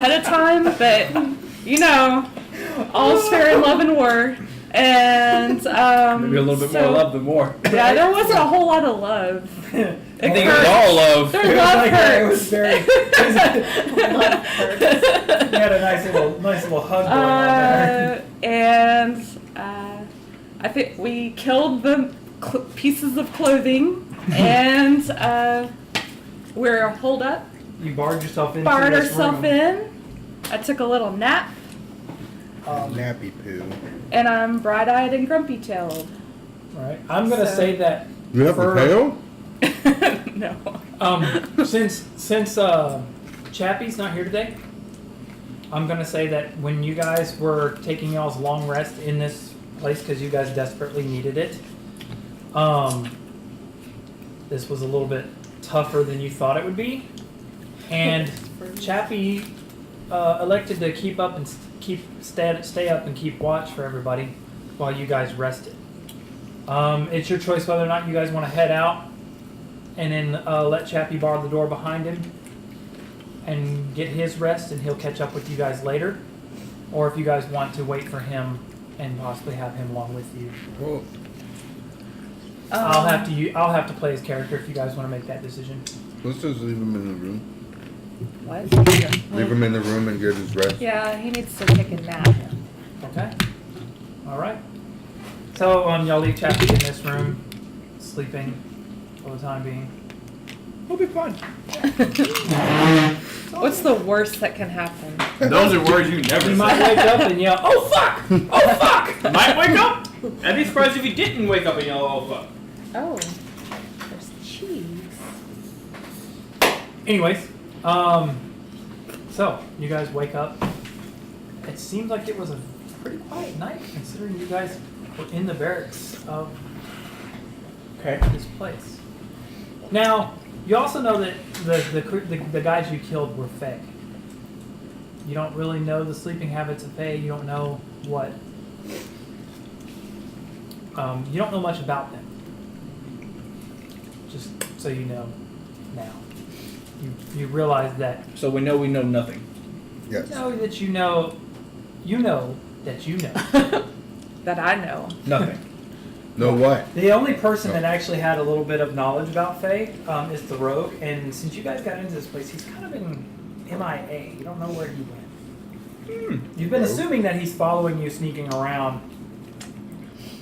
ahead of time, but all's fair in love and war. And maybe a little bit more love than war. Yeah, there wasn't a whole lot of love. I think it was all love. Their love hurts. It was very. Love hurts. We had a nice little hug going on there. And I think we killed the pieces of clothing, and we're holed up. You barred yourself into Barred this herself room. in. I took a little nap, Nappy poo. and I'm bright-eyed and grumpy-tailed. All right. I'm gonna say that. You have a tail? No. Since Chappie's not here today, I'm gonna say that when you guys were taking y'all's long rest in this place because you guys desperately needed it, this was a little bit tougher than you thought it would be, and Chappie elected to stay up and keep watch for everybody while you guys rested. It's your choice whether or not you guys want to head out and then let Chappie bar the door behind him and get his rest, and he'll catch up with you guys later, or if you guys want to wait for him and possibly have him along with you. Well, I'll have to play his character if you guys want to make that decision. let's just leave him in the room. What? Leave him in the room and get his rest. Yeah, he needs to take a nap. Okay. All right. So y'all leave Chappie in this room, sleeping for the time being. We'll be fine. What's the worst that can happen? Those are words you never You say. might wake up and yell, "Oh fuck! Oh fuck!" Might wake up. I'd be surprised if you didn't wake up and yell, "Oh fuck." Oh, there's cheese. Anyways, so you guys wake up. It seems like it was a pretty quiet night, considering you guys were in the barracks of this place. Now, you also know that the guys you killed were Fae. You don't really know the sleeping habits of Fae. You don't know what. You don't know much about them. Just so you know now. You realize that. So we know nothing. Yes. Know that you know that you know. That I know. Nothing. No what? The only person that actually had a little bit of knowledge about Faye is the rogue, and since you guys got into this place, he's kind of been MIA. You don't know where he went. You've been Rogue? assuming that he's following you, sneaking around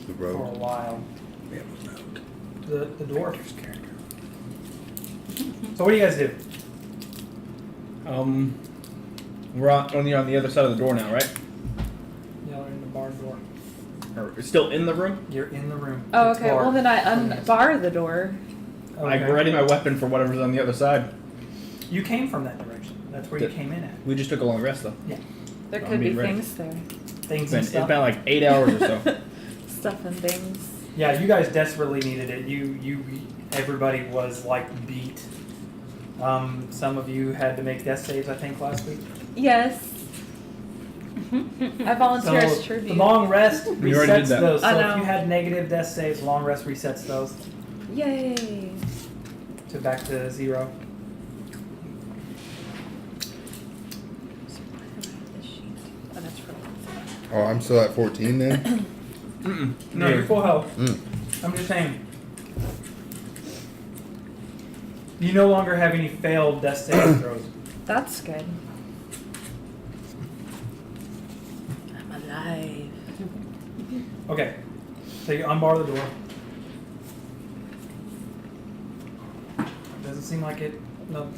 The for a road. while. The dwarf. So what do you guys do? We're on the other side of the door now, right? Y'all are in the bar door. Or we're still in the room? You're in the room. Oh, It's okay. barred. Well, then I unbar the door. Okay. I ready my weapon for whatever's on the other side. You came from that direction. That's where you came in at. We just took a long rest though. Yeah. There I'm could be being ready. things there. Things and It's stuff. been like 8 hours or so. Stuff and things. Yeah, you guys desperately needed it. Everybody was like beat. Some of you had to make death saves, I think, last week. Yes. I volunteer as So tribute. the long rest You already did resets that. those. I So know. if you had negative death saves, long rest resets those Yay. to back to 0. Oh, that's for Oh, I'm still at 14 then? No, you're full health. Mm. I'm just saying. You no longer have any failed death saving throws. That's good. I'm alive. Okay. So you unbar the door. Doesn't seem like it. No.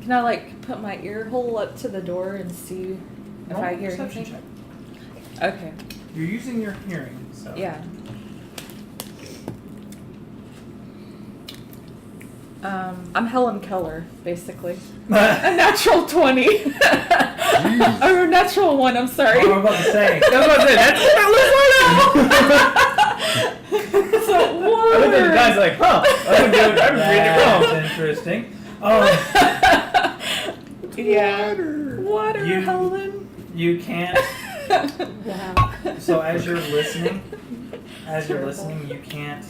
Can I put my ear hole up to the door and see if I hear perception anything? check. Okay. You're using your hearing, so. Yeah. I'm Helen Keller, basically. A natural 20. Or a natural 1, I'm sorry. I'm about to say. That's what I said. That's what So, I looked at the guys like, huh? I'm reading it wrong. That's interesting. yeah. Water, You- Helen. You can't. Wow. So as you're listening, you can't.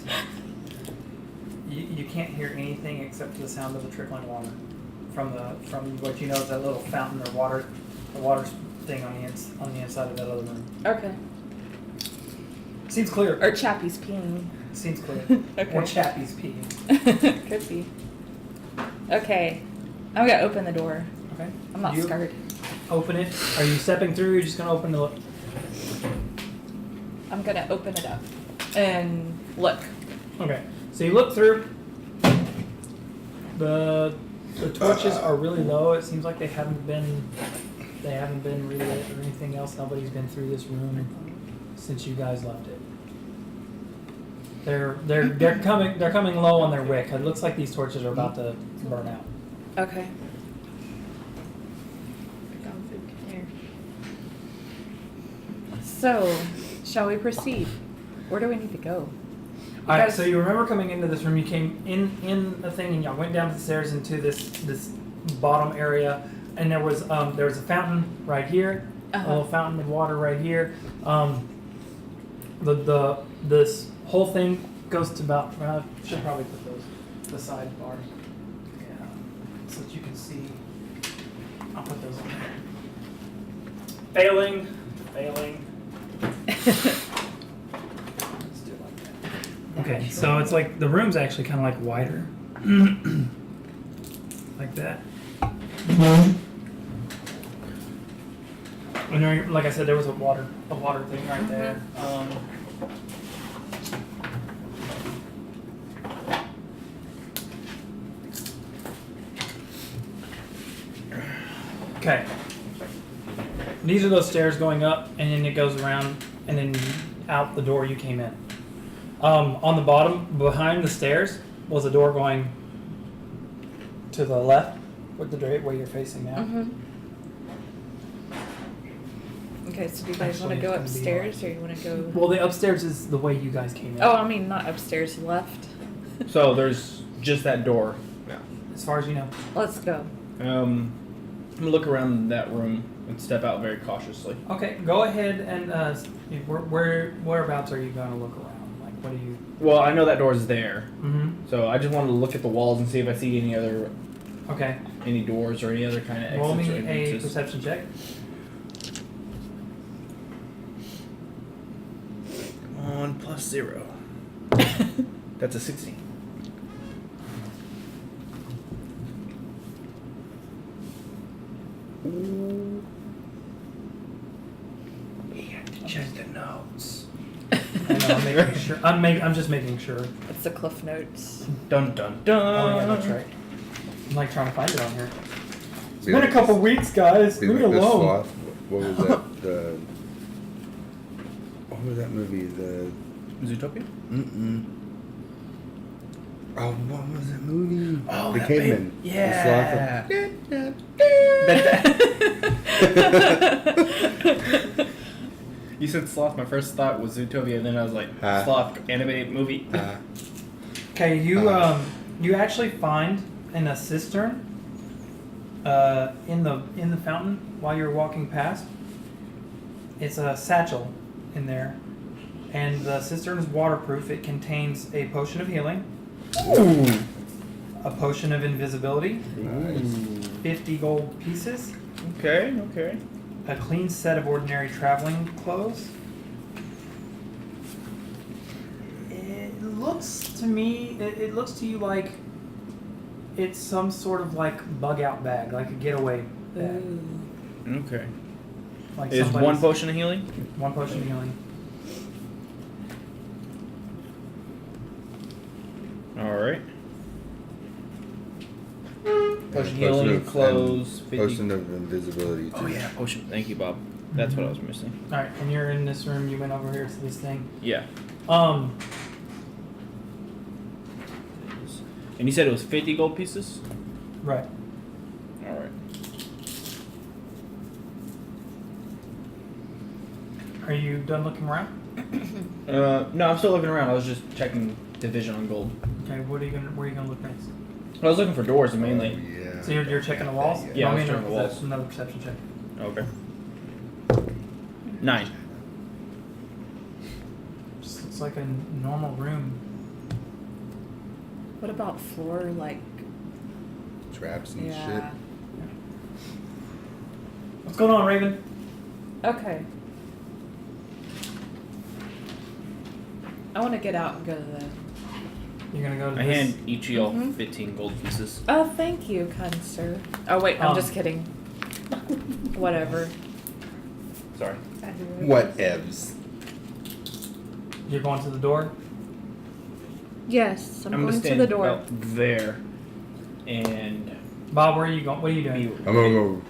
You can't hear anything except for the sound of the trickling water from what you know is that little fountain or the water thing on the inside of that other room. Okay. Seems clear. Or Chappie's peeing. Seems clear. Okay. Or Chappie's peeing. Could be. Okay. I'm gonna open the door. Okay. I'm not You scared. Open it. Are you stepping through? Or you're just gonna open the. I'm gonna open it up and look. Okay. So you look through. The torches are really low. It seems like they haven't been relit or anything else. Nobody's been through this room since you guys left it. They're coming low on their wick. It looks like these torches are about to burn out. Okay. So, shall we proceed? Where do we need to go? All right. So you remember coming into this room? You came in a thing, and y'all went down the stairs into this bottom area, and there was a fountain right here, a little fountain of water right here. This whole thing goes to about. Should probably put the sidebar. Yeah, so that you can see. I'll put those on there. Failing. Let's do it like that. Okay, so it's like the room's actually kind of like wider, like that. And there, like I said, there was a water thing right there. Okay. These are those stairs going up, and then it goes around, and then out the door you came in. On the bottom, behind the stairs, was a door going to the left, with the where you're facing now. Mm-hmm. Okay, so do you guys want to go upstairs, or you want to go? Well, the upstairs is the way you guys came in. Oh, I mean, not upstairs, left. So there's just that door now. As far as you know. Let's go. I'm gonna look around that room and step out very cautiously. Okay, go ahead and whereabouts are you going to look around? Like, what do you? Well, I know that door's there, Mm-hmm. so I just wanted to look at the walls and see if I see any other Okay. any doors or any other kind of exits Roll or me a entrances. perception check. Come on, plus 0. That's a 16. Ooh. You have to check the notes. I know, I'm making sure. I'm just making sure. It's the Cliff Notes. Dun dun dun. Oh yeah, that's right. I'm like trying to find it on here. It's been a couple weeks, guys. Be Leave like me the alone. sloth. What was that? What was that movie? The Zootopia? Oh, what was that movie? Oh, the that caveman. big- yeah. You said sloth. My first thought was Zootopia, and then I was like, sloth animated movie. Okay, you actually find in a cistern in the fountain while you're walking past. It's a satchel in there, and the cistern is waterproof. It contains a potion of healing, Ooh. a potion of invisibility, Nice. 50 gold pieces, Okay. a clean set of ordinary traveling clothes. It looks to me, it looks to you like it's some sort of like bug out bag, like a getaway bag. Okay. Like Is one somebody's- potion of healing? One potion of healing. All right. Potion Potion healing, of- clothes, 50. Potion of invisibility. Oh too. yeah, potion. Thank you, Bob. That's what I was missing. All right, and you're in this room. You went over here to this thing. Yeah. And you said it was 50 gold pieces? Right. All right. Are you done looking around? No, I'm still looking around. I was just checking division on gold. Okay. Where are you gonna look next? I was looking for doors mainly. Oh, yeah. So you're checking the walls? Yeah, I Roll was me checking the walls. Another perception check. Okay. 9. Just looks like a normal room. What about floor, like traps and Yeah. shit. What's going on, Raven? Okay. I want to get out and go to the. You're gonna go to I this. hand each of y'all Mhm. 15 gold pieces. Oh, thank you, kind sir. Oh wait, I'm Um, just kidding. Whatever. Sorry. Whatevs. You're going to the door. Yes, I'm gonna going to stand the door. out there. And Bob, where are you going? What are you doing? I'm gonna go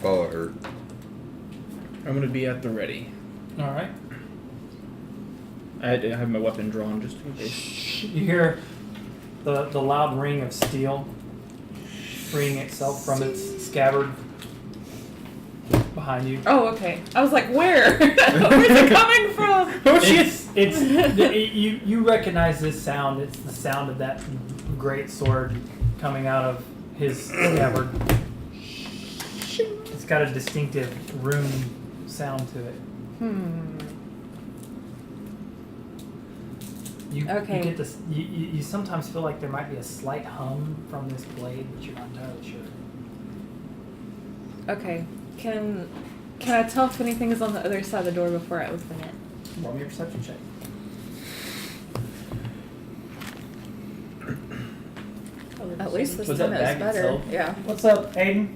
follow her. I'm gonna be at the ready. All right. I had to have my weapon drawn just in case. You hear the loud ring of steel freeing itself from its scabbard behind you. Oh, okay. I was like, where? Where's it coming from? Oh You recognize this sound. It's the sound of that great sword coming out of his scabbard. It's got a distinctive rune sound to it. You get this. You sometimes feel like there might be a slight hum from this blade, but you're not entirely sure. Okay. Can I tell if anything is on the other side of the door before I open it? Roll me a perception check. At least this Was time that it's bag better. itself? Yeah. What's up, Aiden?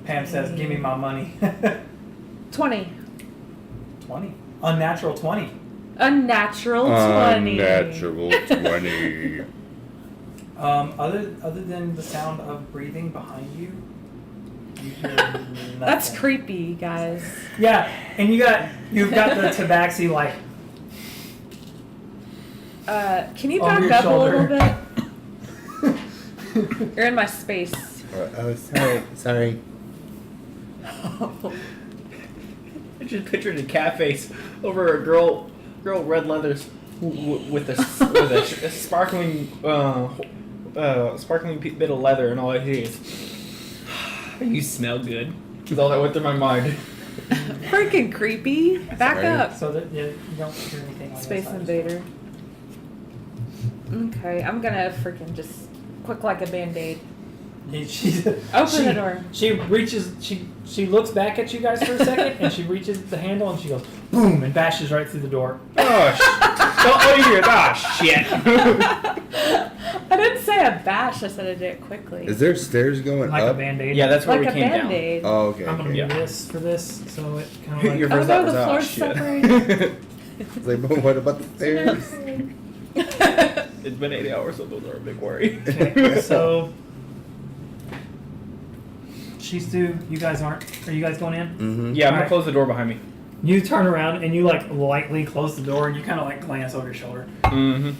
Pam says, "Give me my money." 20. 20. Unnatural 20. Unnatural 20. Unnatural 20. Other than the sound of breathing behind you, you hear nothing. That's creepy, guys. Yeah, and you've got the tabaxi like Can you over back your up shoulder. a little bit? You're in my space. Oh, sorry. I just pictured a cat face over a girl red leathers with a sparkling sparkling bit of leather, and all I hear is, "You smell good." That's all that went through my mind. Freaking creepy. Back Sorry. up. so that you don't hear anything. On Space the other side. Invader. Okay, I'm gonna freaking just quick like a band-aid. Open the door. She reaches. She looks back at you guys for a second, and she reaches the handle, and she goes boom, and bashes right through the door. Oh, you hear that? Shit. I didn't say a bash, I said I did it quickly. Is there stairs going Like up? a band-aid. Yeah, that's where like we a came down. band-aid. Oh, okay. I'm gonna okay. do Yeah. this for this, so it kind of like. Your Oh first no, thought was, the "Oh, floor's shit." separated. It's like, but what about the stairs? It's been 80 hours, so those are a big worry. Okay, so she's through. You guys aren't. Are you guys going in? Mm-hmm. Yeah, I'm gonna Alright. close the door behind me. You turn around and you like lightly close the door, and you kind of like glance over your shoulder. Mm-hmm.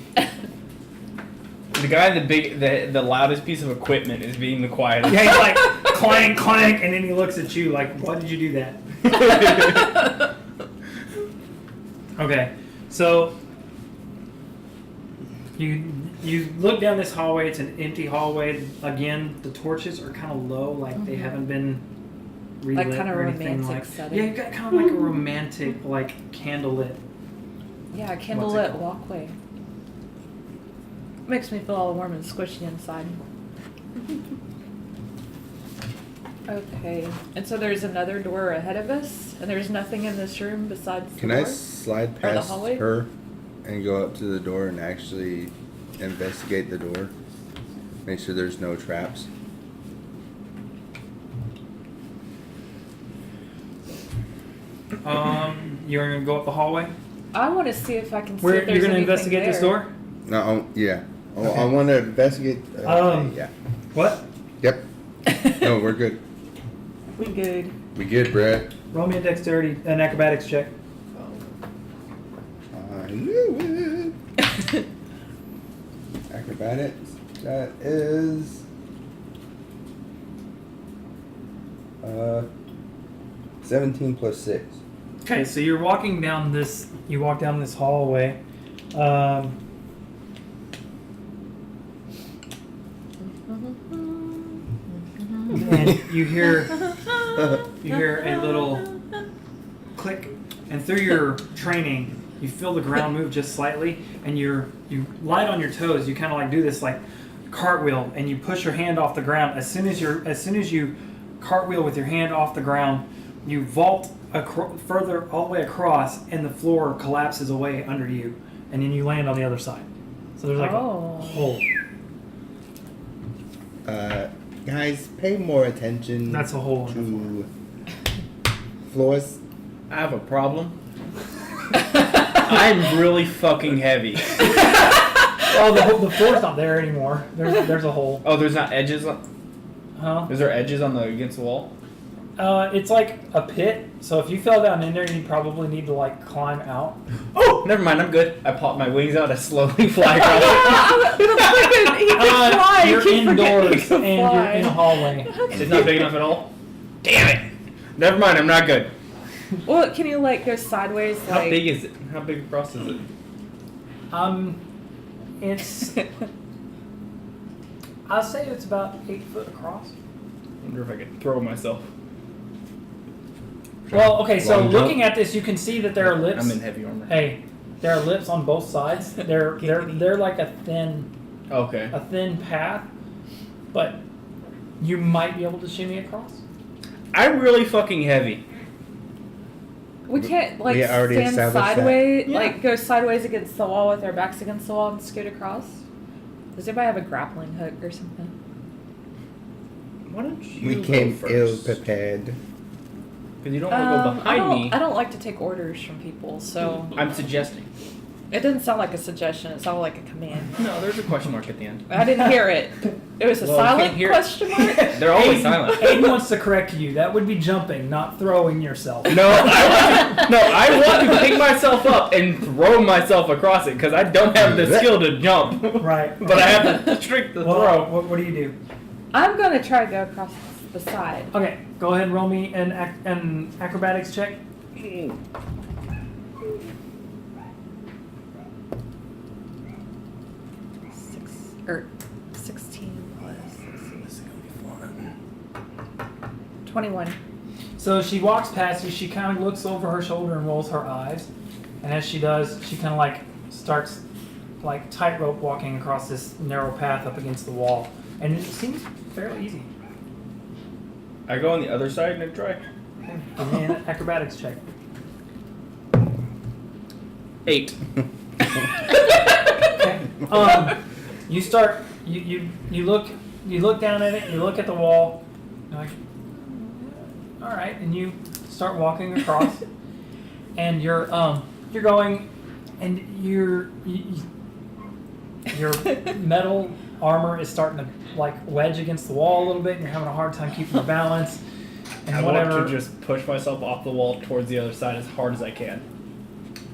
The guy in the loudest piece of equipment is being the quietest. Yeah, he's like clank, clank, and then he looks at you like, "Why did you do that?" Okay, so you look down this hallway. It's an empty hallway. Again, the torches are kind of low, like they haven't been relit Like kinda or anything romantic like. setting. Yeah, you got kind of like a romantic, like candlelit. Yeah, What's it candlelit called? walkway. Makes me feel all warm and squishy inside. Okay, and so there's another door ahead of us, and there's nothing in this room besides the Can door? I slide the past hallway? her and go up to the door and actually investigate the door? Make sure there's no traps. You're gonna go up the hallway. I want to see if I can see Where if there's you're gonna anything investigate this there. door? No, yeah. Oh, Okay. I want to investigate. Yeah. What? Yep. No, we're good. We good. We good, Brett. Roll me a dexterity, an acrobatics check. I knew it. Acrobatics. That is 17 plus 6. Okay, so you're walking down this. You walk down this hallway. And you hear a little click, and through your training, you feel the ground move just slightly, and you light on your toes. You kind of like do this like cartwheel and you push your hand off the ground. As soon as you cartwheel with your hand off the ground, you vault further all the way across, and the floor collapses away under you, and then you land on the other side. So there's like a hole. Guys, pay more attention. That's a hole to floors. I have a problem. I'm really fucking heavy. Oh, the floor's not there anymore. There's a hole. Oh, there's not edges on... Huh? Is there edges on the against the wall? It's like a pit, so if you fell down in there, you'd probably need to like climb out. Oh, never mind. I'm good. I pop my wings out. I slowly fly across. He can fly. You're Keep forgetting indoors he can and you're fly. in a hallway. It's not big enough at all. Damn it. Never mind. I'm not good. Well, can you like go sideways? How Like... big is it? How big across is it? It's I'll say it's about 8 foot across. I wonder if I could throw myself. Well, okay, so Long looking jump. at this, you can see that there are lips. I'm in heavy armor. Hey, there are lips on both sides. They're like a thin Okay. path, but you might be able to shimmy across. I'm really fucking heavy. We can't like We already stand established that. sideways, Yeah. like go sideways against the wall with our backs against the wall and scoot across. Does anybody have a grappling hook or something? Why don't you We go came ill first? prepared. Because you don't want to go behind me. I don't like to take orders from people, so I'm suggesting. it didn't sound like a suggestion. It sounded like a command. No, there's a question mark at the end. I didn't hear it. It was a Well, you silent can't hear it. question mark. They're always silent. Aiden wants to correct you. That would be jumping, not throwing yourself. No, I want to pick myself up and throw myself across it because I don't have the skill to jump. Right. But I have the strength to Well, throw. what do you do? I'm gonna try to go across the side. Okay, go ahead and roll me an acrobatics check. 16 plus 21. So she walks past you. She kind of looks over her shoulder and rolls her eyes, and as she does, she kind of like starts like tightrope walking across this narrow path up against the wall, and it seems fairly easy. I go on the other side and I try. Give me an acrobatics check. 8. Okay. You start. You look down at it. You look at the wall. You're like, all right, and you start walking across, and you're going, and your metal armor is starting to like wedge against the wall a little bit, and you're having a hard time keeping your balance. And I whatever. want to just push myself off the wall towards the other side as hard as I can.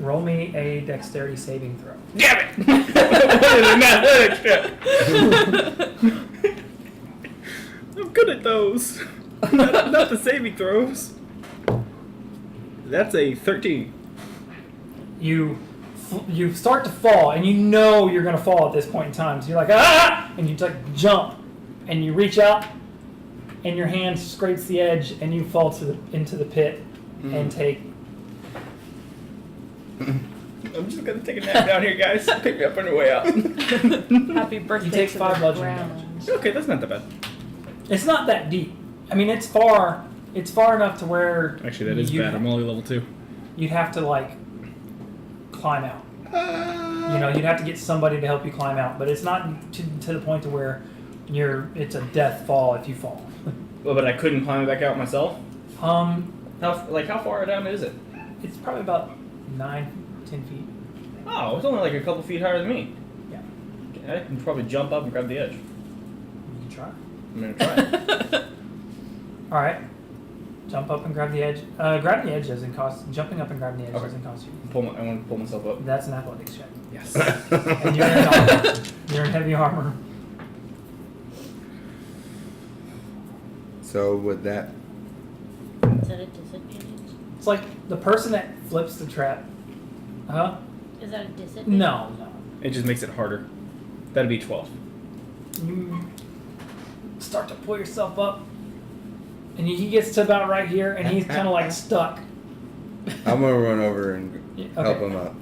Roll me a dexterity saving throw. Damn it! What is an athletics check? I'm good at those. Not the saving throws. That's a 13. You start to fall, and you know you're gonna fall at this point in time. So you're like, ah! And you like jump, and you reach out, and your hand scrapes the edge, and you fall into the pit and take. I'm just gonna take a nap down here, guys. Pick me up on your way out. Happy birthday You take to 5 the bludgeoning ground. Okay, that's not that bad. It's not that deep. I mean, it's far. It's far enough to where. Actually, that is bad. I'm only level 2. You'd have to like climb out. You know, you'd have to get somebody to help you climb out, but it's not to the point to where it's a death fall if you fall. Well, but I couldn't climb back out myself. How How far down is it? it's probably about 9-10 feet. Oh, it's only like a couple feet higher than me. Yeah. I can probably jump up and grab the edge. You can try. I'm gonna try. All right. Jump up and grab the edge. Grabbing the edge doesn't cost. Jumping up and grabbing the edge Okay. doesn't cost you. I want to pull myself up. That's an athletics check. Yes. And you're in armor. You're in heavy armor. So with that, Is that a disadvantage? It's like the person that flips the trap. Huh? Is that a disadvantage? No. It just makes it harder. That'd be 12. You start to pull yourself up, and he gets to about right here, and he's kind of like stuck. I'm gonna run over and Yeah, help okay. him up.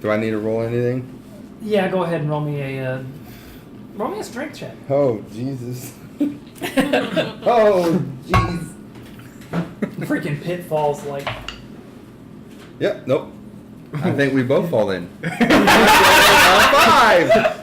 Do I need to roll anything? Yeah, go ahead and roll me a strength check. Oh, Jesus. Oh, jeez. Freaking pitfalls like. Yep, nope. I think we both fall in. High five!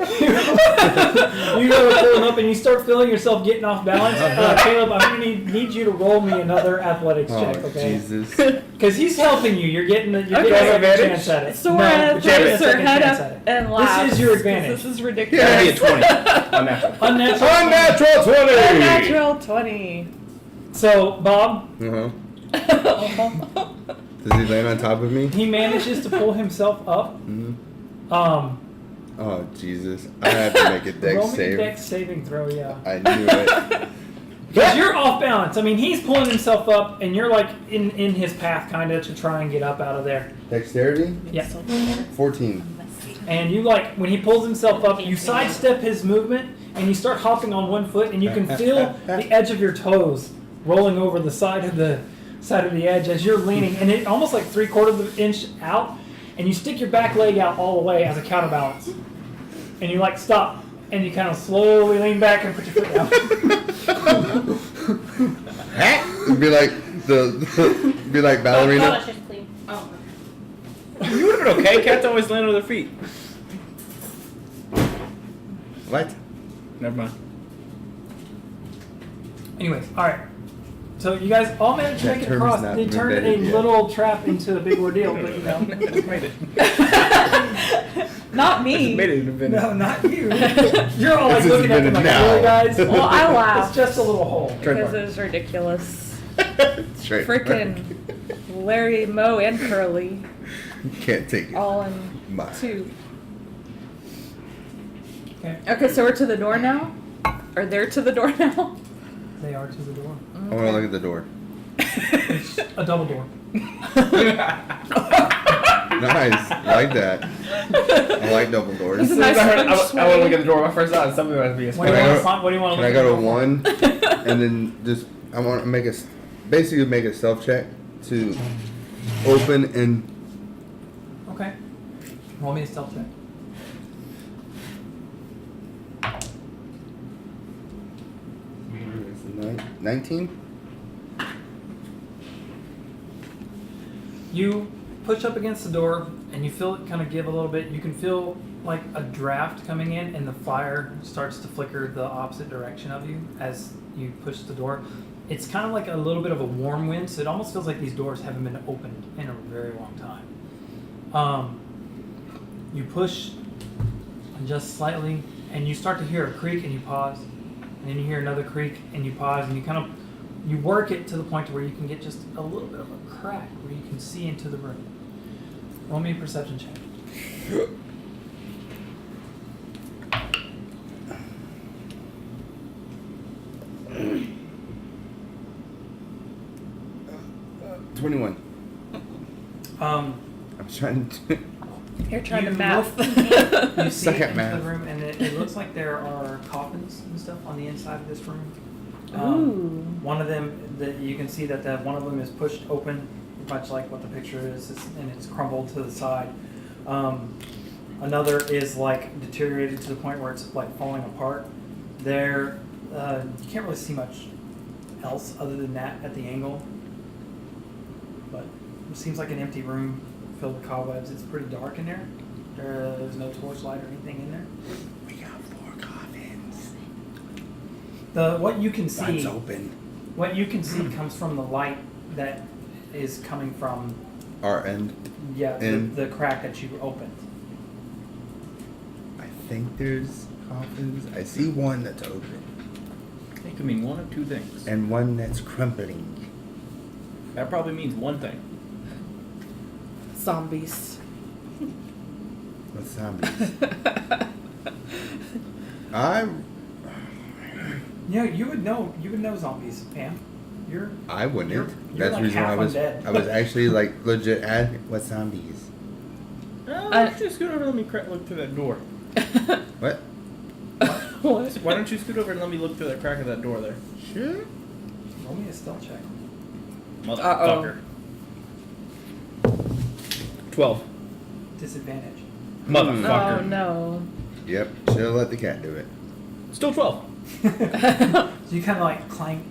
You go pulling up and you start feeling yourself getting off balance. Caleb, I'm going to need you to roll me another athletics check, Oh, okay? Jesus. Because he's helping you. You're getting a second advantage? chance at it. Sora but you're getting a puts her second head chance up at it. and laughs. This is your 'cause advantage. This is Yeah, ridiculous. be a 20. Unnatural. Unnatural. Unnatural 20! Unnatural 20. So, Bob, Uh-huh. Does he land on top of me? he manages to pull himself up. Mm-hmm. Um, Oh, Jesus. I have to make a dex roll me a save. dex saving throw, yeah. I knew it. Because you're off balance. I mean, he's pulling himself up, and you're like in his path, kind of, to try and get up out of there. Dexterity? Yeah. 14. And you like when he pulls himself up, you sidestep his movement, and you start hopping on one foot, and you can feel the edge of your toes rolling over the side of the edge as you're leaning, and it almost like 3/4 of an inch out, and you stick your back leg out all the way as a counterbalance, and you like stop, and you kind of slowly lean back and put your foot down. It'd be like be like Oh, ballerina. it's just clean. Oh. You would have been okay. Cats always land on their feet. What? Never mind. Anyways, all right. So you guys all managed to That make it term across. has not They been turned a invented yet. little trap into a big ordeal, but you know. Just made it. Not I just me. made it invented. No, not you. You're all like This is looking at them like, now. really, guys? Well, I It's laughed just a little hole. because Trademark. it was ridiculous. Straight. Freaking Larry, Moe, and Curly You can't take it. all in My. two. Okay. Okay, so we're to the door now? Or they're to the door now? They are to the door. I want to look at the door. It's a double door. Nice. I like that. I like double doors. This is As soon as nice I heard- feng I want to look shui. at the door. My first thought is something must be a What do you Can I want go- to find? What do you want to Can I look go at? to 1 and then just I want to make basically make a stealth check to open and Okay. Roll me a stealth check. Nine- 19. You push up against the door and you feel it kind of give a little bit. You can feel like a draft coming in and the fire starts to flicker the opposite direction of you as you push the door. It's kind of like a little bit of a warm wind, so it almost feels like these doors haven't been opened in a very long time. You push just slightly and you start to hear a creak and you pause. And then you hear another creak and you pause and you kind of you work it to the point to where you can get just a little bit of a crack where you can see into the room. Roll me a perception check. Uh, 21. Um, I'm trying to. You're trying You to math. you see Second into math. the room, and it looks like there are coffins and stuff on the inside of this room. Ooh. One of them that you can see that one of them is pushed open, much like what the picture is, and it's crumbled to the side. Another is like deteriorated to the point where it's like falling apart. There, you can't really see much else other than that at the angle, but it seems like an empty room filled with cobwebs. It's pretty dark in there. There's no torchlight or anything in there. We got 4 coffins. What you can see, That's open. what you can see comes from the light that is coming from Our end. the crack that you opened. I think there's coffins. I see one that's open It could mean one of two things. and one that's crumpling. That probably means one thing. Zombies. What's zombies? I Yeah, you would know zombies, Pam. I wouldn't. You're That's like the reason why half undead. I was actually like legit at what zombies? Why don't you scoot over and let me look through that door? What? What? Why don't you scoot over and let me look through that crack of that door there? Sure. Roll me a stealth check. Motherfucker. 12. Disadvantage. Motherfucker. Oh no. Yep, should've let the cat do it. Still 12. So you kind of like clank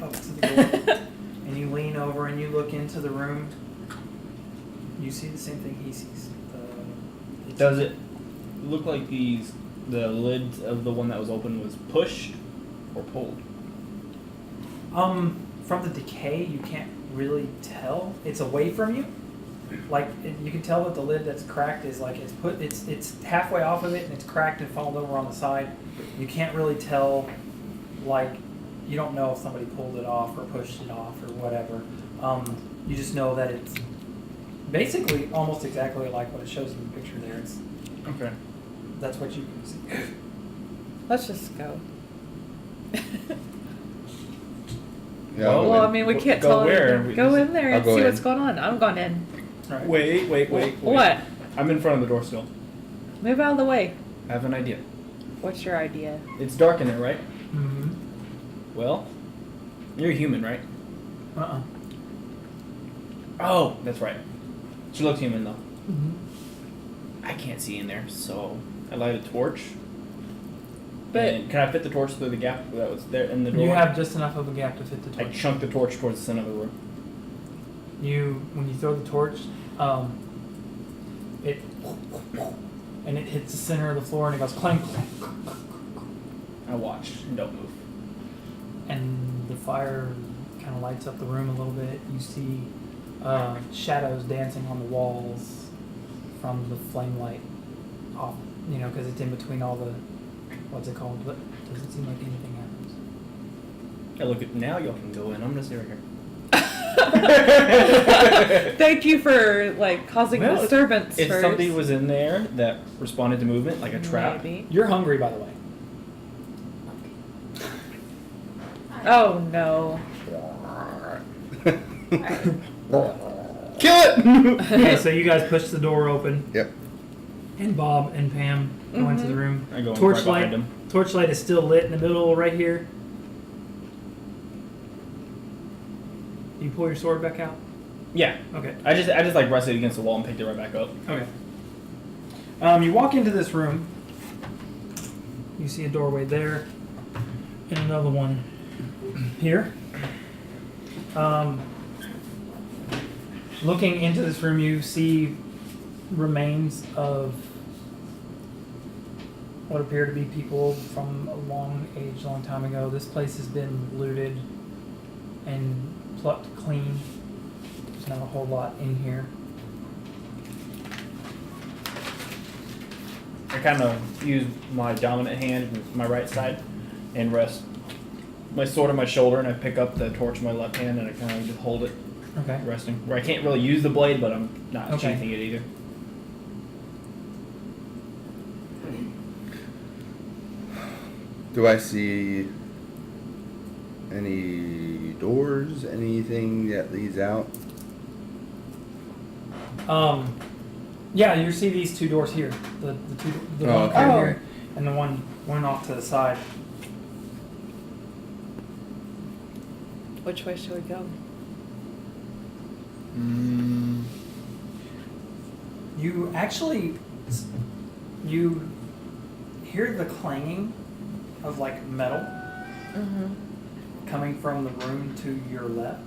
up to the door, and you lean over and you look into the room. You see the same thing he sees. Does it look like the lid of the one that was open was pushed or pulled? From the decay, you can't really tell. It's away from you. Like you can tell that the lid that's cracked is like it's halfway off of it and it's cracked and fallen over on the side. You can't really tell. Like you don't know if somebody pulled it off or pushed it off or whatever. You just know that it's basically almost exactly like what it shows in the picture there. It's Okay. that's what you can see. Let's just go. Yeah, Well, I'll go Well, in. I mean, we can't Go tell where? anything. Go in there I'll and go see in. what's going on. I'm going in. Right. Wait. What? I'm in front of the door still. Move out of the way. I have an idea. What's your idea? It's dark in there, right? Mm-hmm. Well, you're human, right? Oh, that's right. She looks human though. Mm-hmm. I can't see in there, so I light a torch. But And can I fit the torch through the gap that was there in the door? You have just enough of a gap to fit the I torch. chunk the torch towards the center of the room. When you throw the torch, it and it hits the center of the floor and it goes clank, clank, I watch and don't move. and the fire kind of lights up the room a little bit. You see shadows dancing on the walls from the flame light off. You know, because it's in between all the what's it called? But doesn't seem like anything happens. I look at now. Y'all can go in. I'm gonna stay right here. thank you for like causing Well, disturbance. If first. somebody was in there that responded to movement, like a trap, Maybe. You're hungry, by the way. Oh no. kill it. Okay, so you guys push the door open, Yep. and Bob and Pam go into the room. I go Torchlight. right behind him. Torchlight is still lit in the middle right here. You pull your sword back out? Yeah, Okay. I just like rested against the wall and picked it right back up. Okay. You walk into this room. You see a doorway there, and another one here. Looking into this room, you see remains of what appear to be people from a long time ago. This place has been looted and plucked clean. There's not a whole lot in here. I kind of use my dominant hand with my right side and rest my sword on my shoulder, and I pick up the torch in my left hand and I kind of just hold it Okay. resting. Where I can't really use the blade, but I'm not Okay. sheathing it either. Do I see any doors? Anything that leads out? Yeah, you see these two doors here. The Oh, one okay. here and the one off to the side. Which way should we go? You actually you hear the clanging of like metal Mm-hmm. coming from the room to your left.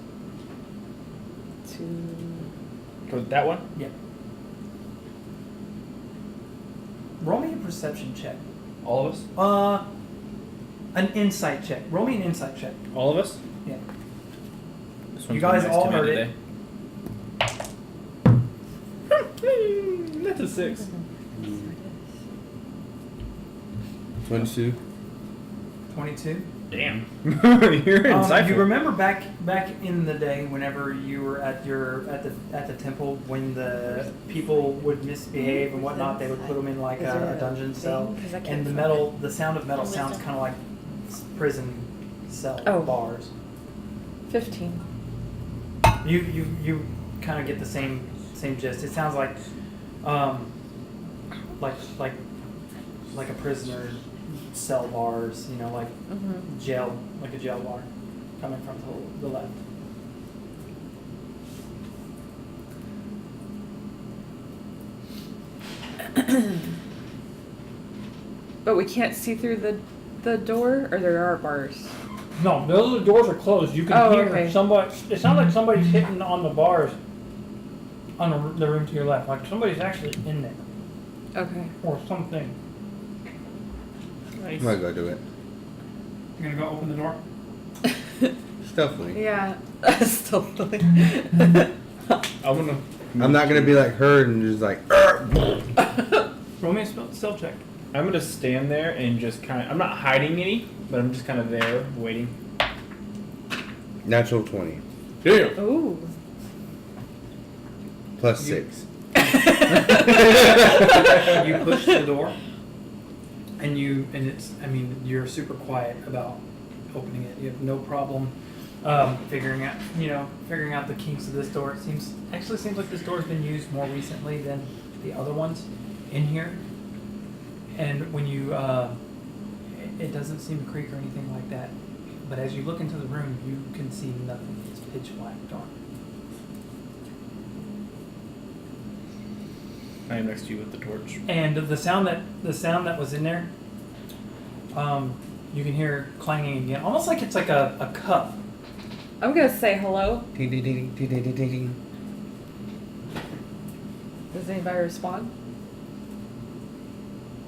Toward that one? Yeah. Roll me a perception check. All of us? An insight check. Roll me an insight check. All of us? Yeah. This You one's guys been nice all to me heard today. That's a 6. 22. 22. Damn. You're insightful. You remember back in the day, whenever you were at the temple, when the people would misbehave and whatnot, they would put them in like Is there a a dungeon thing? cell, 'Cause I can't and find the sound of metal sounds kind of like prison cell Oh. bars. 15. You kind of get the same gist. It sounds like like a prisoner cell bars, you know, like Mm-hmm. jail, like a jail bar coming from the left. But we can't see through the door, or there are bars. No, those doors are closed. You can Oh, hear okay. somebody. It sounds like somebody's hitting on the bars on the room to your left. Like somebody's actually in there Okay. or something. Nice. I'm gonna go do it. You're gonna go open the door. Stealthily. Yeah. Stealthily. I'm not gonna be like her and just like. Roll me a stealth check. I'm gonna stand there and just kind of. I'm not hiding any, but I'm just kind of there waiting. Natural 20 Damn. Ooh. plus 6. You push the door, and it's. I mean, you're super quiet about opening it. You have no problem figuring out the kinks of this door. It seems like this door's been used more recently than the other ones in here. And when you, it doesn't seem to creak or anything like that. But as you look into the room, you can see nothing. It's pitch black dark. I am next to you with the torch. And the sound that was in there, you can hear clanging again, almost like it's like a cup. I'm gonna say hello. Ding ding ding ding ding ding ding. Does anybody respond?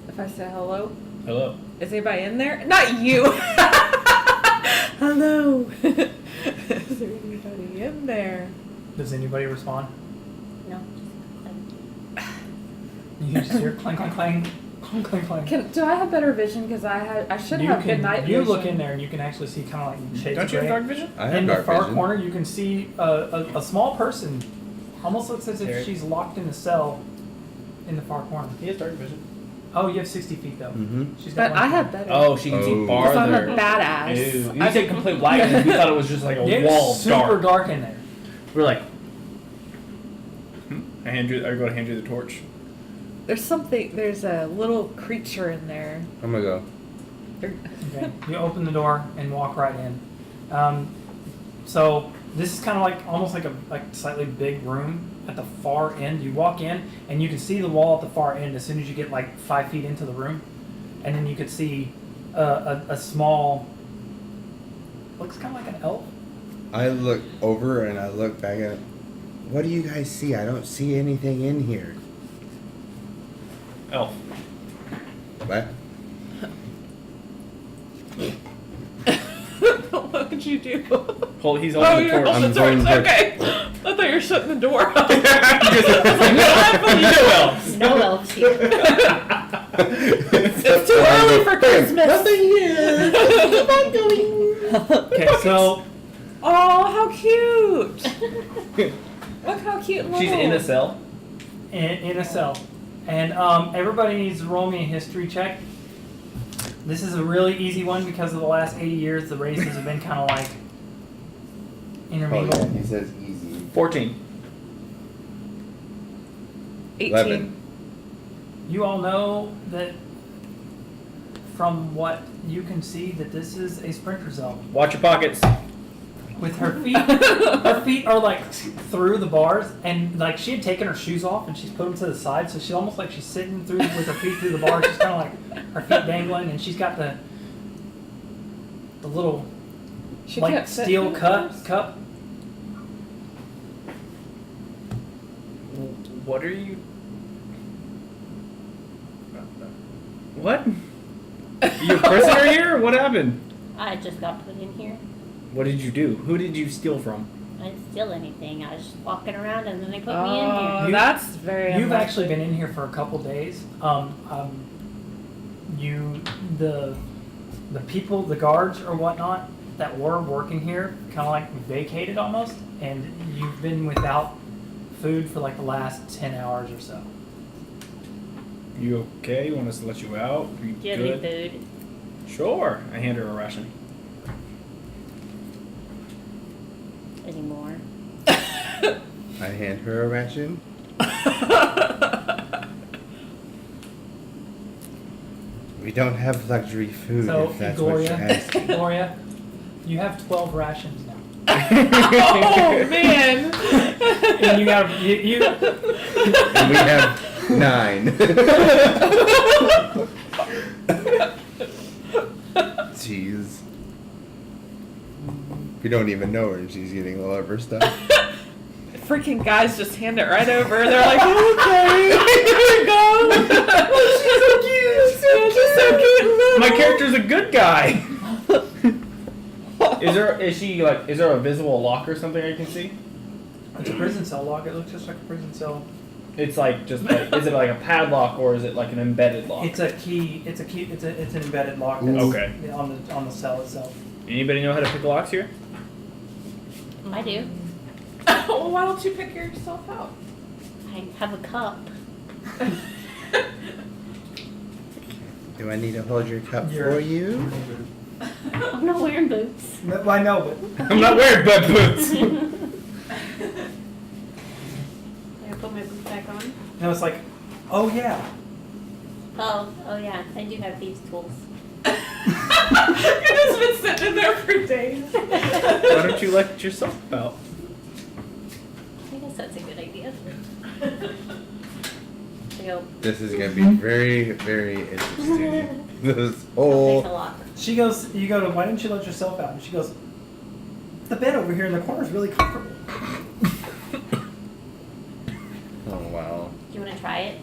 If I say hello, Hello. is anybody in there? Not you. Hello. Is there anybody in there? Does anybody respond? No. You just hear clang clang clang clang clang clang. Do I have better vision? Because I should have good night vision. You look in there and you can actually see kind of like shades Don't of you have gray. dark vision? I have In the dark far vision. corner, you can see a small person. Almost looks as if Derek. she's locked in a cell in the far corner. He has dark vision. Oh, you have 60 feet though. Mm-hmm. She's got But one I foot. have better. Oh, she can see Oh. Because I'm a farther. badass. Ew. You said complete black, and we thought it was just like a It's wall of super dark. dark in there. We're like, I go to hand you the torch. There's a little creature in there. I'm gonna go. Okay. You open the door and walk right in. So this is kind of like almost like a slightly big room at the far end. You walk in and you can see the wall at the far end as soon as you get like 5 feet into the room, and then you could see a small, looks kind of like an elf. I look over and I look back at it. What do you guys see? I don't see anything in here. Elf. What? What would you do? Hold. He's Oh, holding the you're torch. holding the I'm torch. going Okay. I thought you were shutting the door. No elves. No elves here. It's too early for Christmas. Nothing here. Keep on going. Okay, so Oh, how cute! Look how cute. She's in a cell. in a cell, and everybody needs to roll me a history check. This is a really easy one because of the last 80 years, the races have been kind of like Oh intermingled. yeah, he says easy. 14. 18. 11. You all know that from what you can see that this is a sprinter zone. Watch your pockets. With her feet are like through the bars, and like she had taken her shoes off and she's put them to the side, so she's almost like she's sitting through with her feet through the bars. She's kind of like her feet dangling, and she's got the little She like can't sit steel in the cup. bars? What are you? What? You a prisoner here? What happened? I just got put in here. What did you do? Who did you steal from? I didn't steal anything. I was just walking around and then they put me in Oh, here. that's very. You've unlucky. actually been in here for a couple days. The people, the guards or whatnot that were working here, kind of like vacated almost, and you've been without food for like the last 10 hours or so. You okay? You want us to let you out? Are you Do you have any good? food? Sure. I hand her a ration. Any more? I hand her a ration. We don't have luxury food So, if that's what you're asking. Gloria, you have 12 rations now. Oh man! And you have, you And we have 9. Jeez. We don't even know her and she's getting all of her stuff. Freaking guys just hand it right over. They're like, okay, here you go. She's so cute. She's so cute. My character's a good guy. Is there a visible lock or something I can see? It's a prison cell lock. It looks just like a prison cell. It's like is it like a padlock or is it like an embedded lock? It's a key. It's an embedded lock. Ooh. That's Okay. on the cell itself. Anybody know how to pick locks here? I do. Well, why don't you pick yourself out? I have a cup. Do I need to hold your cup You're- for you? I'm not wearing boots. I know, but I'm not wearing butt boots. I put my boots back on. no, it's like, oh yeah. Oh yeah, I do have these tools. It's been sitting in there for days. Why don't you let yourself out? I guess that's a good idea. So go. This is gonna be very, very interesting. This Take whole. a lock. She goes, you go to, why didn't you let yourself out? And she goes, the bed over here in the corner is really comfortable. Oh wow. Do you want to try it?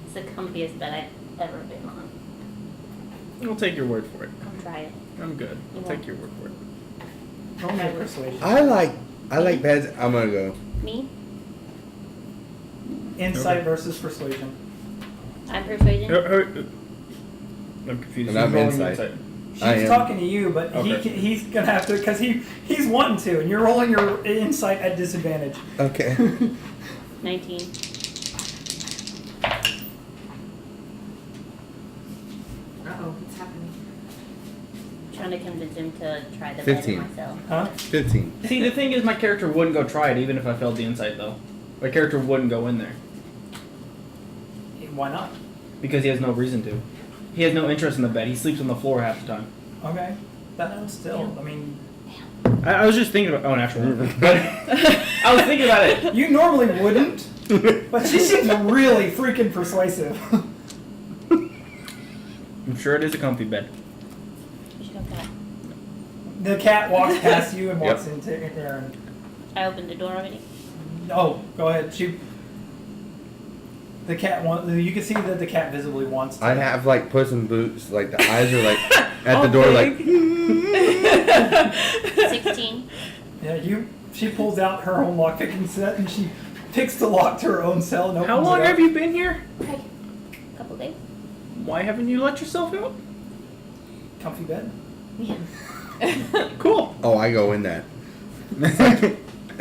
It's the comfiest bed I've ever been on. I'll take your word for it. Come try it. I'm good. I'll You take won't. your word for it. Roll me a persuasion. I like beds. I'm gonna go. Me? Insight Okay. versus persuasion. I'm persuasion. I'm confused. And I'm Who's rolling insight. She's I am. talking to you, but Okay. he's gonna have to, because he's wanting to, and you're rolling your insight at disadvantage. Okay. 19. Uh-oh, what's happening? Trying to convince him to try the 15. bed myself. Huh? 15. See, the thing is, my character wouldn't go try it even if I failed the insight, though. My character wouldn't go in there Why not? because he has no reason to. He has no interest in the bed. He sleeps on the floor half the time. Okay. That still, I mean, I was just thinking about natural, but I was thinking about it. you normally wouldn't, but she seems really freaking persuasive. I'm sure it is a comfy bed. You should go cat. The cat walks past you and walks Yep. into there. And, I opened the door already. oh, go ahead. The cat you can see that the cat visibly wants to. I have like Puss in Boots. Like the eyes are like at the All door. Like. big. 16. Yeah, she pulls out her own lockpicking set and she picks the lock to her own cell and opens How long it up. have you been here? Okay. Couple days. Why haven't you let yourself out? Comfy bed. Yeah. Cool. Oh, I go in that. In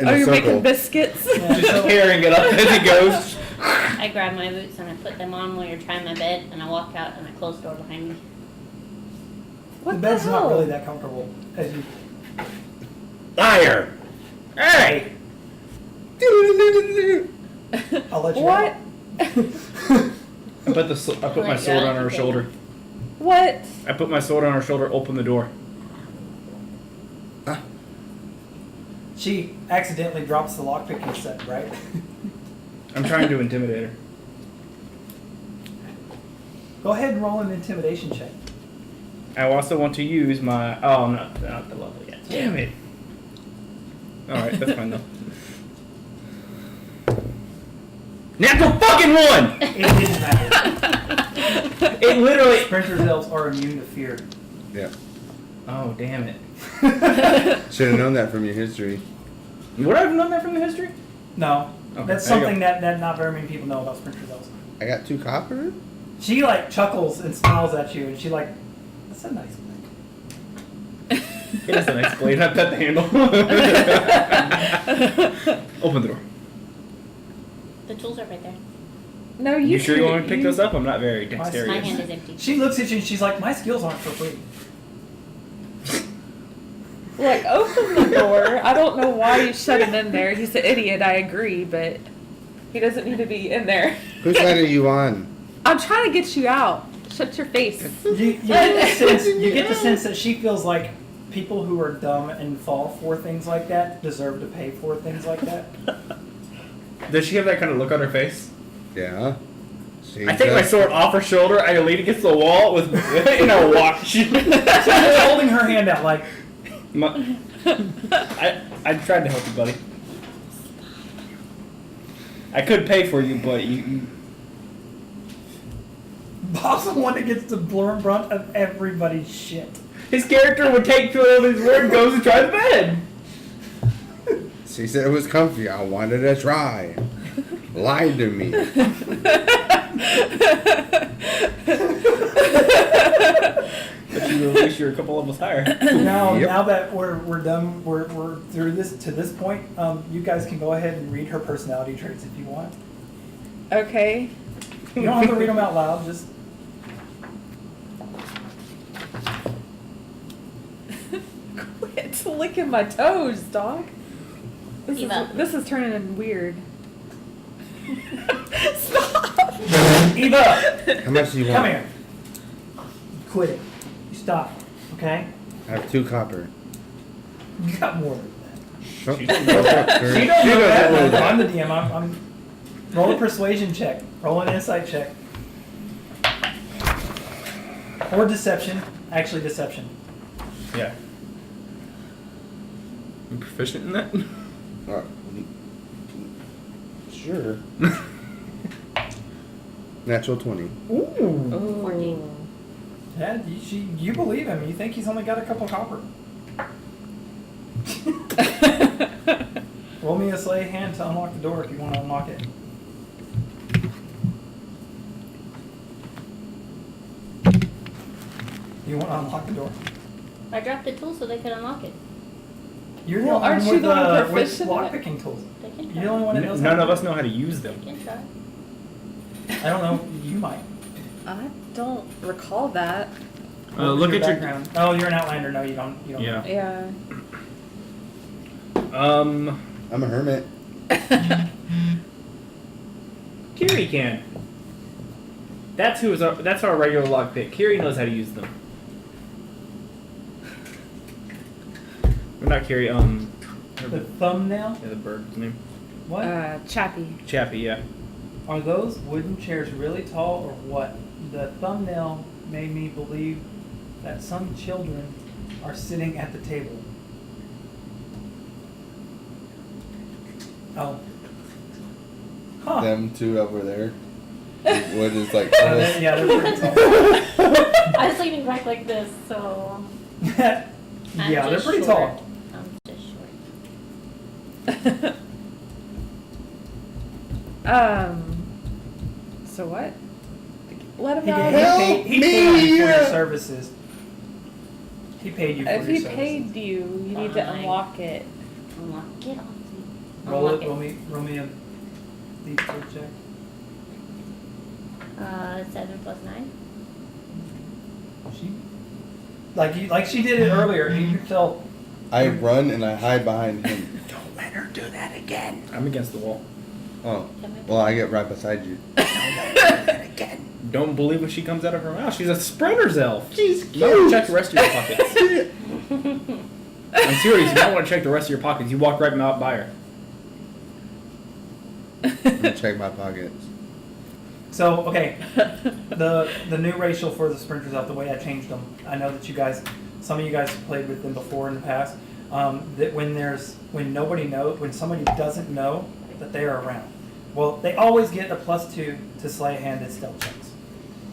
Oh, a you're circle. making biscuits? Yeah, Just so- carrying it up as he goes. I grab my boots and I put them on while you're trying my bed, and I walk out and I close the door behind me. What the bed's the not hell? really that comfortable as you. Liar. Hey! I'll let you What? I put my sword on her shoulder. What? I put my sword on her shoulder. Open the door. She accidentally drops the lockpicking set, right? I'm trying to intimidate her. Go ahead and roll an intimidation check. I also want to use my. Oh, I'm not the level yet. Damn it. All right, that's fine though. Natural fucking one. It didn't matter. It literally. Sprinter's elves are immune to fear. Yeah. Oh damn it! Should have known that from your history. Would I have known that from the history? No, Okay, that's there you something that not very many people know about Sprinter's elves. I got 2 copper. She like chuckles and smiles at you, and she like, that's a nice thing. It is a nice blade. I pet the handle. Open the door. The tools are right there. No, You sure you can't- want me to pick those up? I'm not very My My dexterous. hand is empty. She looks at you and she's like, my skills aren't for free. Like, open the door. I don't know why you shut him in there. He's an idiot, I agree, but he doesn't need to be in there. Whose side are you on? I'm trying to get you out. Shut your face. You get the sense that she feels like people who are dumb and fall for things like that deserve to pay for things like that. Does she have that kind of look on her face? Yeah. See, I take my sword off her shoulder. I lean against the wall with, and I walk. She's holding her hand out like. I tried to help you, buddy. I could pay for you, but you. Bob's the one that gets the brunt of everybody's shit. His character would take two of his word and goes and try the bed. She said it was comfy. I wanted to try. Lied to me. But you at least you're a couple levels higher. Now, Yep. now that we're done, we're through this to this point. You guys can go ahead and read her personality traits if you want. Okay. You don't have to read them out loud. Just Quit licking my toes, dog. Eva. This is turning in weird. Stop. Eva, How much do you want? come here. Quit it. You stop. Okay. I have 2 copper. You got more than that. She don't know that. She She don't know doesn't know that. that. I'm the DM. I'm roll a persuasion check. Roll an insight check. Or deception. Actually, deception. Yeah. You proficient in that? Uh, sure. Natural 20. Ooh. 14. Yeah, you believe him. You think he's only got a couple copper. Roll me a slay hand to unlock the door if you want to unlock it. You want to unlock the door? I dropped the tool so they could unlock it. You're Well, the only aren't one you with, the one with proficient at it? lockpicking tools. They can You're try. the only one that knows. None how of to us know how to use them. They can try. I don't know. You might. I don't recall that. Look Your at your. background. Oh, you're an outlander. No, you don't. You don't. Yeah. Yeah. I'm a hermit. Kiri can. That's that's our regular lockpick. Kiri knows how to use them. Or not Kiri. The thumbnail. Yeah, the bird's name. What? Chappie. Chappie. Yeah. Are those wooden chairs really tall or what? The thumbnail made me believe that some children are sitting at the table. Oh. Huh. Them 2 over there. What is like Yeah, they're pretty tall. I was leaning back like this, so. Yeah, I'm they're just pretty short. tall. I'm just short. So what? Let him He, know. he paid you for your services. He paid you for If your he services. paid you, you need to Fine. unlock it. Unlock it off me. Roll Unlock it. Roll me a deep check. 7 plus 9. She, like she did it earlier. You could tell. I run and I hide behind him. Don't let her do that again. I'm against the wall. Oh, well, I get right beside you. Don't believe when she comes out of her mouth. She's a sprinter's elf. She's No, check the rest of your pockets. I'm serious. You might want to check the rest of your pockets. You walk right out by her. I'm gonna check my pockets. So okay, the new racial for the sprinters elf, the way I changed them. I know that some of you guys have played with them before in the past. That when nobody knows, when somebody doesn't know that they are around, well, they always get a +2 to sleight of hand and stealth checks,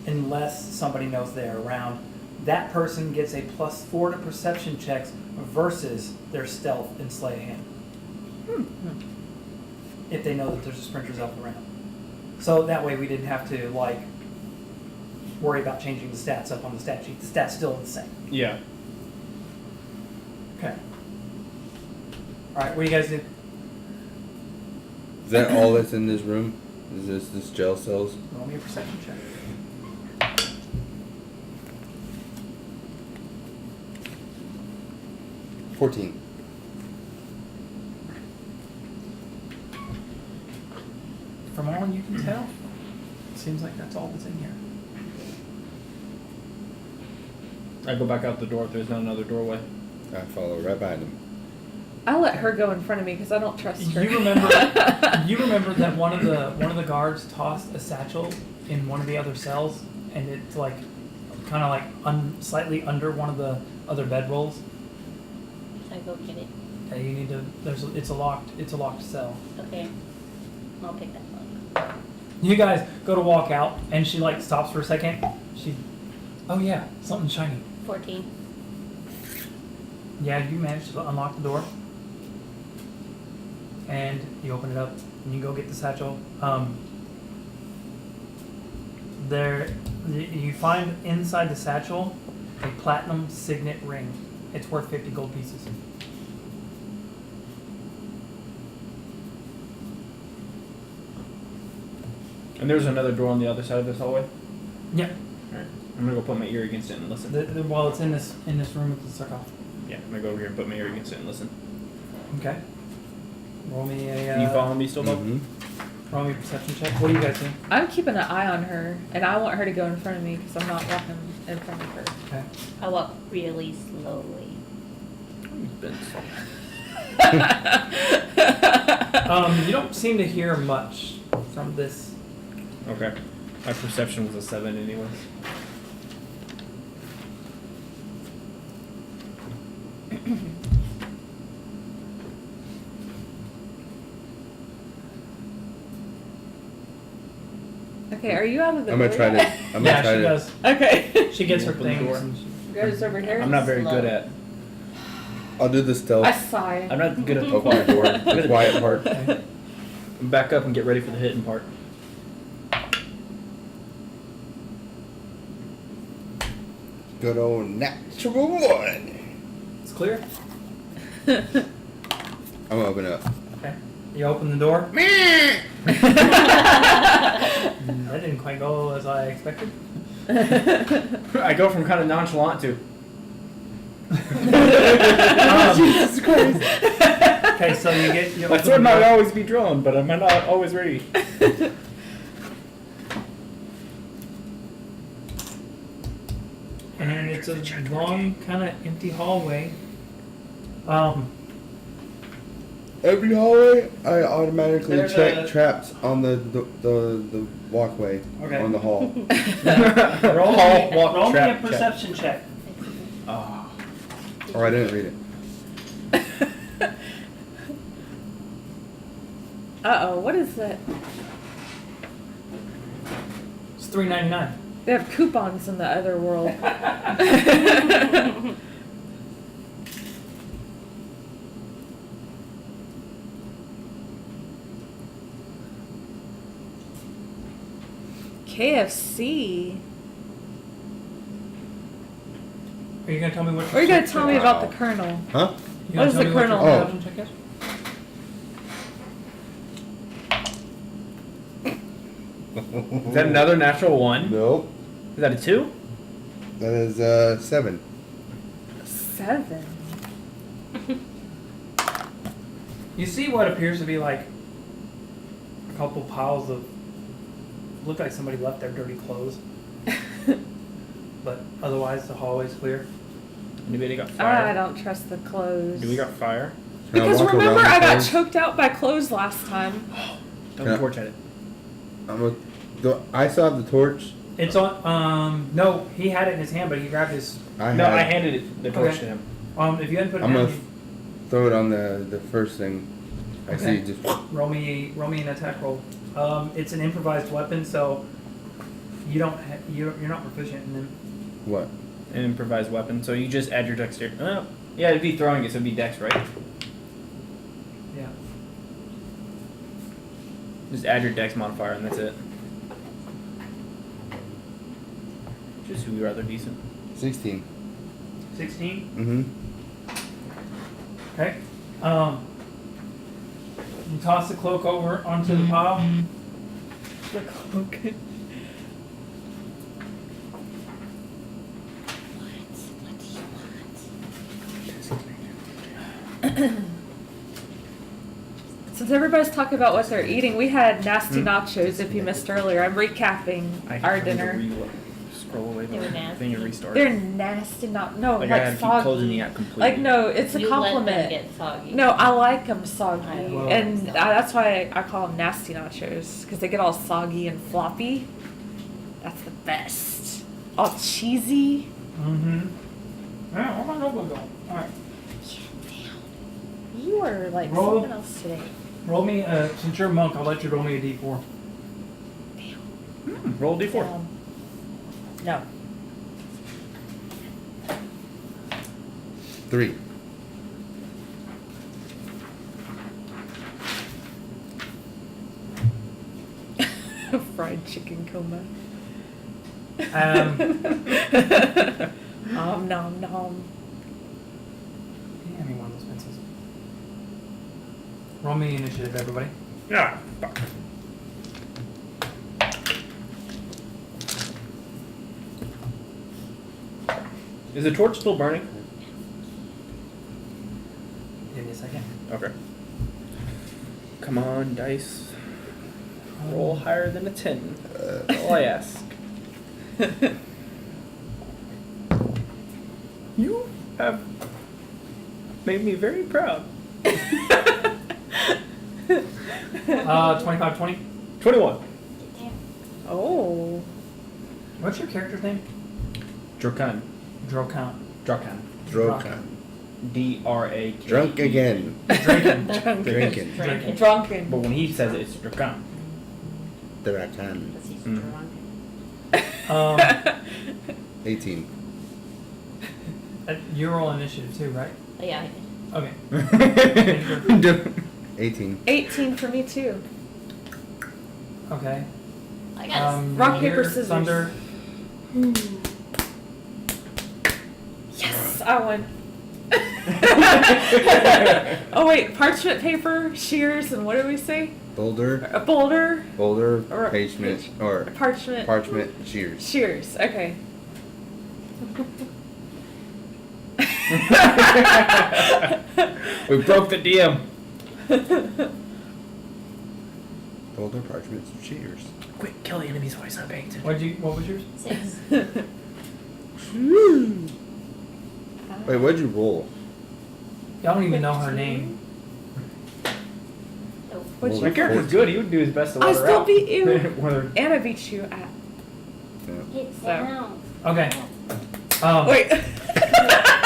unless somebody knows they're around. That person gets a +4 to perception checks versus their stealth and sleight of hand. If they know that there's a sprinter's elf around. So that way we didn't have to worry about changing the stats up on the stat sheet. The stats still the same. Yeah. Okay. All right, what do you guys do? Is that all that's in this room? Is this jail cells? Roll me a perception check. 14. From all you can tell, it seems like that's all that's in here. I go back out the door if there's not another doorway. I follow right behind him. I'll let her go in front of me because I don't trust her. You remember that one of the guards tossed a satchel in one of the other cells, and it's like kind of like slightly under one of the other bedrolls. Should I go get it? Okay, you need to. It's a locked cell. Okay. I'll pick that up. You guys go to walk out, and she like stops for a second. Oh yeah, something shiny. 14. Yeah, you managed to unlock the door, and you open it up, and you go get the satchel. You find inside the satchel a platinum signet ring. It's worth 50 gold pieces. And there's another door on the other side of this hallway. Yeah. Alright. I'm gonna go put my ear against it and listen. While it's in this room with the sarcophagus. Yeah, I'm gonna go over here and put my ear against it and listen. Okay. Roll me a. Can you follow me still, Bob? Roll me a perception check. What do you guys do? I'm keeping an eye on her, and I want her to go in front of me because I'm not walking in front of her. Okay. I walk really slowly. You've been You don't seem to hear much from this. Okay. My perception was a 7 anyways. Okay, are you out of the I'm gonna door try yet? to. I'm gonna Yeah, try she to. does. Okay. She gets her Open the things. door. And she Goes over here. I'm not very Slow. good at. I'll do the stealth. I sigh. I'm not good at the Open the door. The quiet part. Okay. Back up and get ready for the hitting part. Good old natural one. It's clear. I'm gonna open it up. Okay. You open the door. That didn't quite go as I expected. I go from kind of nonchalant to. Jesus Christ. Okay, so you get. You My open sword the might door. always be drawn, but I'm not always ready. And it's a long, kind of empty hallway. Every hallway, I automatically There's check a- traps on the walkway Okay. on the hall. roll Hall me, walk roll me a trap check. perception check. Oh. Or I didn't read it. Uh-oh, what is that? It's $3.99. They have coupons in the other world. KFC. Are you gonna tell me what? Or are you gonna perception tell me check- about the Colonel? Huh? You what gonna is tell the me what your Colonel? Oh. perception check is? Is that another natural 1? Nope. Is that a 2? That is 7. 7. You see what appears to be like a couple piles of. Look like somebody left their dirty clothes. But otherwise, the hallway's clear. Anybody got fire? I don't trust the clothes. Do we got fire? Can I Because walk remember, around the I got clothes? choked out by clothes last time. Don't Yeah. torch at it. I still have the torch. It's on. No, he had it in his hand, but he grabbed his. I handed it, the torch Okay. to him. If you hadn't put it I'm down, gonna throw it on the first thing I Okay. see. Just roll me an attack roll. It's an improvised weapon, so you don't you're not proficient in them. what? An improvised weapon, so you just add your dexterity. Oh, yeah, it'd be throwing it, so it'd be dex, right? Yeah. Just add your dex modifier, and that's it. Just who rather decent. 16. 16. Mm-hmm. Okay. You toss the cloak over onto the pile. The cloak. What do you want? Since everybody's talking about what they're eating, we had nasty nachos. If you missed earlier, I'm recapping our dinner. Scroll away They were the nasty. thing and restart. They're nasty. Not no, Like, like, I had to keep closing the soggy. app completely. Like no, it's a You let them compliment. get soggy. No, I like them soggy, I and that's why I call them nasty nachos because they get all soggy and floppy. best. All cheesy. Mm-hmm. Yeah, where my notebook go? Alright. You are like Roll. something else today. Roll me, since you're a monk, I'll let you roll me a d4. Roll d4. No. 3. Fried chicken coma. Nom nom. Hand me one of those pencils. Roll me initiative, everybody. Yeah. Fuck. Is the torch still burning? Give me a second. Okay. Come on, dice. Roll higher than a 10. That's all I ask. You have made me very proud. 25, 20. 21. Oh. What's your character's name? Drakan. Drokan. Drakan. Drokan. D-R-A-K. Drunk again. Drinking. Drinking. Drinking. Drunken. But when he says it, it's Drakan. Drokan. Because he's Mm. drunk. 18. You roll initiative too, right? Oh, yeah, I did. Okay. 18. 18 for me too. Okay. I got it. Rock, paper, Meteor, scissors. Thunder. Yes, I won. Oh wait, parchment paper, shears, and what did we say? Boulder. A boulder, Boulder. Or- Parchment. Or parchment, parchment. Shears. shears. Okay. We broke the DM. Boulder. Parchment. Shears. Quick, kill the enemy's voice. I'm paying attention. What was yours? 6. Wait, what'd you roll? Y'all don't even know her name. Nope. What'd My you? character's good. He would do his best to let I her still out. beat you. Whether- And I beat you at. It's So. down. Okay. Wait.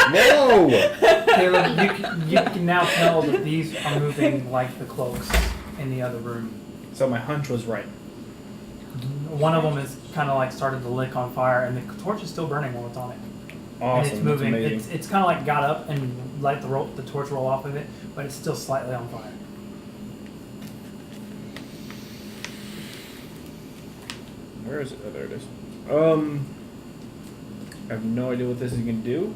Whoa! Caleb, you can now tell that these are moving like the cloaks in the other room. So my hunch was right. One of them is kind of like started to lick on fire, and the torch is still burning while it's on it. Awesome. And it's moving. That's amazing. It's kind of like got up and let the torch roll off of it, but it's still slightly on fire. Where is it? Oh, there it is. I have no idea what this is gonna do.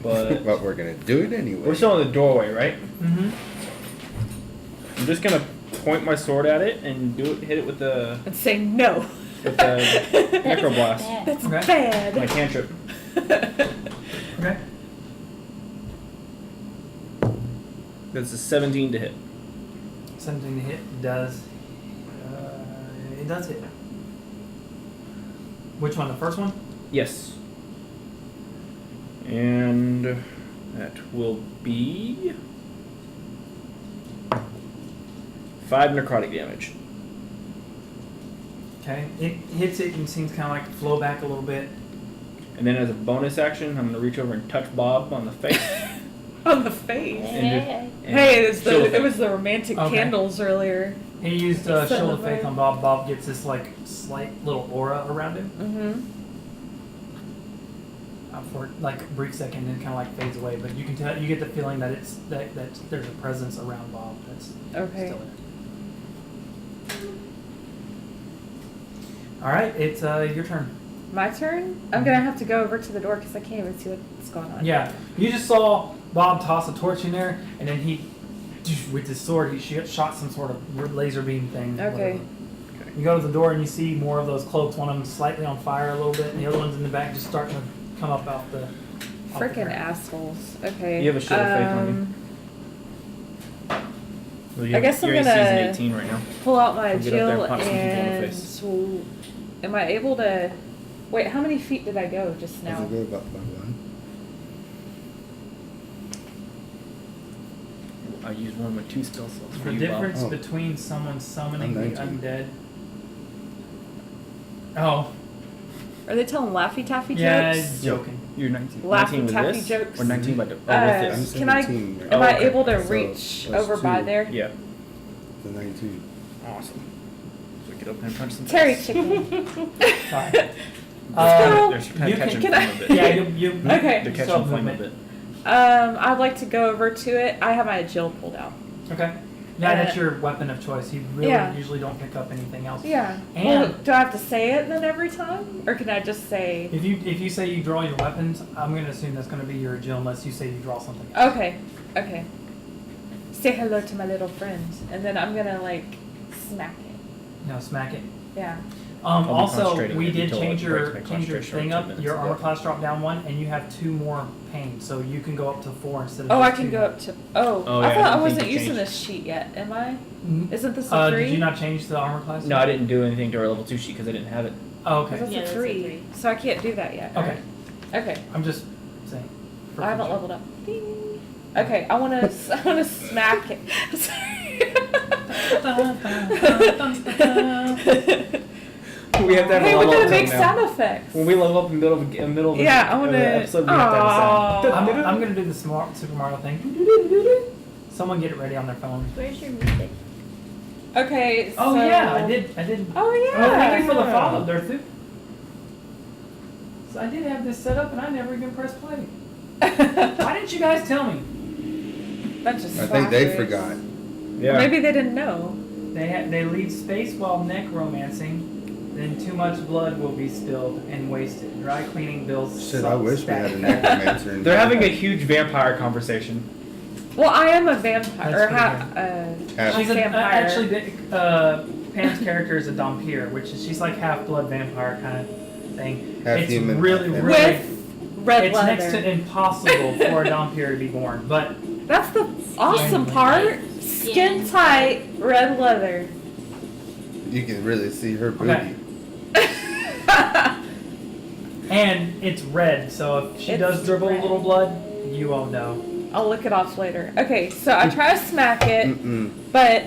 But But we're gonna do it anyway. we're still in the doorway, right? Mm-hmm. I'm just gonna point my sword at it and hit it with the And say no. necroblast. That's Okay. bad. My cantrip. Okay. That's a 17 to hit. 17 to hit does. It does hit. Which one? The first one? Yes. And that will be 5 necrotic damage. Okay. It hits it and seems kind of like to flow back a little bit. And then as a bonus action, I'm gonna reach over and touch Bob on the face. On the face. Hey. Hey, it was Shield of it Faith. was the romantic Okay. candles earlier. He used Set Shield the of Faith vibe. on Bob. Bob gets this like slight little aura around him Mm-hmm. for like a brief second, and kind of like fades away. But you can tell, you get the feeling that it's that there's a presence around Bob that's Okay. still there. All right, it's your turn. My turn? I'm gonna have to go over to the door because I can't even see what's going on. Yeah, you just saw Bob toss a torch in there, and then he, with his sword, he shot some sort of laser beam thing. Okay. whatever. You go to the door and you see more of those cloaks. One of them slightly on fire a little bit, and the other one's in the back just starting to come up out the. off the Frickin' ground. assholes. Okay. You have a shield of faith on you. Well, I guess I'm your AC is gonna- an 18 right now. Pull out my Get up there jill and punch some people in the and face. so, am I able to? Wait, how many feet did I go just Does now? it go about by one? I used one of my 2 spell slots for The you, difference Oh. between someone summoning I'm the 19. undead Oh, Are they telling Laffy Taffy yeah, jokes? joking. You're 19. Laffy 19 with Taffy this? jokes? Or 19 by the... Oh, Uh, with this. I'm Can I- 17 right Am now. I okay. able to So, reach that's over by 2. there? Yeah. The 19. Awesome. So get up and punch some Terry face. chicken. Sorry. Let's Uh, They're kind you of catching can flame I- a bit. yeah, you Okay. They're still catching have flame a movement. bit. I'd like to go over to it. I have my agile pulled out. Okay. Yeah, that's your weapon of choice. You really Yeah. usually don't pick up anything else. Yeah. And- Well, do I have to say it then every time, or can I just say? If you say you draw your weapons, I'm gonna assume that's gonna be your agile unless you say you draw something. Okay. Okay. Say hello to my little friend, and then I'm gonna like smack it. No, smack it. Yeah. be Also, concentrating we did until it change breaks your my change your concentration thing for 2 up. minutes Your armor ago. class dropped down 1, and you have 2 more pain, so you can go up to 4 instead of. Oh, I just can 2. go up to. Oh, Oh, I yeah, thought I I didn't wasn't think you using changed. this sheet yet. Am I? Mhm. Isn't this a 3? Did you not change the armor class? No, I didn't do anything to our level 2 sheet because I didn't have it. Oh, Because okay. that's Yeah, a that's a 3, 3. so I can't do that yet. Okay. Right? Okay. I'm just saying. for I haven't future. leveled up. Ding. Okay, I wanna smack it. We have to have Hey, a we're level gonna up make now. sound effects. When we level up in the middle of Yeah, I the wanna. episode, we have to have a sound. I'm gonna do the Super Mario thing. Someone get it ready on their phone. Where's your music? Okay. Oh so- yeah, I did. Oh yeah. Oh, thank you for the follow, Dorothy. So I did have this set up, and I never even pressed play. Why didn't you guys tell me? Bunch of I think they slackers. forgot. Yeah. Maybe they didn't know. They leave space while necromancing. Then too much blood will be spilled and wasted. Dry cleaning bills. Shit, suck I wish we had a stack. necromancer in They're here. having a huge vampire conversation. Well, I am a vampire, That's or Half. She's vampire. actually, Pam's character is a Dhampir, which is she's like half blood vampire kind of thing. Half it's human, really, half really. with red It's leather. next to impossible for a Dhampir to be born, but That's the awesome Skin part. Skin tight, red leather. You can really see her booty. Okay. and it's red, so if she It's does dribble red. a little blood, you won't know. I'll look it off later. Okay, so I try to smack it, Mm-mm. but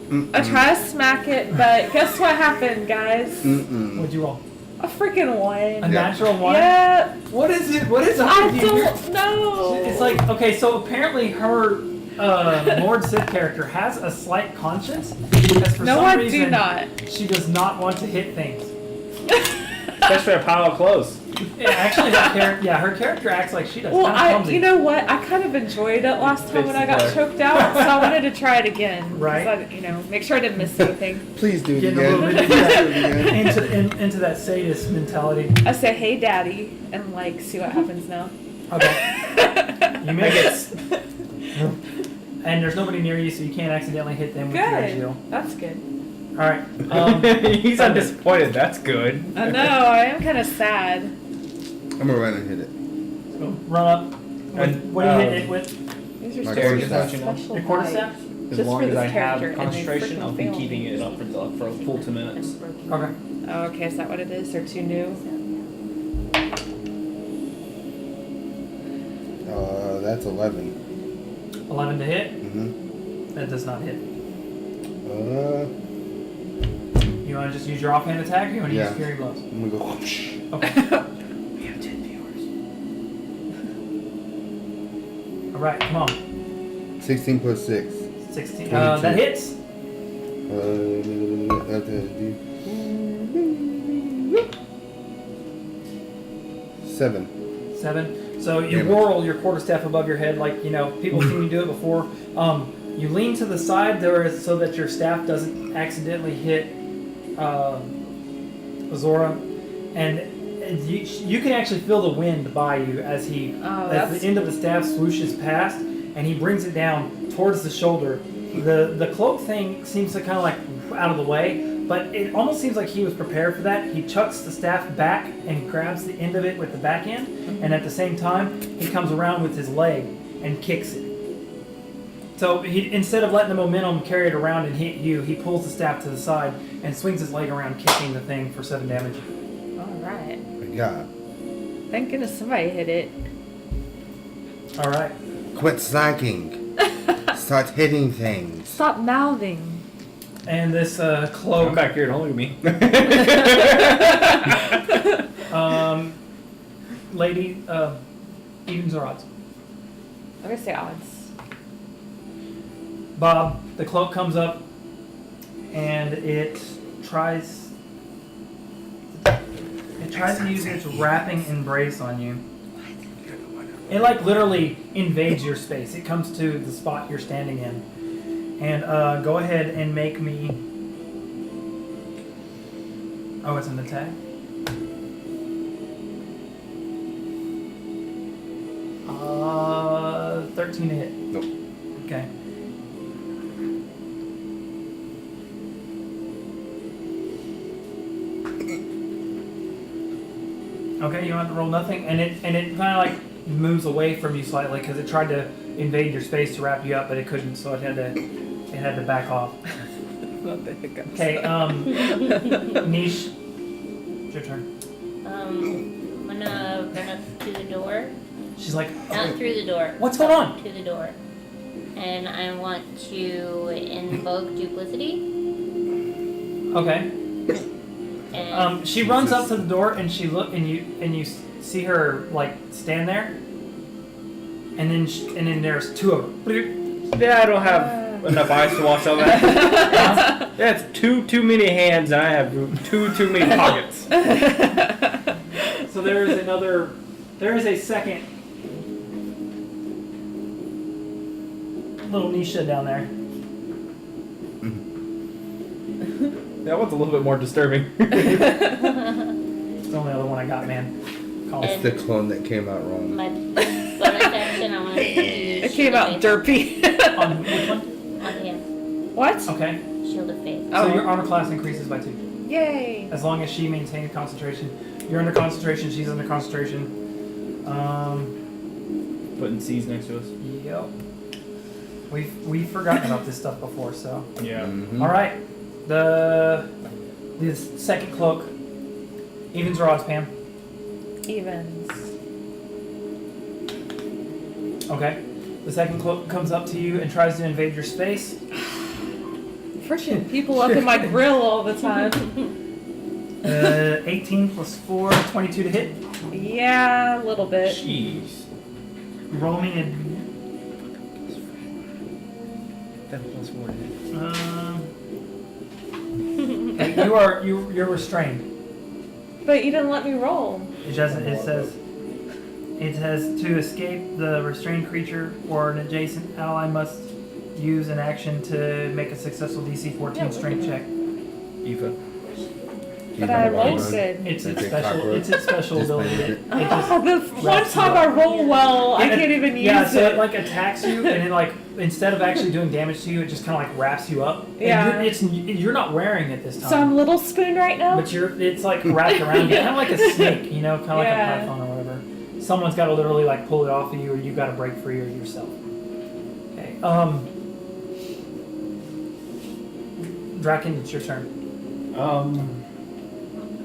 Mm-mm. I try to smack it, but guess what happened, guys? Mm-mm. What'd you roll? A freaking A 1. natural 1? Yeah, What is it? What is up I with you? don't know. It's like, okay, so apparently her Lord Sith character has a slight conscience. Because for No, some I reason, do not. She does not want to hit things. Especially a pile of clothes. Yeah, actually, her character acts like she does. Well, Kinda clumsy. you know what? I kind of enjoyed it last time when I got Fixed it. choked out, so I wanted to try it again. 'Cause Right. I, make sure I didn't miss anything. Please do it Getting a again. little bit Please do it again. into that sadist mentality. I say, "Hey, daddy," and see what happens now. Okay. You make it. And there's nobody near you, so you can't accidentally hit them with your Good. shield. That's good. All right. He's Thunder. undisappointed. That's good. I know. I am kind of sad. I'm gonna run and hit it. Run up. And, What do you hit it with? These are My supposed to be quarterstaff. special Your quarterstaff? lights. As Just long for as this I have character, and they concentration, freaking I'll be fail keeping me. it up for a full 2 minutes. Okay. Oh, okay. Is that what it is? They're too new. That's 11. 11 to hit. Mm-hmm. That does not hit. I'm You want to just use your offhand attack, or you want to Yeah. use Fury Blows? gonna go. Whoosh. Okay. We have 10 viewers. All right. Come on. 16 plus 6. 16. 22. That hits. That's a D. 7. 7. So you Damage. whirl your quarterstaff above your head, like people seen you do it before. You lean to the side so that your staff doesn't accidentally hit Azora, and you can actually feel the wind by you as the end of the staff swooshes past, and he brings it down towards the shoulder. The cloak thing seems to kind of like out of the way, but it almost seems like he was prepared for that. He chucks the staff back and grabs the end of it with the back end, and at the same time, he comes around with his leg and kicks it. So instead of letting the momentum carry it around and hit you, he pulls the staff to the side and swings his leg around, kicking the thing for 7 damage. All right. Yeah. Thank goodness somebody hit it. All right. Quit slacking. Start hitting things. Stop mouthing. And this Come cloak, back here, don't look at me. lady, evens or odds? I'm gonna say odds. Bob, the cloak comes up and it tries to use its wrapping embrace on you. It like literally invades your space. It comes to the spot you're standing in. And go ahead and make me. Oh, it's an attack. 13 to hit. Nope. Okay. Okay, you don't have to roll nothing, and it kind of like moves away from you slightly because it tried to invade your space to wrap you up, but it couldn't, so it had to back off. Not the hiccups. Okay, Niche, it's your turn. I'm gonna run up to the door. She's like, Not through the door. What's going on? To the door. And I want to invoke duplicity. Okay. And She runs up to the door and she and you see her like stand there, and then there's two of them. Yeah, I don't have enough eyes to watch all that. That's too many hands, and I have too many pockets. So there is a second little Nisha down there. That one's a little bit more disturbing. It's the only other one I got, man. Call It's it. the clone that came out wrong. my bonus action, I want to use It came out derpy. On which one? On him. What? Okay. Shield of Faith. So your armor class increases by 2. Yay. As long as she maintains concentration. You're under concentration, she's under concentration. Putting C's next to us. Yep. We've forgotten about this stuff before, so. Yeah. Mhm. Alright. The second cloak. Evens or odds, Pam? Evens. Okay. The second cloak comes up to you and tries to invade your space. Freaking people up in my grill all the time. 18 plus 4, 22 to hit. Yeah, a little bit. Jeez. Roll me a. That plus 4 to hit. Hey, you're restrained. But you didn't let me roll. It says to escape the restrained creature or an adjacent ally must use an action to make a successful DC 14 strength check. Eva. But I rolled good. It's its Okay, special. cockroach. It's its special Just ability. made It it. just Oh, the one wraps you time up. I roll well, I can't even use yeah, so it. it like attacks you, and then like instead of actually doing damage to you, it just kind of like wraps you up. And Yeah. you're not wearing it this time. So I'm little spoon right now? But it's like wrapped around you, kind of like a snake, you know, kind of Yeah. like a python or whatever. Someone's got to literally like pull it off of you, or you got to break free of yourself. Okay. Draken, it's your turn.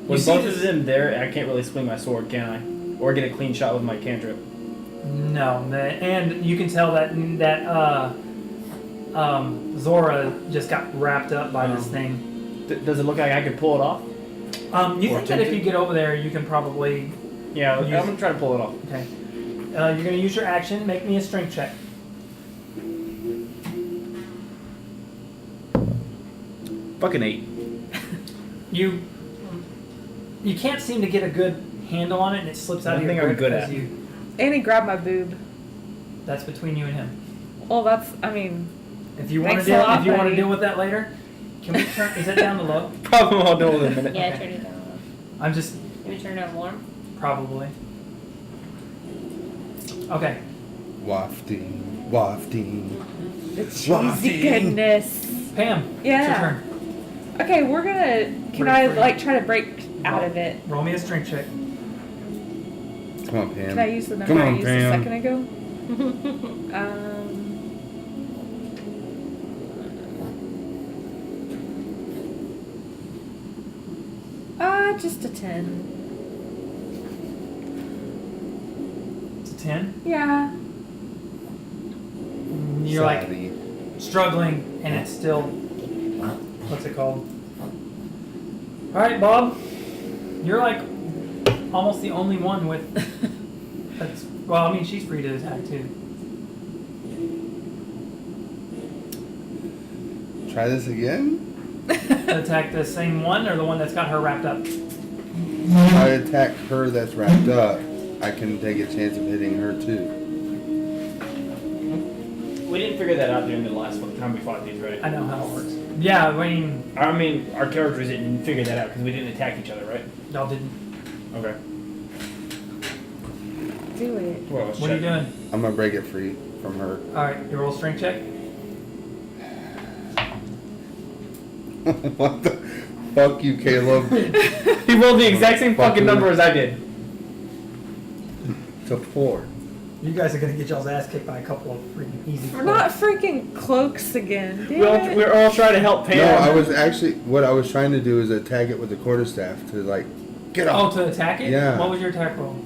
When see both this- of them there, I can't really swing my sword, can I? Or get a clean shot with my cantrip. No, and you can tell that Zora just got wrapped up by this thing. Does it look like I could pull it off? You Or think that if attempt you it? get over there, you can probably. Yeah, I'm Use- gonna try to pull it off. Okay. You're gonna use your action. Make me a strength check. Fucking 8. You can't seem to get a good handle on it, and it slips out One of your thing I'm grip good as at. you. And he grabbed my boob. That's between you and him. Well, that's, I mean, If you want to Thanks a deal, lot, if you want to buddy. deal with that later, can we turn? Is that down to low? Problem I'll deal with in a minute. Yeah, Okay. turn it down. I'm just Maybe turn it on warm. probably. Okay. Wafting, wafting. the cheesy Wafting. goodness. Pam. Yeah. It's your turn. Okay, we're gonna, can Break I free. like try to break out of it? Roll me a strength check. Come on, Pam. Can I use the number Come I on, used Pam. a second ago? Just a 10. It's a 10. Yeah. You're like Savvy. struggling, and it's still what's it called? All right, Bob. You're like almost the only one with. That's well. I mean, she's free to attack too. Try this again. Attack the same one or the one that's got her wrapped up. If I attack her that's wrapped up, I can take a chance of hitting her too. We didn't figure that out during the last time we fought these, right? I know how it works. Yeah, I mean, our characters didn't figure that out because we didn't attack each other, right? y'all didn't. Okay. Do it. Well, What are you doing? I'm gonna break it free from her. All right, you roll a strength check. What the fuck, you, Caleb? He rolled the exact same fucking number as I did. To 4. You guys are gonna get y'all's ass kicked by a couple of freaking easy. We're not freaking cloaks again. Damn it. We're all trying to help Pam. No, I was actually what I was trying to do is attack it with the quarterstaff to like get Oh, off. to attack it? Yeah. What was your attack roll?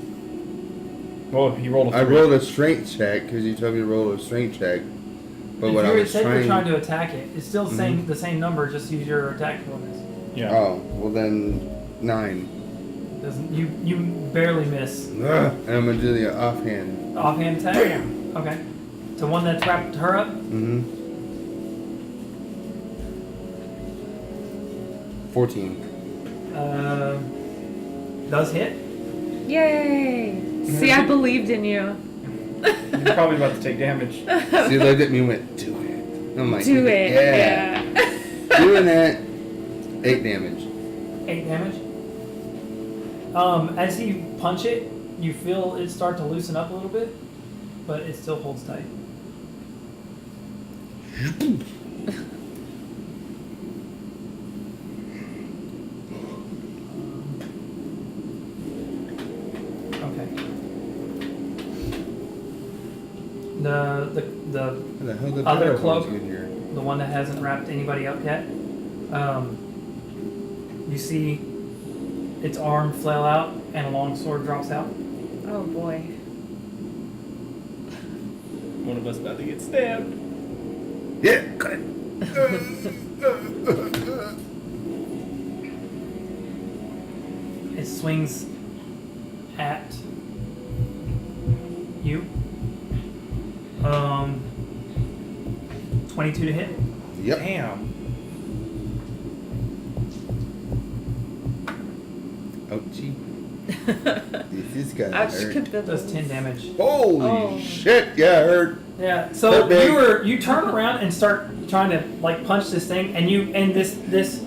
Well, you rolled a 3. I rolled a strength check because you told me to roll a strength check. But If what you I had was said you were trying trying. to attack it, it's still saying the same number. Just use your attack bonus. Yeah. Oh, well then 9. Doesn't you barely miss. Ugh. And I'm gonna do the offhand. Offhand attack? Okay. To one that's wrapped her up? Mm-hmm. 14. Does hit. Yay. See, I believed in you. You're probably about to take damage. She looked at me and went, do it. I'm like, Do it. Yeah. Doing that. 8 damage. 8 damage. As you punch it, you feel it start to loosen up a little bit, but it still holds tight. Okay. The How the hell did Other Other cloak? get here? the one that hasn't wrapped anybody up yet, you see its arm flail out and a long sword drops out. Oh boy. One of us about to get stabbed. Yeah, cut it. It swings at you. 22 to hit. Yep. Damn. Oh, gee. This is gonna Ouch, hurt. Does 10 damage. Holy Oh. shit! Yeah, it hurt. Yeah. So They're big. you turn around and start trying to like punch this thing, and this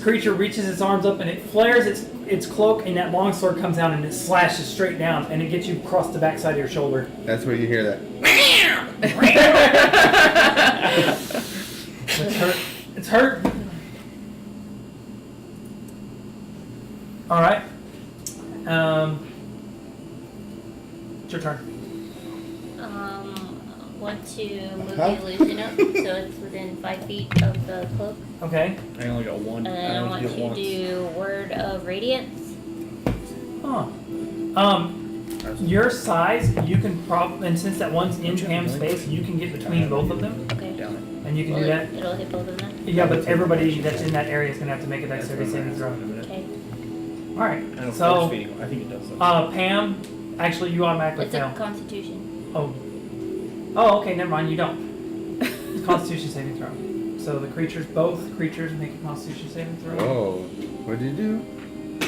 creature reaches its arms up and it flares its cloak, and that long sword comes out and it slashes straight down, and it gets you across the backside of your shoulder. That's where you hear that. It's hurt. It's hurt. All right. It's your turn. Want to move Huh? the illusion up so it's within 5 feet of the cloak. Okay. I only got 1. And then I want only to do Word of Radiance. Huh. Your size, you can and since that one's in Pam's space, you can get between both of them, Okay. and you can Will do that. It'll hit both of them. Yeah, but everybody that's in that area is gonna have to make a dexterity saving throw. Okay. All right. I don't So, force feeding. I think it does. Pam, actually, you automatically It's a fail. Constitution. Oh. Oh, okay. Never mind. You don't. Constitution saving throw. So both creatures make a Constitution saving throw. Whoa. What'd you do?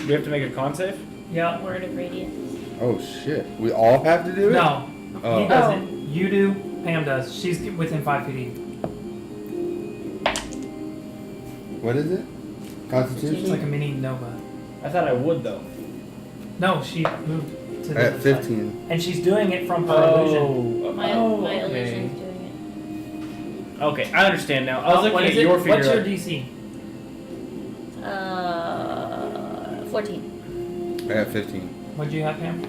We have to make a con save? Yeah. Word of Radiance. Oh shit. We all have to do it? No, Oh. he doesn't. You do. Pam does. She's within 5 feet of you. What is it? It's Constitution? like a mini Nova. I thought I would, though. No, she moved to the I other got side. 15. And she's doing it from her illusion. My okay. illusion's doing Okay, I understand now. I was What looking is at it? your figure. What's your like- DC? it. 14. I got 15. What'd you have, Pam?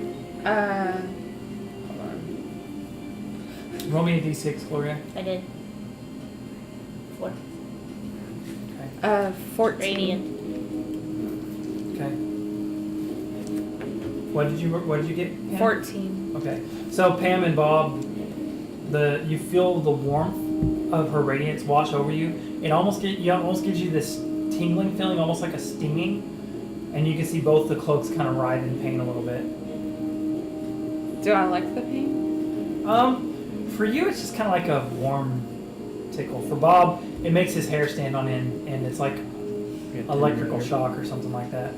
Hold on. Roll me a D6, Gloria. I did. 4. 14. Radiant. Okay. What did you get? Pam? 14. Okay. So Pam and Bob, you feel the warmth of her radiance wash over you. It almost gives you this tingling feeling, almost like a stinging, and you can see both the cloaks kind of writhe in pain a little bit. Do I like the pain? For you, it's just kind of like a warm tickle. For Bob, it makes his hair stand on end, and it's like electrical shock or something like that.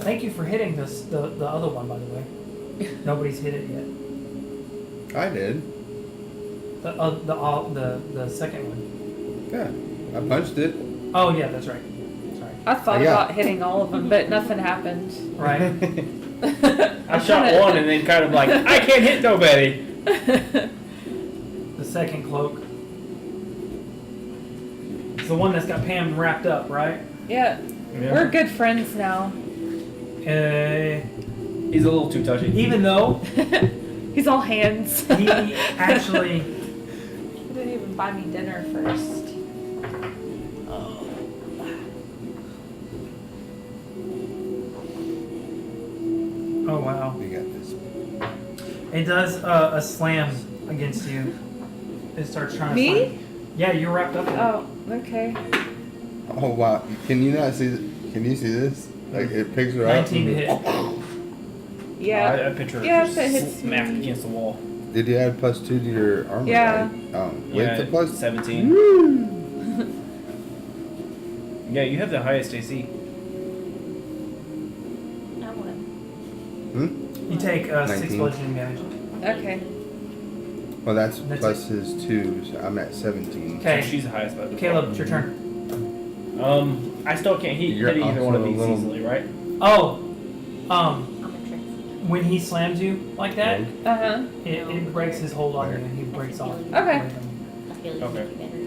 Thank you for hitting the other one, by the way. Nobody's hit it yet. I did. The second one. Yeah, I punched it. Oh yeah, that's right. Sorry. I thought Yeah. about hitting all of them, but nothing happened. Right. I shot one and then kind of like, I can't hit nobody. The second cloak. It's the one that's got Pam wrapped up, right? Yeah, we're good friends now. He's a little too touchy. Even though He's all hands. he actually. He didn't even buy me dinner first. Oh wow. We got this. It does a slam against you. It starts trying to Me? slam. Yeah, you're wrapped up in it. Oh, okay. Oh wow! Can you not see? Can you see this? Like it picks her up. 19 to hit. Yeah. I picture Yeah, her if it hits smacked me. against the wall. Did you add +2 to your armor? Yeah. Right? Oh, with Yeah, the plus. 17. Woo! Yeah, you have the highest AC. I would. Hmm? You take 6 19. bludgeoning damage. Okay. Well, that's That's plus his 2, so I'm at 17. Okay. So she's the highest by the Caleb, it's your turn. I still can't hit You're either one of also a these little- easily, right? Oh, I'm a trick. when he slams you like that, Uh-huh. it breaks his hold on you and he breaks off. Okay. I feel like Okay. you better.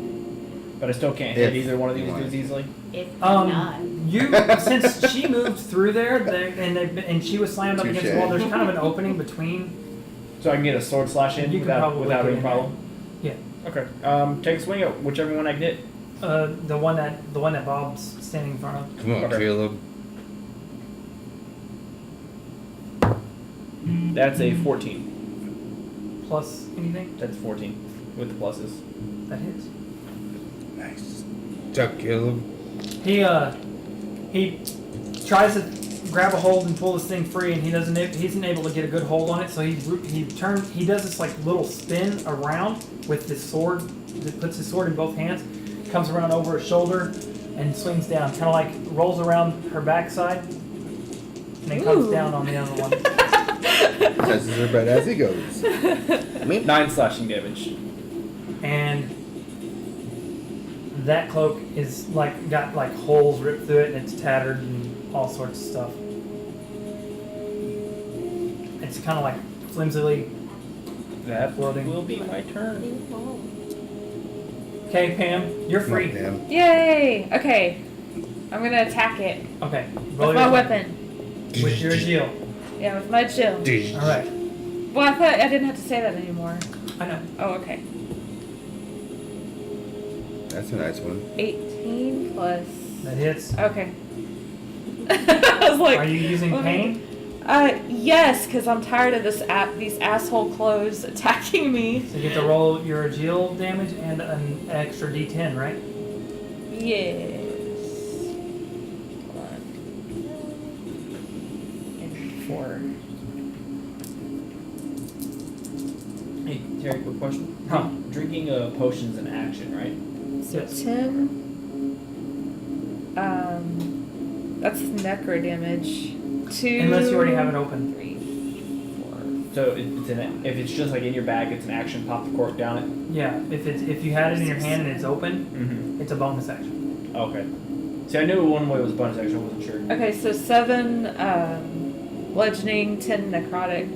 But I still can't hit If either one of these you want. dudes easily. If not. You since she moved through there, and she was slammed up against the wall. There's kind of an opening between. So I can get a sword slash in You can without probably without get any in problem. Yeah. Okay. Take a swing at whichever one I can hit. The one that Bob's standing in front of. Come on, Okay. Caleb. That's a 14. Plus anything That's 14 with the pluses. that hits. Nice. Chuck, Caleb. He tries to grab a hold and pull this thing free, and he isn't able to get a good hold on it. So he does this like little spin around with his sword. Puts his sword in both hands, comes around over his shoulder, and swings down. Kind of like rolls around her backside, and then comes Ooh. down on the other one. Tests her bed as he goes. 9 slashing damage. And that cloak is got holes ripped through it, and it's tattered and all sorts of stuff. It's kind of like flimsily. That Floating. will be my turn. Okay, Pam, you're free. Damn. Yay! Okay. I'm gonna attack it. Okay, roll With your my weapon. weapon. With your shield. Yeah, with my shield. All right. Well, I thought I didn't have to say that anymore. I know. Oh, okay. That's a nice one. 18 plus. That hits. Okay. I was like, Are you using what? pain? Yes, because I'm tired of these asshole clothes attacking me. So you get to roll your agile damage and an extra D10, right? Yes. Hold on. And 4. Hey, Terry, quick question. Huh. Drinking potions in action, right? So Yes. 10. That's necro damage. 2. Unless you already have it open. 3, 4. So if it's just like in your bag, it's an action. Pop the cork down it. Yeah, if you had it in your hand and it's open, Mm-hmm. it's a bonus action. Okay. See, I knew one way was bonus action. I wasn't sure. Okay, so 7 bludgeoning, 10 necrotic.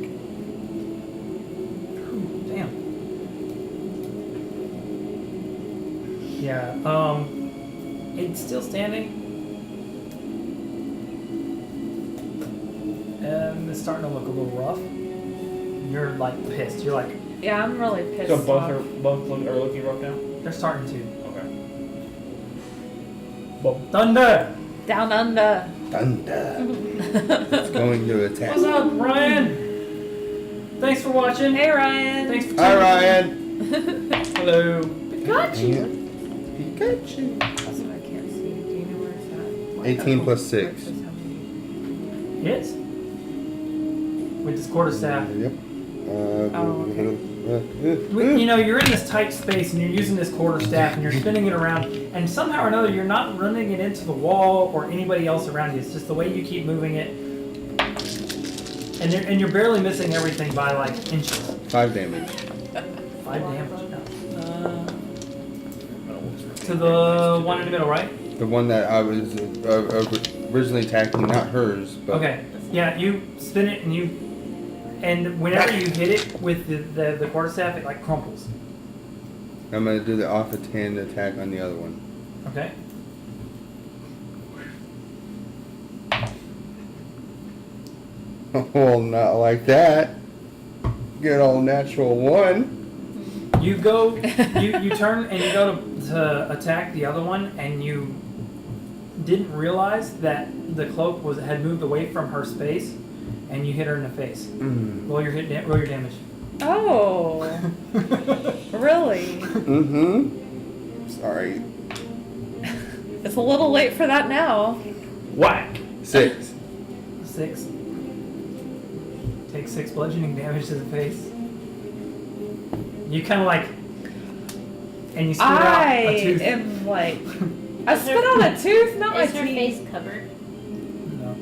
Damn. Yeah. It's still standing. It's starting to look a little rough. You're pissed. You're Yeah, I'm really pissed So both off. are looking rough now. they're starting to. Okay. Well, Thunder! Down under. Thunder. It's going to attack. What's up, Ryan? Thanks for watching. Hey, Ryan. Thanks for Hi, tuning Ryan. in. Hello. Pikachu. Pikachu. That's what I can't see. Do you know where it's at? 18 plus 6. Versus how many? Hits. With this quarterstaff. Yep. You know, you're in this tight space and you're using this quarterstaff and you're spinning it around, and somehow or another you're not running it into the wall or anybody else around you. It's just the way you keep moving it, and you're barely missing everything by like inches. 5 damage. 5 damage. No. To the one in the middle, right? The one that I was originally attacking, not hers, but Okay. Yeah, you spin it and whenever you hit it with the quarterstaff, it like crumples. I'm gonna do the off-hand attack on the other one. Okay. Oh, not like that. Good old natural 1. You go, you turn and you go to attack the other one, and you didn't realize that the cloak had moved away from her space, and you hit her in the face. Roll your damage. Oh. Really? Sorry. It's a little late for that now. Whack. 6. 6. Take 6 bludgeoning damage to the face. You kind of like, and you spit out a tooth. I am like, I spit out a tooth, not my Is her teeth. face covered? No.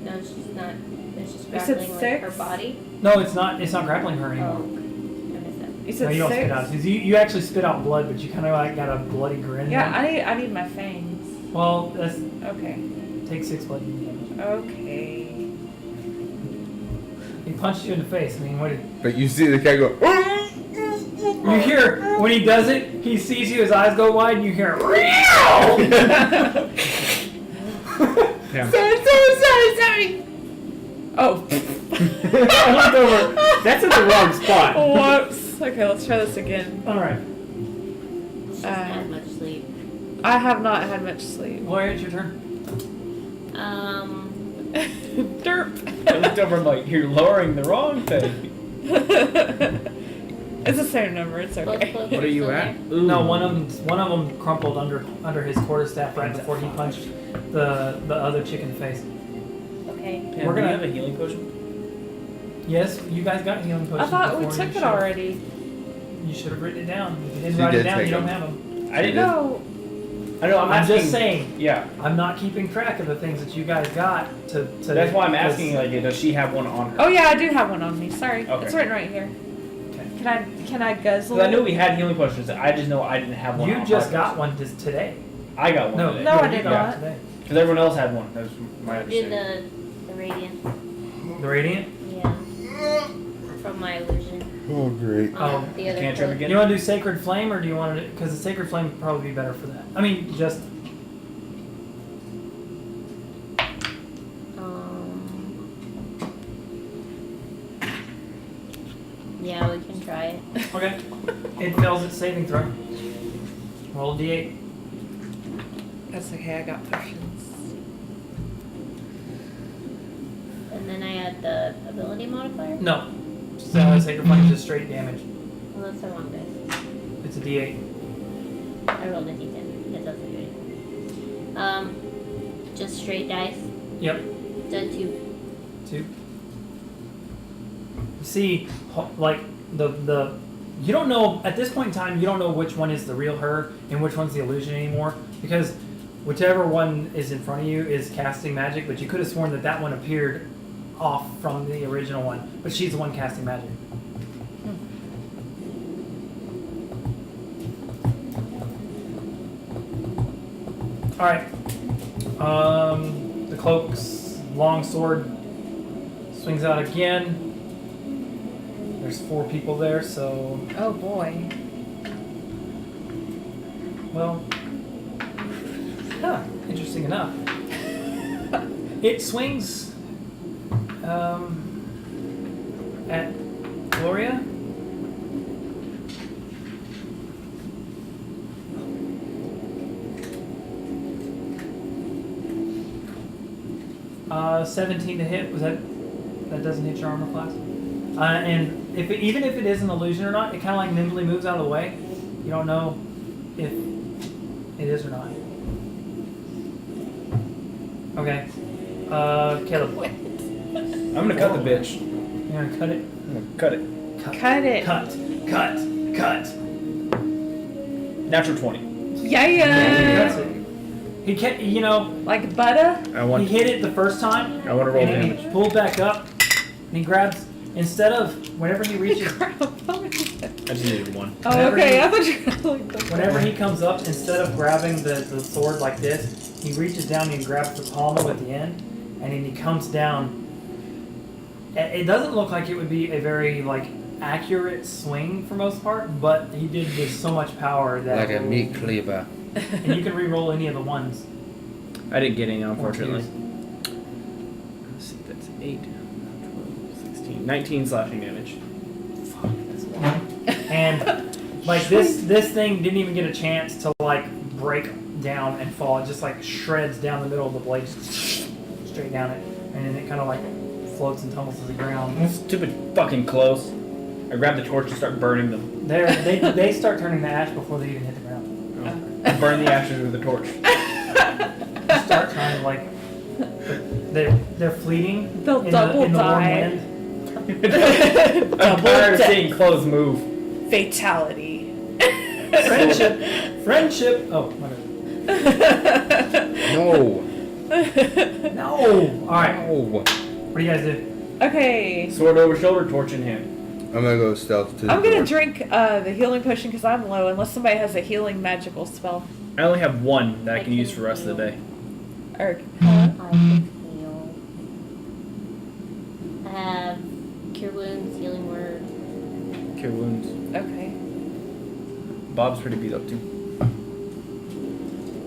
No, she's not. It's just You said grappling with 6? her body. No, it's not. It's not grappling her Oh, anymore. I missed that. You No, said you don't 6? spit out. You actually spit out blood, but you kind of like got a bloody grin. Yeah, there. I need my fangs. Well, that's Okay. take 6 bludgeoning damage. Okay. He punched you in the face. I mean, what did But you see the cat go, you hear? When he does it, he sees you. His eyes go wide, and you hear. Yeah. Sorry. Oh. I looked over. That's in the wrong spot. Whoops. Okay, let's try this again. All right, She hasn't had much sleep. I have not had much sleep. Gloria, it's your turn. Derp. I looked over and like, you're lowering the wrong thing. It's the same number. It's okay. Both What are you still at? there? No, one of them crumpled under his quarterstaff right before he punched the other chick in the face. Okay. Pam, We're do you gonna- have a healing potion? Yes, you guys got healing potions. I thought we before. took You it should've- already. You should have written it down. If you didn't She write it did down, take you don't them. have them. I didn't. No. I know. I'm I'm asking. just saying. Yeah. I'm not keeping track of the things that you guys got to That's why I'm asking. Like, does she have one on her? Oh yeah, I do have one on me. Sorry. Okay. It's written right here. Okay. Can I guzzle? Because I knew we had healing potions. I just know I didn't have one. You on just my got person. one just today. I got one. No, today. No, I you did got not. it today. Because everyone else had one. That was my I did understanding. the radiant. The radiant. Yeah. From my illusion. oh great. On Oh, the other can't try foot. again? You want to do sacred flame, or do you want to? Because the sacred flame would probably be better for that. I mean, just Yeah, we can try it. okay. It fails its saving throw. Roll a d8. That's okay. I got potions. And then I add the ability modifier. No. Sacred flame is just straight damage. Well, that's the wrong dice. It's a d8. I rolled a d10. It doesn't do anything. Just straight dice. Yep. The 2. 2. You see, like the you don't know at this point in time. You don't know which one is the real her and which one's the illusion anymore, because whichever one is in front of you is casting magic. But you could have sworn that that one appeared off from the original one, but she's the one casting magic. All right. The cloak's long sword swings out again. There's 4 people there, so Oh boy. well. Huh, interesting enough. It swings at Gloria. Uh, 17 to hit. Was that doesn't hit your armor class? And even if it is an illusion or not, it kind of like nimbly moves out of the way. You don't know if it is or not. Okay. Caleb. I'm gonna cut the bitch. You're gonna cut it? I'm gonna cut it. Cut it. Cut. Natural 20. He Yeah. cuts it. He can't, you know, Like butter. I want. he hit it the first time. I want to roll And then damage. he pulled back up, and he grabs, instead of, whenever he reaches, I just needed one. Oh, Whenever okay. he- I thought you were like the whenever he comes up, instead of grabbing the sword like this, he reaches down and grabs the pommel at the end, and then he comes down. It doesn't look like it would be a very, like, accurate swing for most part, but he did with so much power that... Like a meat cleaver. And you can re-roll any of the ones. I didn't get any, unfortunately. Or Let's see, that's 8, 12, 16, 19 slashing damage. And like this thing didn't even get a chance to like break down and fall. It just like shreds down the middle of the blade, just straight down it, and then it kind of like floats and tumbles to the ground. Stupid fucking close. I grab the torch and start burning them. They start turning to ash before they even hit the ground. I burn the ashes with the torch. You start trying to like, they're fleeting. They'll in double the warm die. wind. I'm tired of seeing clothes move. Fatality. Friendship. Oh, my bad. No. No. All right. No. What do you guys do? Okay. Sword over shoulder, torch in hand. I'm gonna go stealth to the I'm gonna door. drink the healing potion because I'm low, unless somebody has a healing magical spell. I only have one that I can use for the rest of the day. Or I can heal. I have cure wounds, healing word. Cure wounds. okay. Bob's pretty beat up too.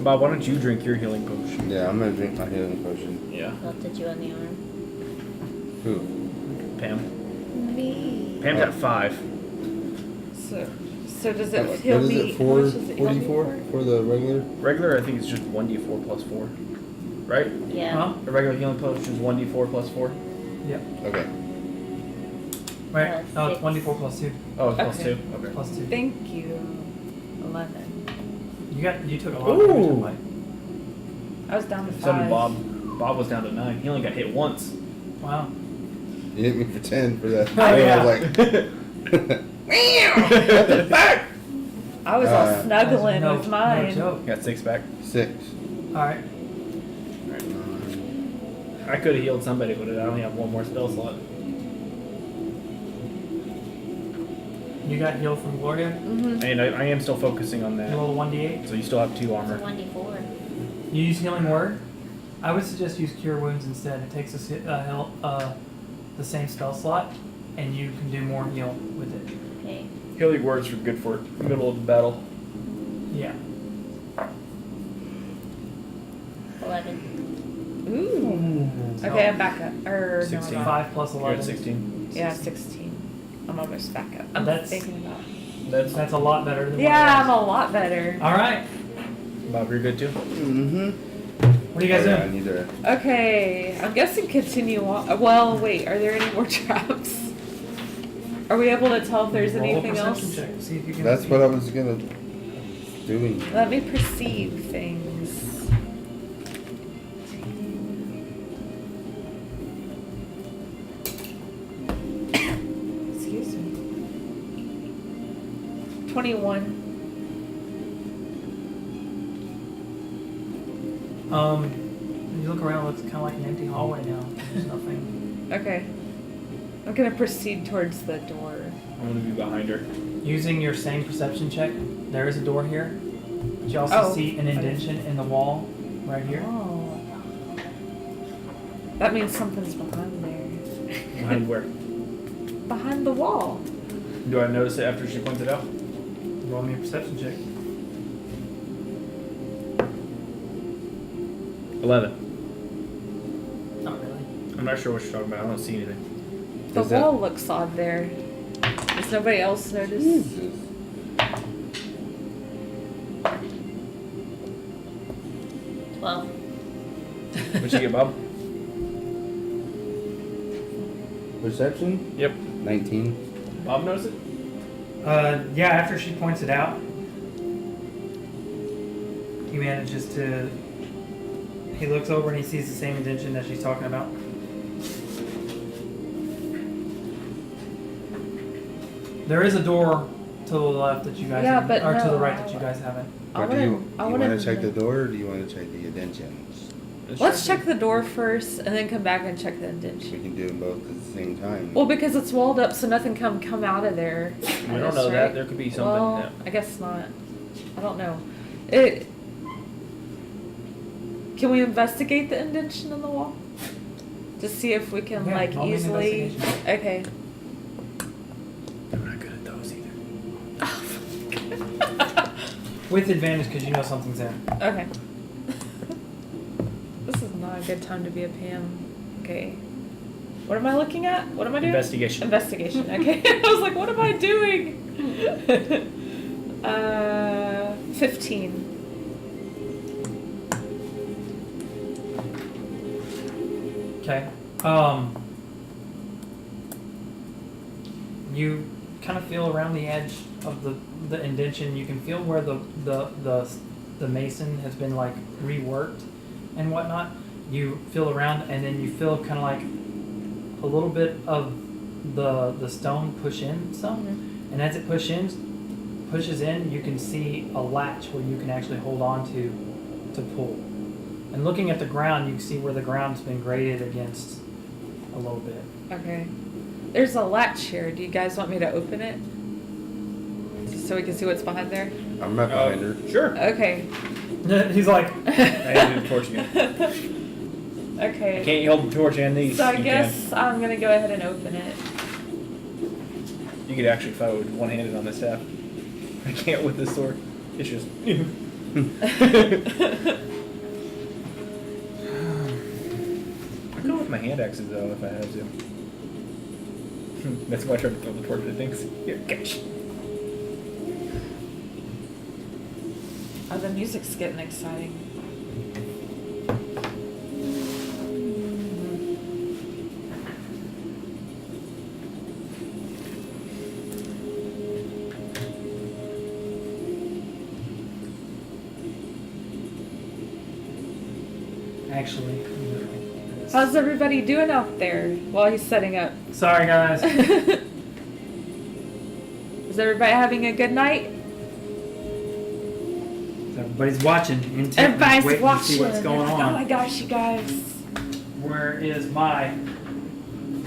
Bob, why don't you drink your healing potion? Yeah, I'm gonna drink my healing potion. Yeah. I'll touch you on the arm. Who? Pam. Me. Pam's at 5. So does it What heal is me? it? How much does it heal me 44 for the regular? Regular, I think it's just 1d4 plus 4. Right? Yeah. Huh? A regular healing potion is 1d4 plus 4. Yep. Okay. Right. Oh, it's Six. 1d4 plus 2. Oh, it's plus Okay. 2? Okay. Plus 2. Thank you. 11. You took a lot of damage, Ooh. didn't you? I was down to So did 5. Bob. Bob was down to 9. He only got hit once. Wow. You hit me for 10 for that. Oh, I yeah. was like, What the fuck? I was all snuggling no, with mine. No joke. Got 6 back. 6. Alright. I could have healed somebody, but I only have one more spell slot. You got healed from Gloria. Mm-hmm. And I am still focusing on You that. roll a 1d8. So you still have 2 It's a armor. 1d4. You use healing word. I would suggest use cure wounds instead. It takes the same spell slot, and you can do more heal with it. Okay. Healing words are good for middle of the battle. Yeah. 11. Ooh. Okay, I'm back up. Or no, 16. I'm not. 5 plus You're 11. at 16. Yeah, 16. I'm almost back up. I'm That's- thinking about. That's a lot better than Yeah, I'm what a lot better. it was. Alright. Bob, you're good too? Mm-hmm. What are you guys I doing? need to. Okay, I'm guessing continue on. Well, wait, are there any more traps? Are we able to tell if there's Roll a anything perception else? check. See if you can That's see. what I was gonna doing. Let me perceive things. Excuse me. 21. You look around, it looks kind of like an empty hallway now. There's nothing. Okay. I'm gonna proceed towards the door. I'm gonna be behind her. Using your same perception check, there is a door here. But you also Oh, see an indentation in the wall right here. Oh. That means something's behind there. Behind where? Behind the wall. Do I notice it after she points it out? Roll me a perception check. 11. Not really. I'm not sure what you're talking about. I don't see anything. The Is that- wall looks odd there. Does nobody else notice? Jesus. 12. What'd you get, Bob? Perception? Yep. 19. Bob knows it? Yeah, after she points it out, he manages to. He looks over and he sees the same indention that she's talking about. There is a door to the left that you guys Yeah, haven't, but or to the no, right that you guys haven't. I Or do wanna- you I want wanna- to check the door or do you want to check the indentions? Let's check the door first and then come back and check the We indention. can do them both at the same time. Well, because it's walled up, so nothing can come out of there. We don't know that. There could be something. Well, that- I guess not. I don't know. It. Can we investigate the indention in the wall? To see if we can Yeah, like roll me an easily. investigation. Okay. I'm not good at those either. With advantage because you know something's there. Okay. This is not a good time to be a Pam. Okay. What am I looking at? What am I doing? Investigation. Investigation. Okay. I was like, what am I doing? 15. Okay. You kind of feel around the edge of the indention. You can feel where the mason has been like reworked and whatnot. You feel around, and then you feel kind of like a little bit of the stone push in some, and as it pushes in, you can see a latch where you can actually hold on to pull. And looking at the ground, you can see where the ground's been graded against a little bit. Okay. There's a latch here. Do you guys want me to open it? So we can see what's behind there? I'm right behind her. Sure. Okay. He's like, I have the torch again. Okay. Can't you hold the torch and these? So I You guess I'm gonna go ahead and open it. can. You could actually fight with one-handed on this staff. I can't with this sword. It's just. I could go with my hand axes though if I had to. That's why I tried to throw the torch at things. Here, catch. Oh, the music's getting exciting. actually. How's everybody doing out there while he's setting up? Sorry, guys. Is everybody having a good night? Everybody's watching. Intently, Everybody's waiting watching. to see what's going Oh my on. gosh, you guys. Where is my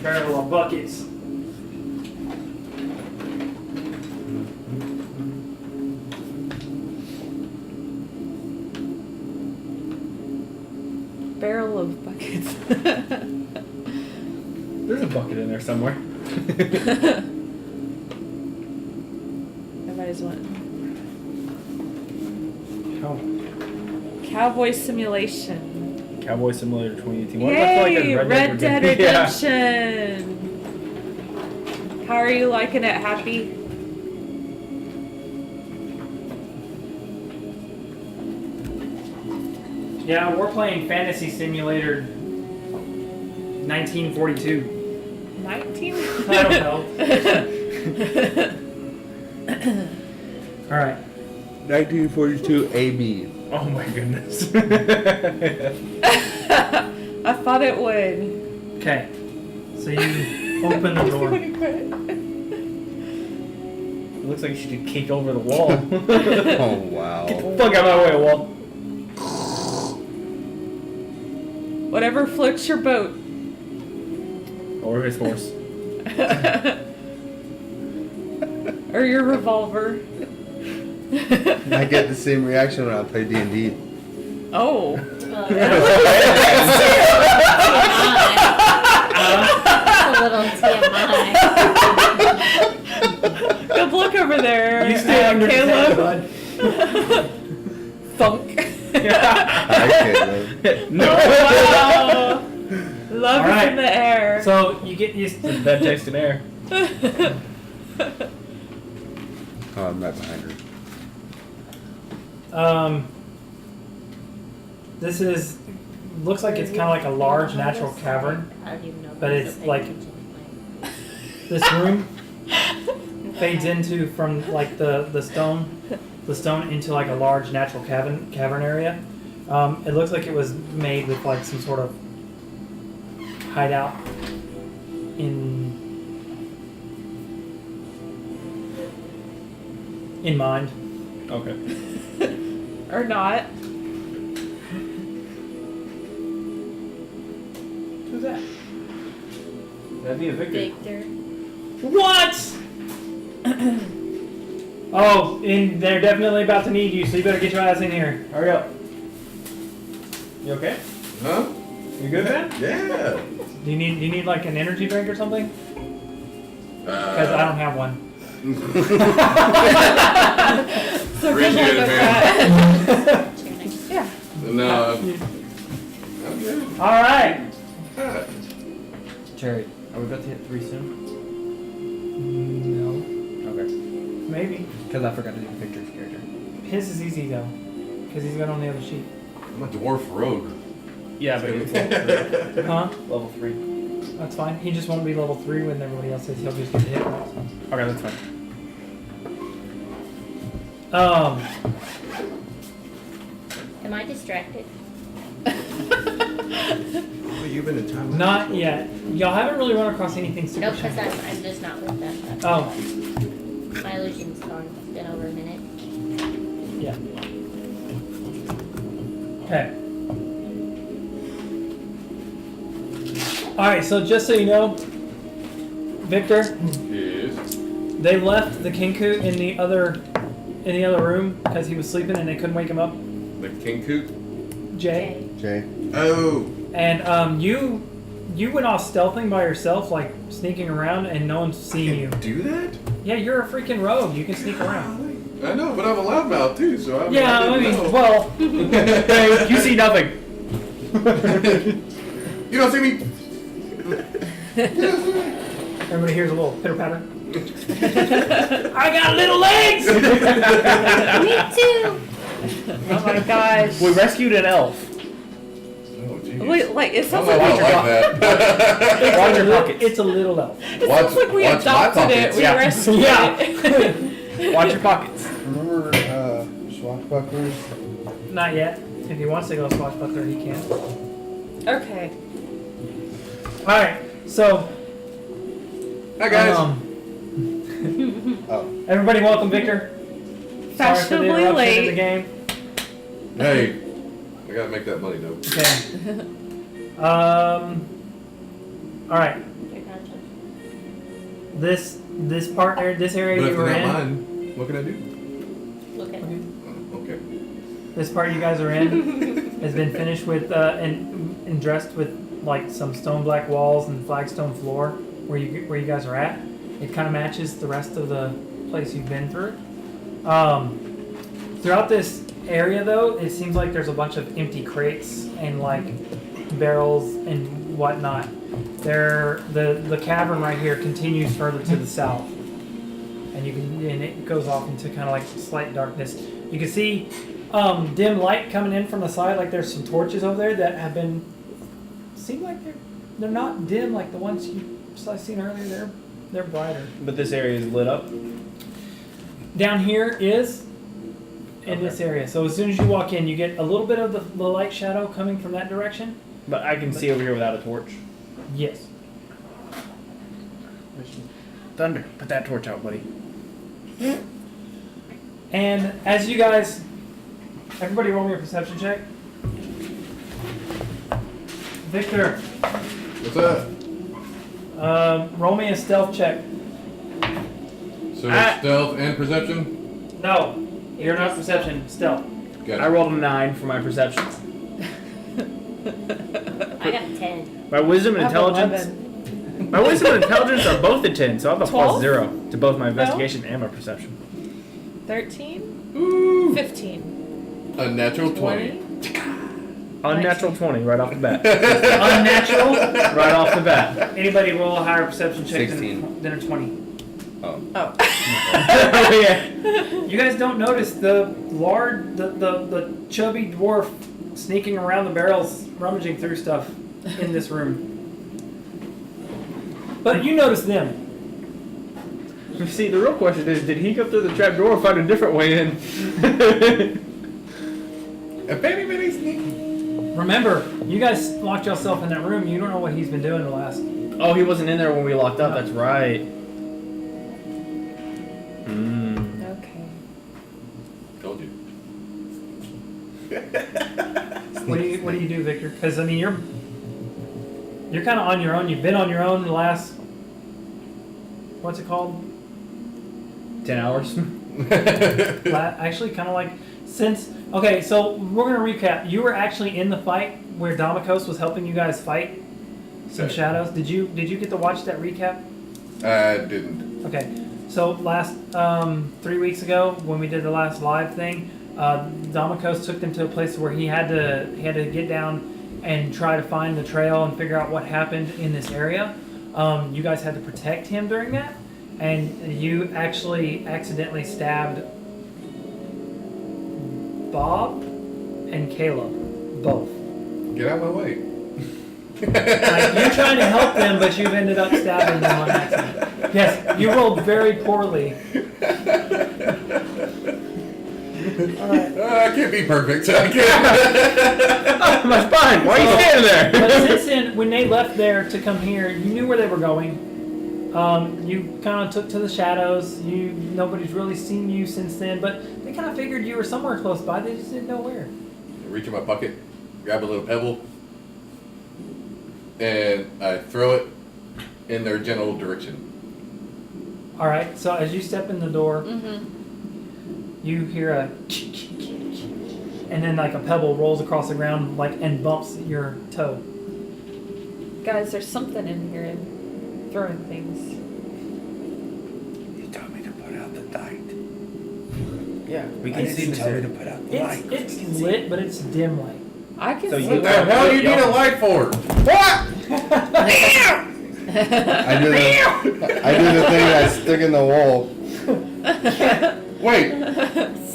barrel of buckets? Barrel of buckets. There's a bucket in there somewhere. Everybody's wanting. Oh. Cowboy Simulation. Cowboy Simulator 2018. What Yay! about like a Red Dead Yeah. Redemption. How are you liking it, Happy? Yeah, we're playing Fantasy Simulator 1942. 19? I don't know. All right. 1942 AB. Oh my goodness. I thought it would. Okay. So you open the door. It looks like she just kicked over the wall. Oh wow. Get the fuck out of my way, wall. Whatever floats your boat. Or his horse. Or your revolver. I get the same reaction when I play D&D. Oh. That's a little TMI. Good look over there. You stay under his head, Caleb. bud. Thunk. Hi, Caleb. No. Wow. Love All is right. in the air. So you get used to. Bad taste in air. Oh, I'm right behind her. This looks like it's kind of like a large natural cavern, but it's like this room fades into from like the stone into like a large natural cavern area. It looks like it was made with like some sort of hideout in mind. Okay. Or not. Who's that? That'd be a Victor. Victor. What? Oh, and they're definitely about to need you, so you better get your ass in here. Hurry up. You okay? Huh? You good, man? Yeah. Do you need like an energy drink or something? Because I don't have one. So good Appreciate luck it, with man. that. Yeah. No, I'm good. All right. Ah, Cherry, are we about to hit 3 soon? No, Okay. maybe. Because I forgot to do Victor's character. His is easy though, because he's got on the other sheet. I'm a dwarf rogue. Yeah, but it's level 3. Huh? Level 3. That's fine. He just won't be level 3 when everybody else is. He'll just get the hit points. Okay, that's fine. Am I distracted? Well, you've been in time. Not yet. Y'all haven't really run across anything super Nope, because shiny. I'm just not with them. Oh, My illusion's gone. It's been over a minute. yeah. Okay. Alright, so just so you know, Victor, Yes. they left the Kinku in the other room because he was sleeping and they couldn't wake him up. The king coot. Jay. Jay. Oh. And you went off stealthing by yourself, like sneaking around, and no one's seeing you. Do that? Yeah, you're a freaking rogue. You can sneak around. I know, but I'm a loudmouth too, so I Yeah, I mean, know. well, Hey, you see nothing. You don't see me. everybody hears a little pitter patter. I got little legs. Me too! Oh my gosh. We rescued an elf. Oh, geez. Wait, like it I sounds don't know, like I like that. Watch your pockets. It's a little elf. it sounds like we watch my adopted it. pockets. We Yeah. rescued Yeah. it. Watch your pockets. Remember Swashbucklers? Not yet. If he wants to go swashbuckler, he can. Okay. All right. So, Hi guys. Oh. everybody, welcome Victor. Sorry for the Fashionably interruption in the late. game. Hey, I gotta make that money though. Okay. All right. You're not touching. This partner, this area But you if were you're not in, mine, what can I do? Look at Oh, okay. this part you guys are in, has been finished with and dressed with like some stone black walls and flagstone floor where you guys are at. It kind of matches the rest of the place you've been through. Throughout this area though, it seems like there's a bunch of empty crates and like barrels and whatnot. The cavern right here continues further to the south, and it goes off into kind of like slight darkness. You can see dim light coming in from the side, like there's some torches over there that have been seem like they're not dim like the ones I seen earlier. They're brighter. But this area is lit up. Down here is in this area. So as soon as you walk in, you get a little bit of the light shadow coming from that direction. But I can see over here without a torch. Yes. Thunder, put that torch out, buddy. And as you guys, everybody roll me a perception check. Victor, What's that? roll me a stealth check. So it's stealth and perception? No, you're not perception, stealth. Got I it. rolled a 9 for my perception. I got 10. My wisdom and I have intelligence. 11. My wisdom and intelligence are both a 10, so I have a 12? plus 0 to both my investigation and my perception. 13? Ooh. 15. Unnatural 20. Unnatural 20 right off the bat. Unnatural. Right off the bat. Anybody roll a higher perception check 16. than a 20. Oh. Oh. Oh, yeah. You guys don't notice the chubby dwarf sneaking around the barrels, rummaging through stuff in this room. But you notice them. See, the real question is, did he go through the trap door or find a different way in? A very, very sneaky. Remember, you guys locked yourself in that room. You don't know what he's been doing the last. Oh, he wasn't in there when we locked up. That's right. Okay. Told you. What do you do, Victor? Because I mean, you're kind of on your own. You've been on your own the last. What's it called? 10 hours. Actually, kind of like since. Okay, so we're gonna recap. You were actually in the fight where Damikos was helping you guys fight some Okay. shadows. Did you get to watch that recap? I didn't. Okay, so last 3 weeks ago when we did the last live thing, Damikos took them to a place where he had to get down and try to find the trail and figure out what happened in this area. You guys had to protect him during that, and you actually accidentally stabbed Bob and Caleb, both. Get out of my way. Like, you're trying to help them, but you've ended up stabbing them on accident. Yes, you rolled very poorly. Alright. I can't be perfect. I can't. My spine. Why are you standing there? But since then, when they left there to come here, you knew where they were going. You kind of took to the shadows. Nobody's really seen you since then, but they kind of figured you were somewhere close by. They just didn't know where. Reach in my pocket, grab a little pebble, and I throw it in their general direction. All right. So as you step in the door, you hear a, and then like a pebble rolls across the ground, like and bumps your toe. Guys, there's something in here and throwing things. You told me to put out the light. Yeah, we I can didn't see tell you the to put out the light. It's lit, but it's dim light. I can So see you- What the hell do you need a light for? What? I do the thing I stick in the wall. Wait,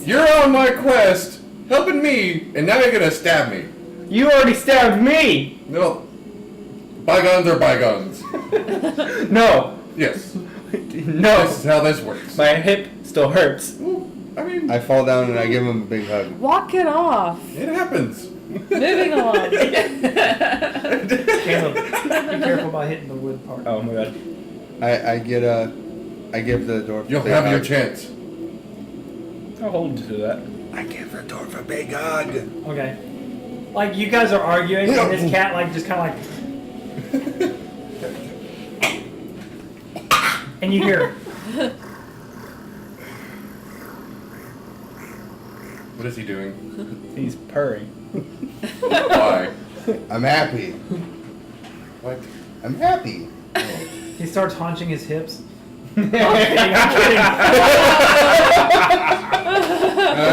you're on my quest, helping me, and now you're gonna stab me. You already stabbed me. No. Bygones are bygones. No. Yes. No. This is how this works. My hip still hurts. Well, I mean, I fall down and I give him a big hug. Walk it off. it happens. Moving along. Caleb, be careful about hitting the wood part. Oh my god. I give the dwarf. You'll a big have your hug. chance. I'll hold you to that. I give the dwarf a big hug. Okay. Like you guys are arguing, and this cat like just kind of like, and you hear, What is he doing? He's purring. Why? I'm happy. What? I'm happy. he starts haunching his hips. I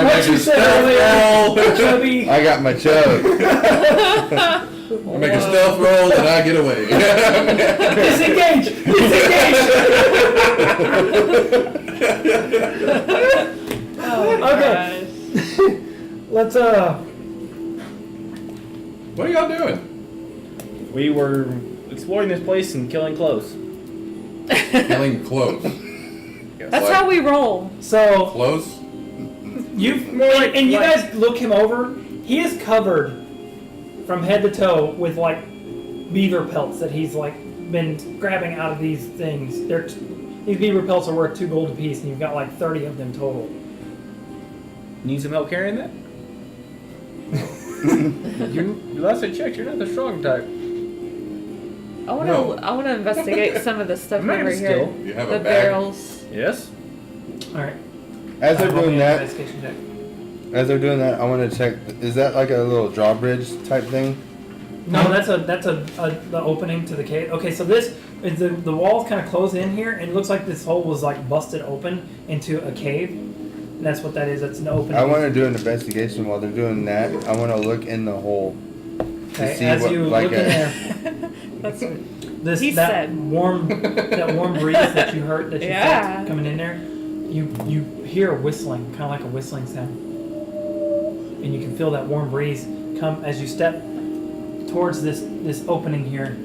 make a stealth roll. Chubby. I got my chug. I make a stealth roll and I get away. Disengage! Oh, Okay. Let's What are y'all doing? We were exploring this place and killing clothes. Killing clothes. That's how we roll. so Clothes? and you guys look him over. He is covered from head to toe with like beaver pelts that he's like been grabbing out of these things. These beaver pelts are worth 2 gold apiece, and you've got like 30 of them total. Need some help carrying that? Last I checked, you're not the strong type. I want No. to investigate some of the stuff Man, over still. here. You have The a bag? barrels. Yes? All right. As they're Roll me doing an that, investigation check. I want to check. Is that like a little drawbridge type thing? No, that's the opening to the cave. Okay, so this is the walls kind of close in here, and it looks like this hole was like busted open into a cave. And that's what that is. That's an opening. I want to do an investigation while they're doing that. I want to look in the hole. Okay, see as what- you like look in a- there, That's that He said. warm breeze that you heard that you Yeah. felt coming in there, you hear a whistling, kind of like a whistling sound, and you can feel that warm breeze come as you step towards this opening here.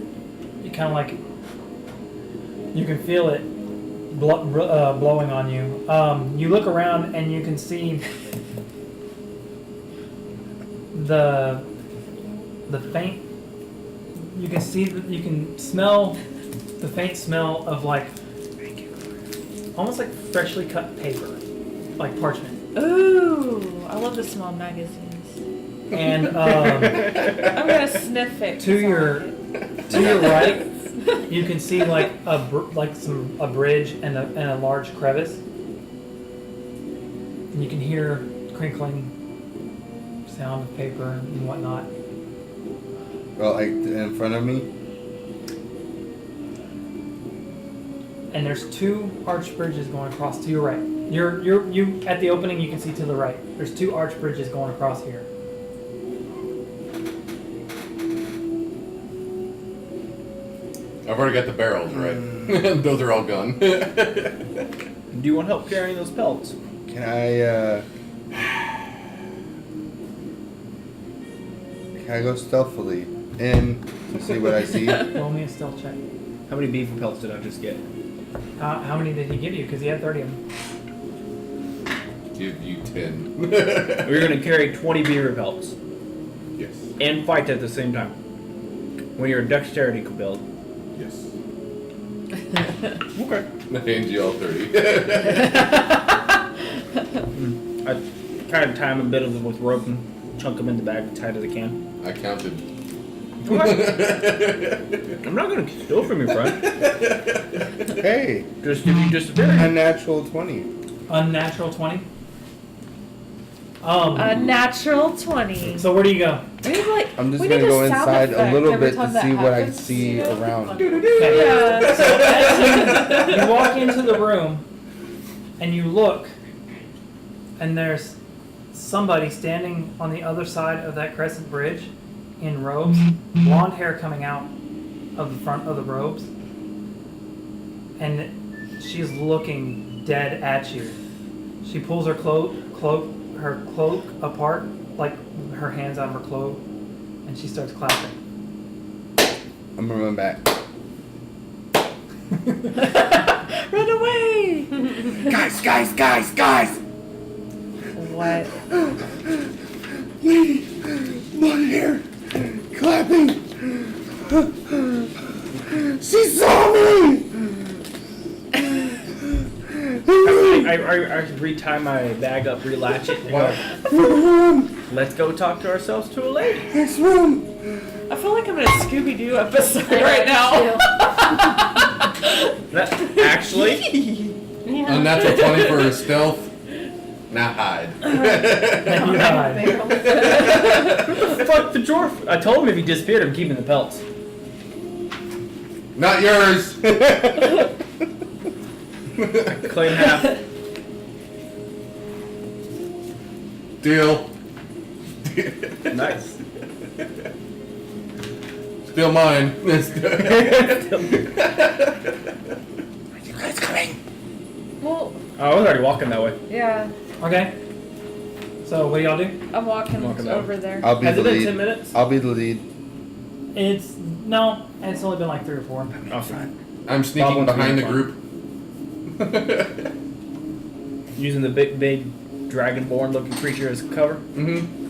You kind of like you can feel it blowing on you. You look around and you can see the faint. You can see that you can smell the faint smell of like almost like freshly cut paper, like parchment. Ooh, I love the small magazines. And I'm gonna sniff it. to your right, you can see like a bridge and a large crevice, and you can hear crinkling sound of paper and whatnot. Well, like in front of me. And there's 2 arch bridges going across to your right. You at the opening. You can see to the right. There's 2 arch bridges going across here. I've already got the barrels, right? Those are all gone. Do you want help carrying those pelts? Can I go stealthily in to see what I see? Roll me a stealth check. How many beaver pelts did I just get? How many did he give you? Because he had 30 of them. Give you 10. We're gonna carry 20 beaver pelts Yes. and fight at the same time. When you're a dexterity build. Yes. Okay. I hand you all 30. I kind of tie them a bit of them with rope and chunk them in the bag tight as I can. I counted. I'm not gonna steal from your friend. Hey, Just if you disappear. Unnatural 20. Unnatural 20. A natural 20. So where do you go? We need, like, I'm just we gonna need go sound inside a effect little every bit to time that see what I happens, see you know? around. Okay. Yeah. So as you walk into the room and you look, and there's somebody standing on the other side of that crescent bridge in robes, blonde hair coming out of the front of the robes, and she's looking dead at you. She pulls her cloak apart, like her hands out of her cloak, and she starts clapping. I'm gonna run back. Run away! Guys! What? Lady, blonde hair, clapping. She saw me. I retie my bag up, relatch it, and What? go, let's go talk to ourselves to a lady. Next room. I feel like I'm in a Scooby-Doo episode I right now. Actually, Yeah. Unnatural 20 for stealth. Now hide. And you hide. fuck the dwarf. I told him if he disappeared, I'm keeping the pelts. Not yours. Claim half. Deal. Nice. Still mine. You guys coming? Well, I was already walking that way. yeah. Okay. So what do y'all do? I'm walking Walking over there. I'll be Has the it been lead. 10 minutes? I'll be the lead. It's only been like 3 or 4. Awesome. I'm sneaking Bob wants behind to the be group. Using the big dragonborn looking creature as cover. Mm-hmm.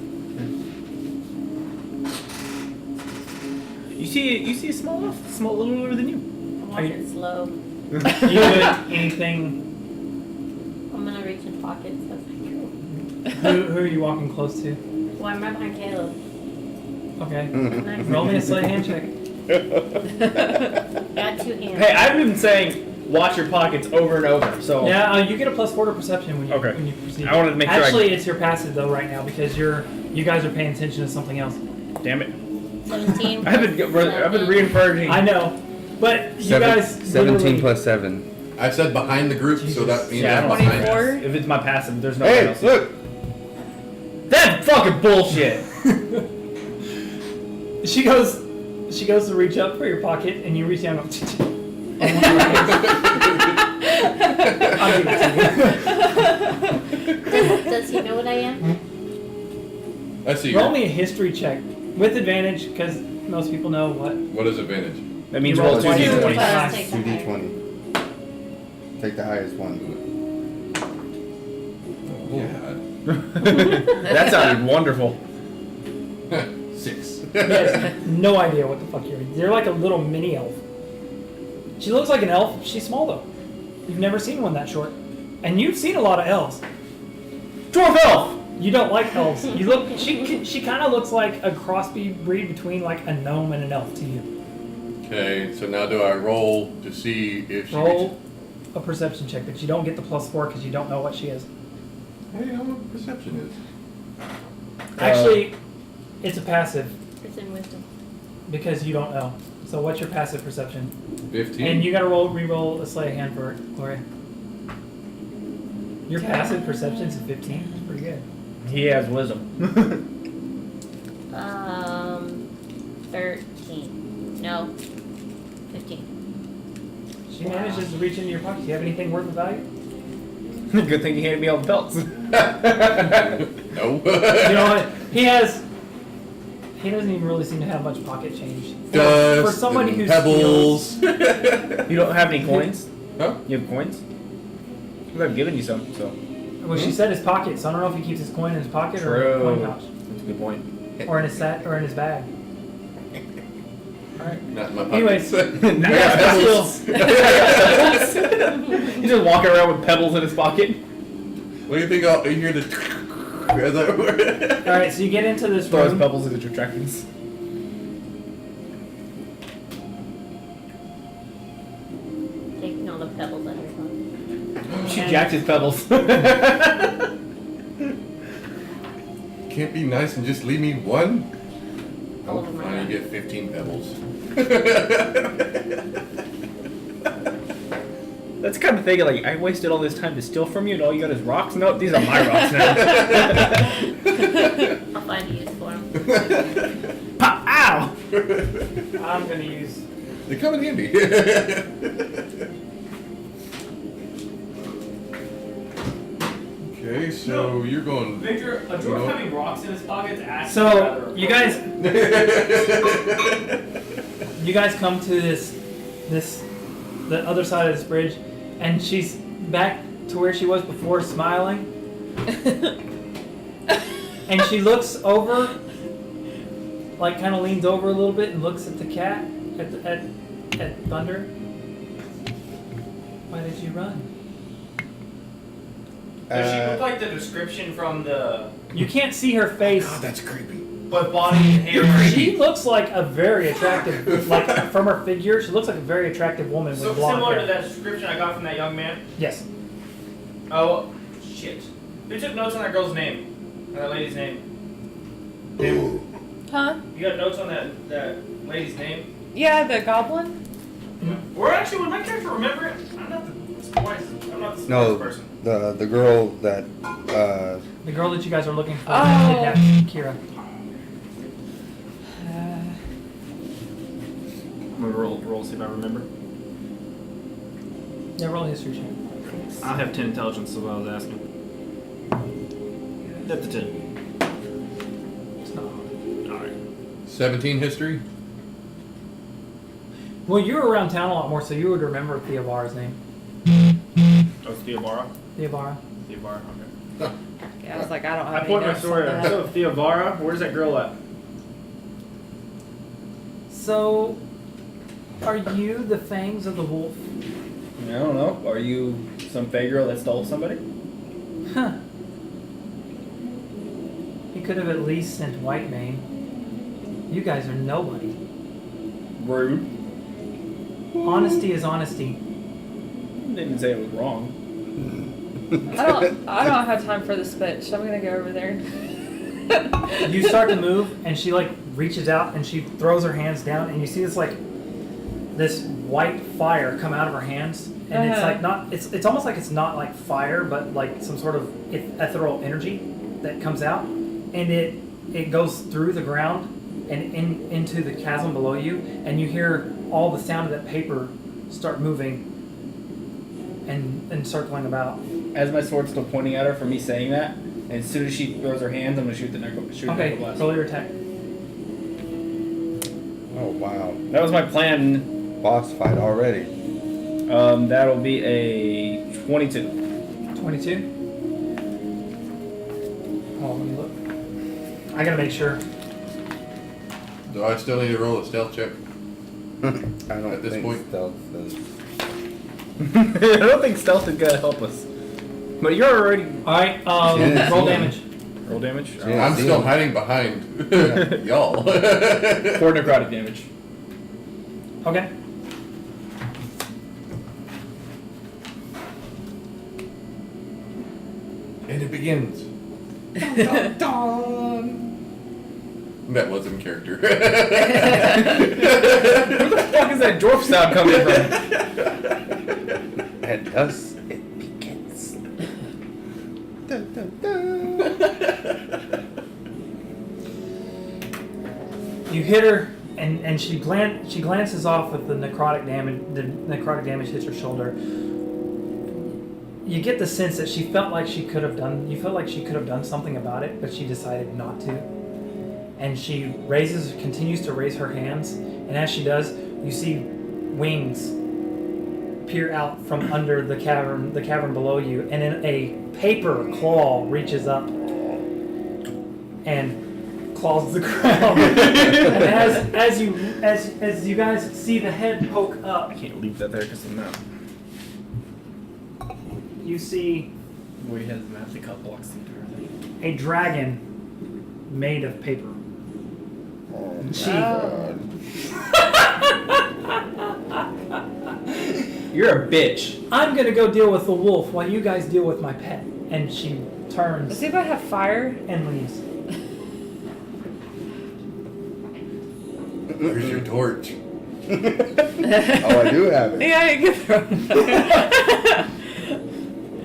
You see a small little older than you. I'm walking slow. You doing anything? I'm gonna reach in pockets. Who are you walking close to? Well, I'm right behind Caleb. Okay. Nice. Roll me a sleight hand check. Got 2 hands. Hey, I've been saying watch your pockets over and over. So Yeah, you get a +4 to perception when you Okay. when you proceed. I wanted to make sure. Actually, it's your passive though right now because you guys are paying attention to something else. Damn it! 17. I've been reinforcing. I know, but you guys 17 literally- plus 7. I said behind the group, so that means Yeah, I'm I don't behind. 24. If it's my passive, there's no one Hey, else. look! That's fucking bullshit. She goes to reach up for your pocket, and you reach down. And on one of her hands. I'll give it to Does he know what I am? I see. you. Roll me a history check with advantage because most people know what. What is advantage? That means You roll roll 2d20. 20. Plus, take the 2d20. Take the highest one. Yeah. That sounded wonderful. 6. You have no idea what the fuck you're like a little mini elf. She looks like an elf. She's small though. You've never seen one that short. And you've seen a lot of elves. Dwarf elf! You don't like elves. You look. She kind of looks like a breed between like a gnome and an elf to you. Okay, so now do I roll to see if she Roll a perception check, but you don't get the +4 because you don't know what she is. Hey, how much perception is? Actually, it's a passive It's in wisdom. because you don't know. So what's your passive perception? 15. And you gotta re-roll a sleight of hand for it, Gloria. Your passive perception is 15. That's pretty good. He has wisdom. 13. No. 15. She manages to reach into your pocket. Do you have anything worth of value? Good thing he handed me all the belts. No. You know what? He doesn't even really seem to have much pocket change. For somebody and who pebbles. You don't have any coins? Huh? You have coins? Well, I've given you some, so. Well, she said his pocket, so I don't know if he keeps his coin in his pocket or in True. a coin pouch. That's a good point. Or in his or in his bag. Not in my pocket. Anyways. Yeah, He's just walking around with pebbles in his pocket. What do you think? You hear the. Alright, so you get into this Throws room. pebbles into attractions. Taking all the pebbles out of your phone. She jacked his pebbles. Can't be nice and just leave me one? All Oh, of them are fine, gone. you get 15 pebbles. That's the kind of thing, like, I wasted all this time to steal from you and all you got is rocks? No, these are my rocks now. I'll find a use for them. Pop! Ow! I'm gonna use. They come in handy. Okay, so you're going. Victor, a You know- having rocks in his pockets actually So you guys come to the other side of this bridge, and she's back to where she was before, smiling, and she looks over, like kind of leans over a little bit and looks at the cat at Thunder. Why did you run? Does she look like the description from the... You can't see her face. God, that's creepy. But body and hair... She looks like a very attractive, like from her figure, she looks like a very attractive woman So with blonde similar hair. to that description I got from that young man? Yes. Oh, shit. Who took notes on that girl's name? On that lady's name? Him? Huh? You got notes on that lady's name? Yeah, the goblin? Or actually, would my character remember it? I'm not the smartest No, person. the girl that The girl that you guys are looking for, Oh. kidnapped Kira. I'm gonna roll, see if I remember. Yeah, roll a history check. I have 10 intelligence, so I was asking. That's a 10. It's not hard. Alright. 17 history? Well, you were around town a lot more, so you would remember Theobara's name. Oh, it's Theobara? Theobara. Theobara, okay. Yeah, I was like, I don't have I any point my notes sword on at that. so Theobara, where's that girl at? So, are you the fangs of the wolf? I don't know. Are you some fey girl that stole somebody? Huh. He could have at least sent Whitemane. You guys are nobody. Rude. Honesty is honesty. Didn't say it was wrong. I don't have time for this bitch. I'm gonna go over there. You start to move, and she like reaches out and she throws her hands down, and you see this white fire come out of her hands, and it's like not it's almost like it's not like fire, but like some sort of ethereal energy that comes out, and it goes through the ground and into the chasm below you, and you hear all the sound of that paper start moving and circling about. As my sword's still pointing at her for me saying that, and as soon as she throws her hands, I'm gonna shoot the necro blast. Roll your attack. oh wow, That was my plan. boss fight already. That'll be a 22. 22. Oh, let me look. I gotta make sure. Do I still need to roll a stealth check? I don't At this think point? stealth is. I don't think stealth is gonna help us. But you're already. Alright, Yeah, roll yeah. damage. Roll damage? Yeah. I'm still hiding behind y'all. 4 necrotic damage. Okay. And it begins. Dun, dun, dun. That was in character. Where the fuck is that dwarf sound coming from? And thus it begins. Dun, dun, dun. You hit her, and she glances off with the necrotic damage. The necrotic damage hits her shoulder. You get the sense that she felt like she could have done. You felt like she could have done something about it, but she decided not to. And she continues to raise her hands, and as she does, you see wings peer out from under the cavern below you, and then a paper claw reaches up and claws the ground. And as you guys see the head poke up, I can't leave that there because I'm not. you see Where he has the map, the cut blocks the entire thing. a dragon made of paper. Oh, She You're a bitch. I'm gonna go deal with the wolf while you guys deal with my pet. And she turns Does anybody have fire? and leaves. Where's your torch? Oh, I do have it. Yeah, you can throw it.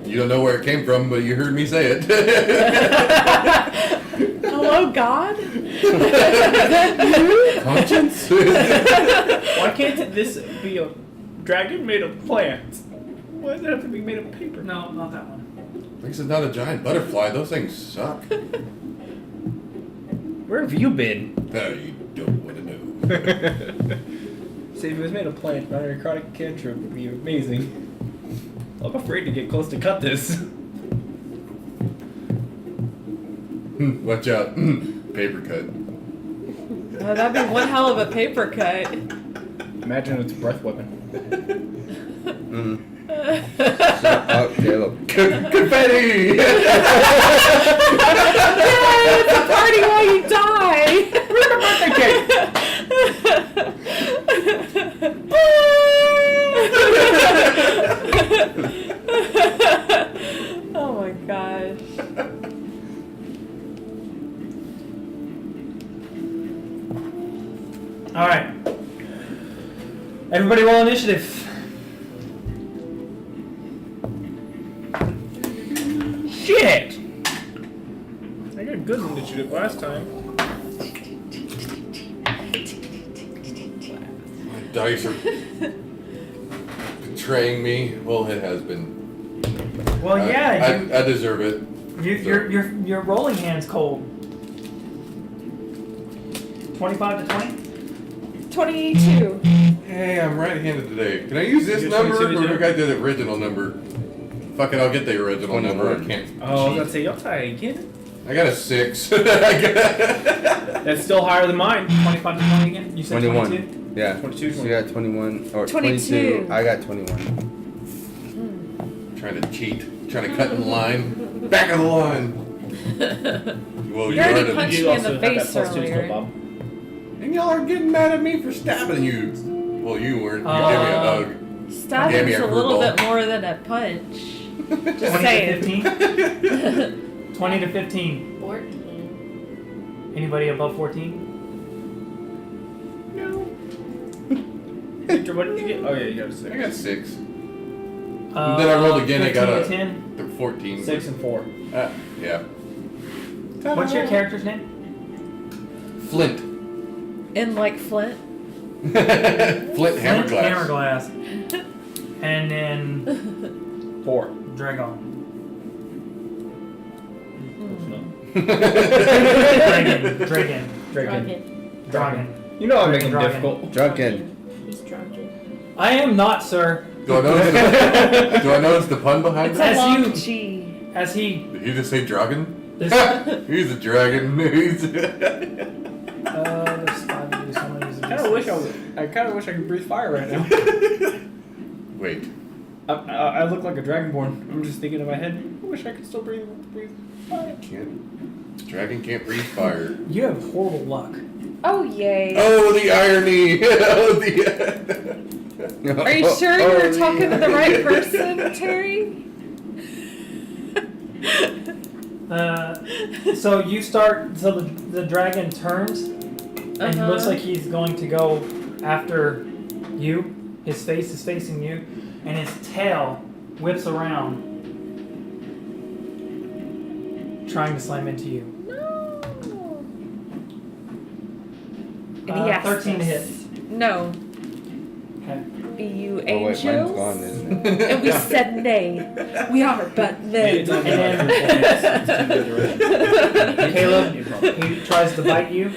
You don't know where it came from, but you heard me say it. Hello, God? Conscience? Why can't this be a dragon made of plants? Why does it have to be made of paper? No, not that one. This is not a giant butterfly. Those things suck. Where have you been? No, you don't want to know. See, if it was made of plants, my necrotic cantrip would be amazing. I'm afraid to get close to cut this. Watch out. Paper cut. Oh, that'd be one hell of a paper cut. Imagine it's a breath weapon. Shut up, Caleb. Confetti! Yay, it's a party while you die! Oh my gosh. Alright. Everybody roll initiative. Shit! I got good initiative last time. My dice are betraying me. Well, it has been. Well, yeah, I deserve it. your rolling hand's cold. 25 to 20? 22. Hey, I'm right-handed today. Can I use this You're number, 22, or do too? I gotta do the original number? Fuck it, I'll get the original number. I 21. can't. Oh, I was gonna say, you'll try again. I got a 6. That's still higher than mine. 25 to 20 again? You said 21. 22? Yeah. 22, So you got 21 or 22. 22. I got 21. Trying to cheat. Trying to cut in line. Back of the line. Well, You already are punched You me in also the have that face plus 2 still, earlier. Bob. And y'all are getting mad at me for stabbing you. Well, you weren't. You gave me a hug. Gave me Stabbing's a a little verbal. bit more than a punch. Just 20 saying. to 15? 20 to 15. 14. Anybody above 14? Victor, what did you get? Oh, yeah, you got a I 6. got 6. Then I rolled again, I got 15 a- to 10. 14. 6 and 4. Yeah. What's your character's name? Flint. In like Flint. Flint Hammerglass. Hammerglass. And then 4. Dragon. Dragon. Dragon. You know I'm making it Dragon. difficult. Drunken. He's drunken. I am not, sir. Do I notice the pun behind It's that? a As long you- G. As he, Did you just say dragon? this, He's a dragon. there's 5 of you, so I'm gonna use a I kind of wish I could breathe fire right now. Wait. I look like a dragonborn. I'm just thinking in my head. I wish I could still breathe fire. Can't. Dragon can't breathe fire. You have horrible luck. Oh, yay. Oh, the irony. Oh, the. Are you sure you're talking to the right person, Terry? So you start. So the dragon turns, and it looks like he's going to go after you. His face is facing you, and his tail whips around, trying to slam into you. No. And he asked 13 to hit. us. No. Okay. You Oh, wait, mine's angels. gone, isn't it? And we said nay. We are but men. Caleb, he tries to bite you.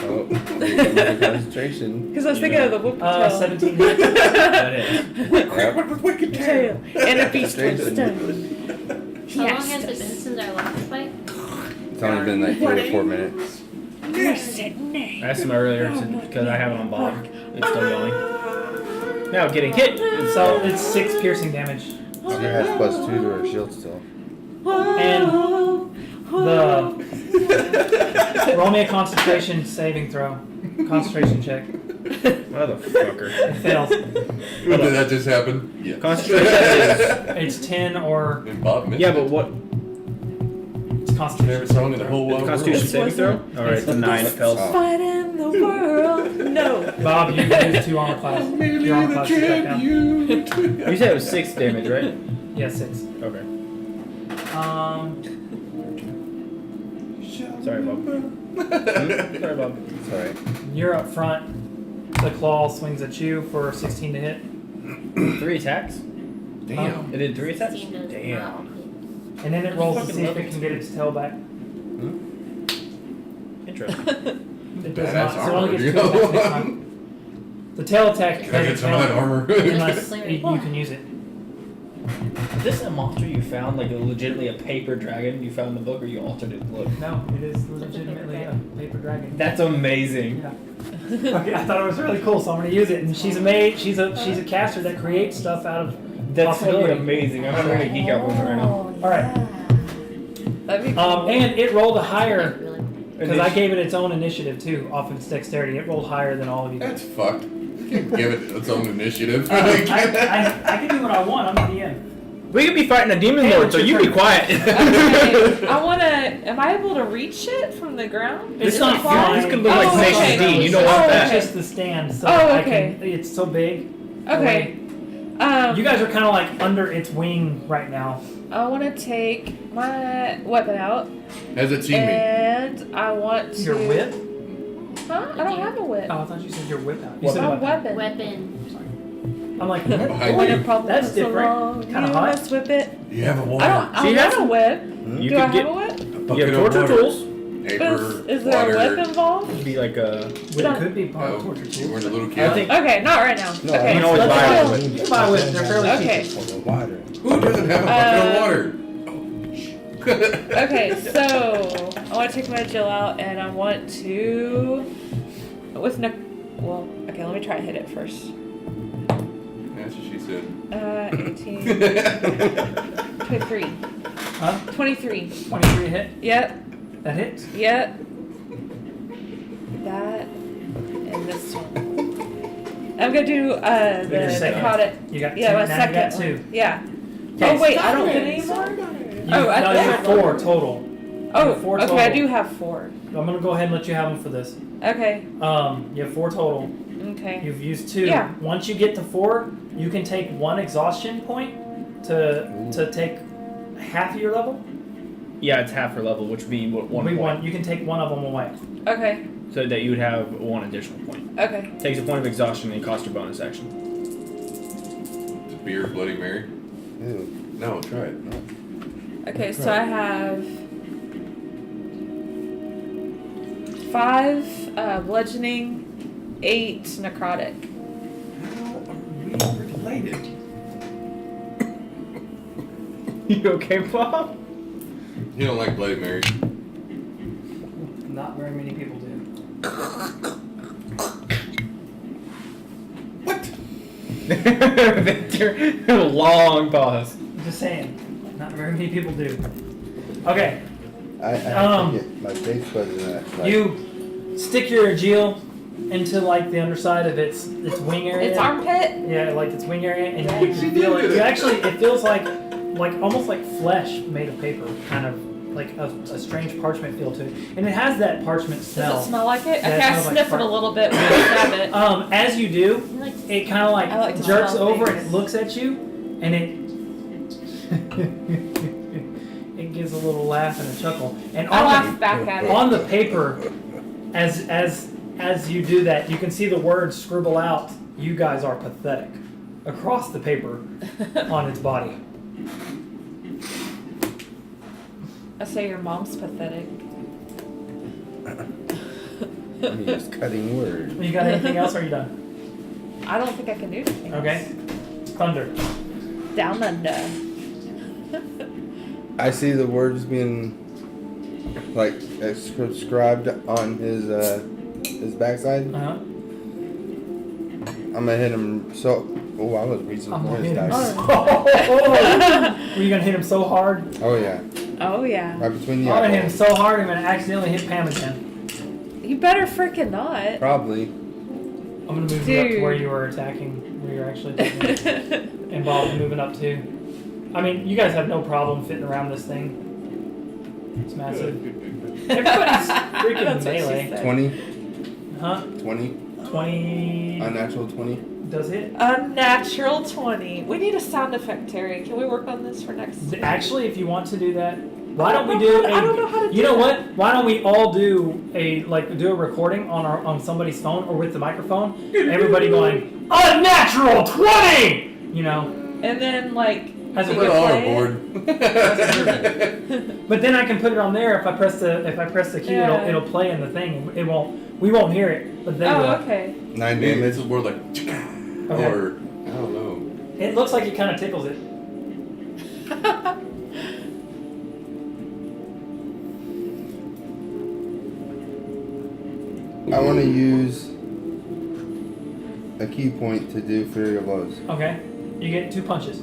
Oh, here comes the concentration. Because I was thinking of the whoop tail. 17 hits. That is. Yep. Tail. And a beast Concentration. stone. How long has it been since our last fight? It's only been like 3 or 4 minutes. We said nay. I asked him earlier because I have it on bottom. It's still going. Now getting hit. So it's 6 piercing damage. She has +2 to her shield still. And roll me a concentration saving throw. Concentration check. Motherfucker. It fails. Did that just happen? Yeah. Concentration is. It's 10 or And Bob missed Yeah, it. but what? it's concentration Favorite song in the saving whole throw. world. Constitution saving throw? Alright, it's a 9. It fails. Fight in the world. No. Bob, you lose 2 armor class. Your armor class is back down. You said it was 6 damage, right? Yeah, 6. Okay. Sorry, Bob. Sorry, Bob. It's alright. You're up front. The claw swings at you for 16 to hit. 3 attacks? Damn. It did 3 attacks? 16 does Damn. not. And then it rolls to Fucking see if love it it. can get its tail back. Interesting. It does Badass not. So it only armor, gets you 2 attacks know? next time. The tail attack Can I get some of that armor? unless you can use it. Is this a monster you found, like legitimately a paper dragon you found in the book, or you altered it look? No, it is legitimately a paper dragon. That's amazing. Yeah. Okay, I thought it was really cool, so I'm gonna use it. And she's a maid. She's a caster that creates stuff out of That's possibility. really amazing. I'm having a geek out with it right now. All right. That'd be cool. And it rolled a higher Really? because I gave it its own initiative too, off of its dexterity. It rolled higher than all of you. That's fucked. You can't give it its own initiative. I can do what I want. I'm the DM. We could be fighting a demon Hey, lord, what's so your you be turn? quiet. Okay. I wanna. Am I able to reach it from the ground? It's Is not it flying? flying. This could look like Oh, Tenacious okay. D. You don't Oh, want It's that. just the stand. So Oh, I okay. can, it's so big. Okay. You guys are kind of like under its wing right now. I want to take my weapon out, Has it seen me? and I want to. Your whip? Huh? I don't have a whip. Oh, I thought you said your whip out. You What? said My weapon. weapon. I'm like, Behind When you. a problem That's comes different. along, Kinda you hot. must whip it. You have a I water. don't. I She don't has have a some- whip. You Do I could have get. a whip? A You bucket have of torture water. tools. Paper, Is there water. a whip involved? It'd be like a. whip could be part of Oh, torture you too. weren't a little I kid. think. Okay, not right now. No, okay. You can always Let's buy go. a whip. You can buy whips. They're fairly Okay. cheap. For the water. Who doesn't have a bucket of water? Okay, so I want to take my Jill out, and I want to with no. Well, okay, let me try to hit it first. That's what she said. 18, 23, Huh? 23. 23 hit. Yep, That hits. yep. That and this one. I'm gonna do Your the second. necrotic. You got Yeah, two. my Now second you got one. 2. Yeah. Okay. Oh wait, I don't get any more. You, Oh, I no, you thought- have 4 total. Oh, have 4 okay, total. I do have 4. I'm gonna go ahead and let you have them for this. Okay, You have 4 total. okay. You've used 2. Yeah. Once you get to 4, you can take 1 exhaustion point to take half of your level. Yeah, it's half her level, which would be what, 1 point. You can take 1 of them away. Okay, So that you would have 1 additional point. okay. Takes a point of exhaustion and costs your bonus action. Beer, Bloody Mary. Ew. No, try it. Okay, so I have 5 bludgeoning, 8 necrotic. dude. You okay, Bob? You don't like Bloody Mary. Not very many people do. What? Victor, long pause. Just saying. Not very many people do. Okay. I have to get my taste buds in that. Like, You stick your Agile into like the underside of its wing area. Its armpit? Yeah, like its wing area, and Yeah. you can feel it. You actually, it feels like almost like flesh made of paper, kind of like a strange parchment feel to it, and it has that parchment smell. Does it smell like it? Yeah, it Okay, I smells like sniff it fart. a little bit when I grab it. As you do, You like to it kind of I like to jerks smell over things. and it looks at you, and it it gives a little laugh and a chuckle, and I on laugh back at it. on the paper, as you do that, you can see the words scribble out, "You guys are pathetic," across the paper on its body. I say your mom's pathetic. I'm just cutting words. You got anything else, or are you done? I don't think I can do anything. Okay. Thunder. Down under. I see the words being like inscribed on his backside. Uh-huh. I'm gonna hit him so. Oh, I was reaching I'm for gonna his hit him. dice. Were you gonna hit him so hard? Oh yeah, Oh yeah. right between the I'm gonna hit him eyeballs. so hard I'm gonna accidentally hit Pam again. You better freaking not. Probably. I'm gonna move you up to where you were attacking, where you're actually attacking. And Bob's moving up too. I mean, you guys have no problem fitting around this thing. It's massive. Everybody's freaking That's what she melee. said. 20, Huh? 20, 20 unnatural 20. does hit. Unnatural 20. We need a sound effect, Terry. Can we work on this for next? Actually, if you want to do that, why I don't we don't do know how- I don't know how to You do know that. what? Why don't we all do a recording on somebody's phone or with the microphone? Everybody going unnatural 20. You know, And then like. as a We're good all play bored. But then I can put it on there if I press the key, Yeah. it'll play in the thing. We won't hear it, but they Oh, will. okay. 9 Maybe damage. it's more like chicka, Okay. or I don't know. It looks like it kind of tickles it. I want to use a key point to do Fury of Blows. Okay, you get 2 punches.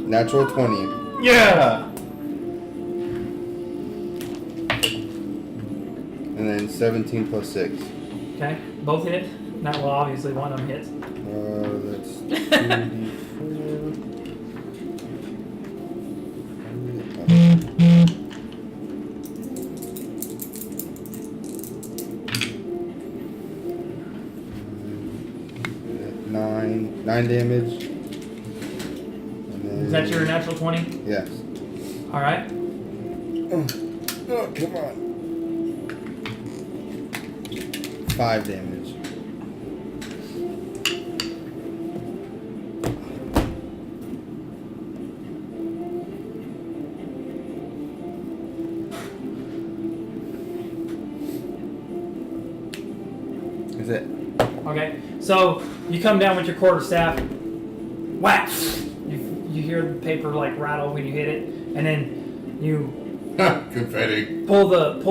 Natural 20. Yeah. And then 17 plus 6. Okay, both hit. Not well, obviously one of them hits. That's 2d4. 9 damage. And then, Is that your natural 20? Yes. All right. Oh, come on. 5 damage. Is it? Okay, so you come down with your quarterstaff, whack! You hear the paper like rattle when you hit it, and then you Confetti. roll the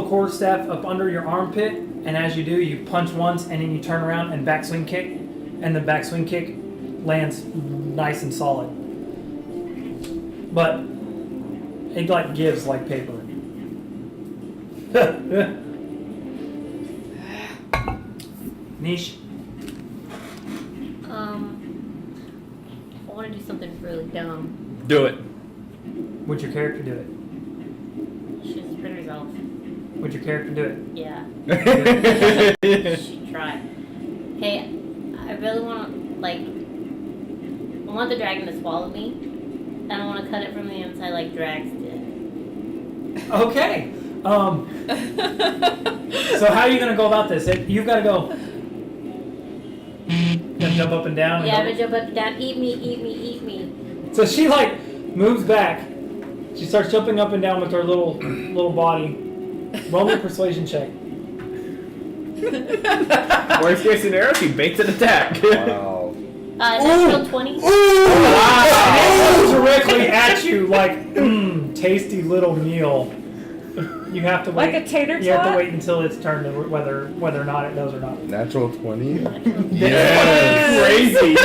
quarterstaff up under your armpit, and as you do, you punch once, and then you turn around and backswing kick, and the backswing kick lands nice and solid. But it like gives like paper. Niche. I want to do something really dumb. Do it. Would your character do it? She's spin herself. Would your character do it? Yeah, she tried. Hey, I really want to, like, I want the dragon to swallow me. And I want to cut it from the inside like Drax did. Okay. So how are you gonna go about this? You've got to go. You gotta jump up and down. Yeah, And but jump up and down. Eat me, eat me, eat me. so she like moves back. She starts jumping up and down with her little body. Roll me a persuasion check. Worst case scenario, she baits an attack. Wow. Natural 20. It comes directly at you like, tasty little meal. You have to wait. Like a tater You have to tot? wait until its turn to whether or not it knows or not. Natural 20? Yes. Crazy.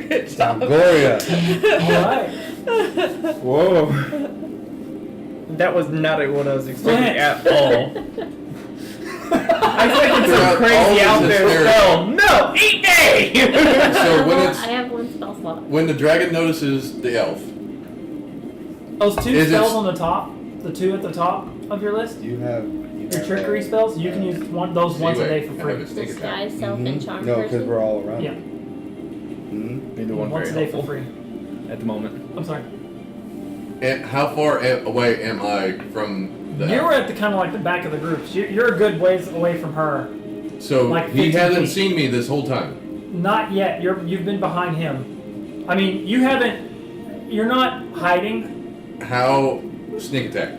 Good job. Gloria. All right. Whoa. That was not what I was expecting at all. I expected some Throughout all crazy this out there hysteria. spell. No, eat me! So when I it's have one spell slot. when the dragon notices the elf, Those two Is it- spells on the top, the two at the top of your list, You have. your trickery spells, you can use those once a day for I have free. a sneak attack. Disguise, self, and charm No, because person. we're all around. Yeah, Neither one once a very day for helpful free. at the moment. I'm sorry. And how far away am I from the You're elf? at the kind of like the back of the group. You're a good ways away from her. So like he 15 hasn't feet. seen me this whole time. Not yet. You've been behind him. I mean, you haven't. You're not hiding. How sneak attack?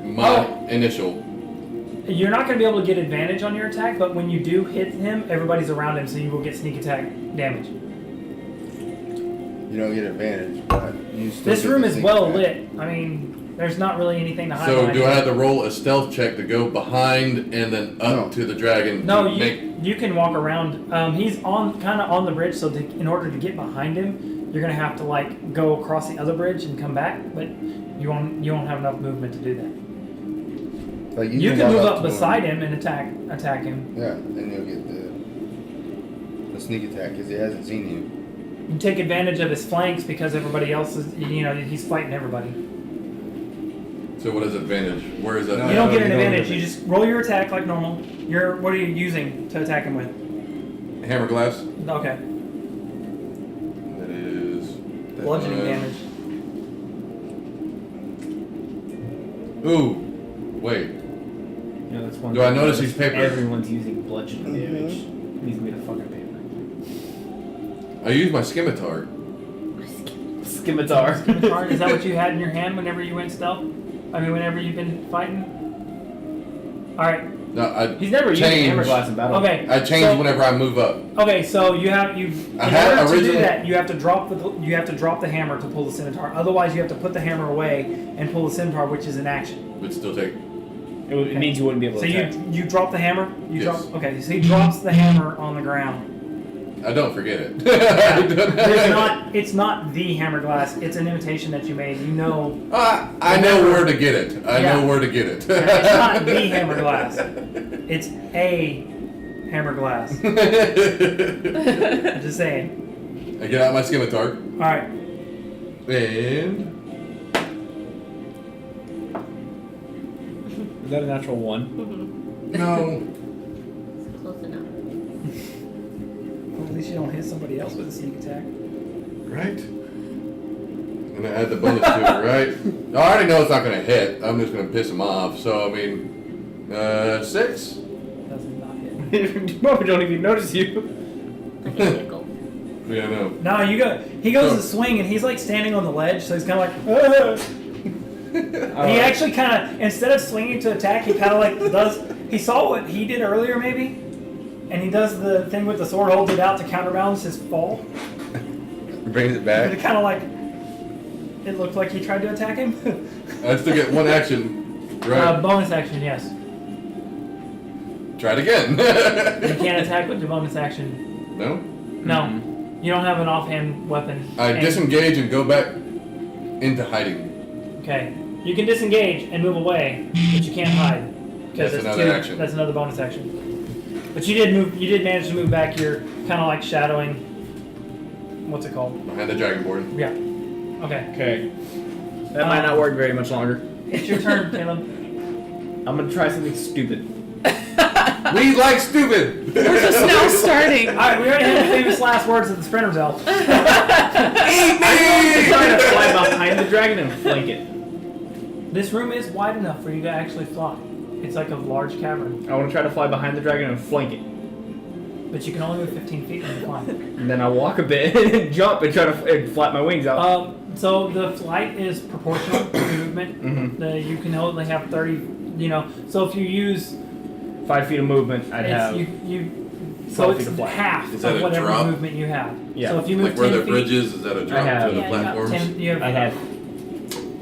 My initial. You're not going to be able to get advantage on your attack, but when you do hit him, everybody's around him, so you will get sneak attack damage. You don't get advantage, but you still. This get room the is sneak well attack. lit. I mean, there's not really anything to hide So behind do I him. have to roll a stealth check to go behind and then up No. to the dragon? No, to make you can walk around. He's kind of on the bridge, so in order to get behind him, you're gonna have to like go across the other bridge and come back. But you won't have enough movement to do that. Like You can walk move to up beside him and attack him. Yeah, and you'll get the sneak attack because he hasn't seen you. You take advantage of his flanks because everybody else is, he's fighting everybody. So what is advantage? Where is that? No, You don't get an you don't advantage. get You just roll your attack like normal. What are you using to attack him with? Hammer glass. Okay, That is bludgeoning damage. Ooh, wait. Yeah, that's one Do thing I notice that these papers? Everyone's using bludgeoning damage. Needs to be the fucking paper. I use my scimitar. Scimitar. Scimitar, is that what you had in your hand whenever you went stealth? I mean, whenever you've been fighting? Alright, No, I He's never used Change. hammer glass in battle. okay. I change so, whenever I move up. Okay, so in I had order to do originally- that, you have to drop the hammer to pull the scimitar. Otherwise, you have to put the hammer away and pull the scimitar, which is an action. But still take. It means you wouldn't be able So to attack. you drop the hammer. Yes. Okay, so he drops the hammer on the ground. I don't forget it. It's not the hammer glass. It's an imitation that you made. You know, I know where to get it. I Yeah. know where to get it. it's not the hammer glass. It's a hammer glass. I'm just saying. I get out my scimitar All right. and Is that a natural one? no. Close enough. Well, at least you don't hit somebody else with a sneak attack. Right. And I add the bonus to it, right? I already know it's not gonna hit. I'm just gonna piss him off. So I mean, 6. Does not hit. You probably don't even notice you. Like a nickel. Yeah, no. No, you go. He goes So- to swing, and he's like standing on the ledge, so he's kind of like. "Ah." He actually kind of, instead of swinging to attack, he kind of like does. He saw what he did earlier, maybe, and he does the thing with the sword, holds it out to counterbalance his fall. Brings it But it back. kind of like, it looked like he tried to attack him. I still get one action. Right. Bonus action, yes. Try it again. You can't attack with your bonus action. No. No, you don't have an offhand weapon. I And- disengage and go back into hiding. Okay, you can disengage and move away, but you can't hide because That's it's another action. That's another bonus action. But you did move. You did manage to move back. You're kind of like shadowing. What's it called? Behind the dragon board. Yeah. Okay. Okay. That might not work very much longer. It's your turn, Caleb. I'm gonna try something stupid. We like stupid. We're just now starting. All right, we already had the famous last words of the Sprinter's Elf. Eat I'm trying to fly behind the dragon and flank it. This room is wide enough for you to actually fly. It's like a large cavern, I want to try to fly behind the dragon and flank it. but you can only move 15 feet when you fly. And then I walk a bit and jump and try to flap my wings out. So the flight is proportional to movement. Mhm. You can only have 30. So if you use 5 feet of movement, I'd have. So 12 it's feet of flight. half Is that of a whatever drop? movement you have. Yeah. So if you move Like where 10 the feet, bridges, is that a drop have- to the Yeah, platforms? I'd have.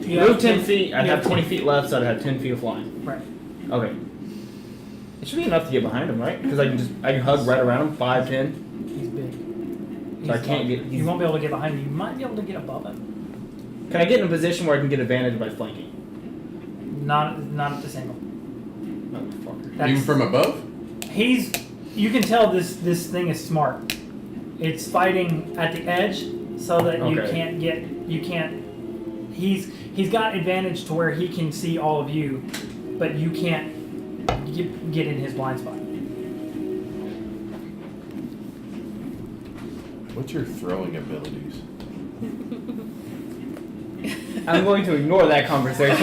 you have Move 10 feet, I'd you have 20 feet left, so I'd have 10 feet of flying. Right. Okay. It should be enough to get behind him, right? Because I can hug right around him, 5, 10. He's big. So I can't get. You won't be able to get behind him. You might be able to get above him. Can I get in a position where I can get advantage by flanking? Not at this angle. Motherfucker. Even from above? You can tell this thing is smart. It's fighting at the edge so that he's got advantage to where he can see all of you, but you can't get in his blind spot. What's your throwing abilities? I'm going to ignore that conversation.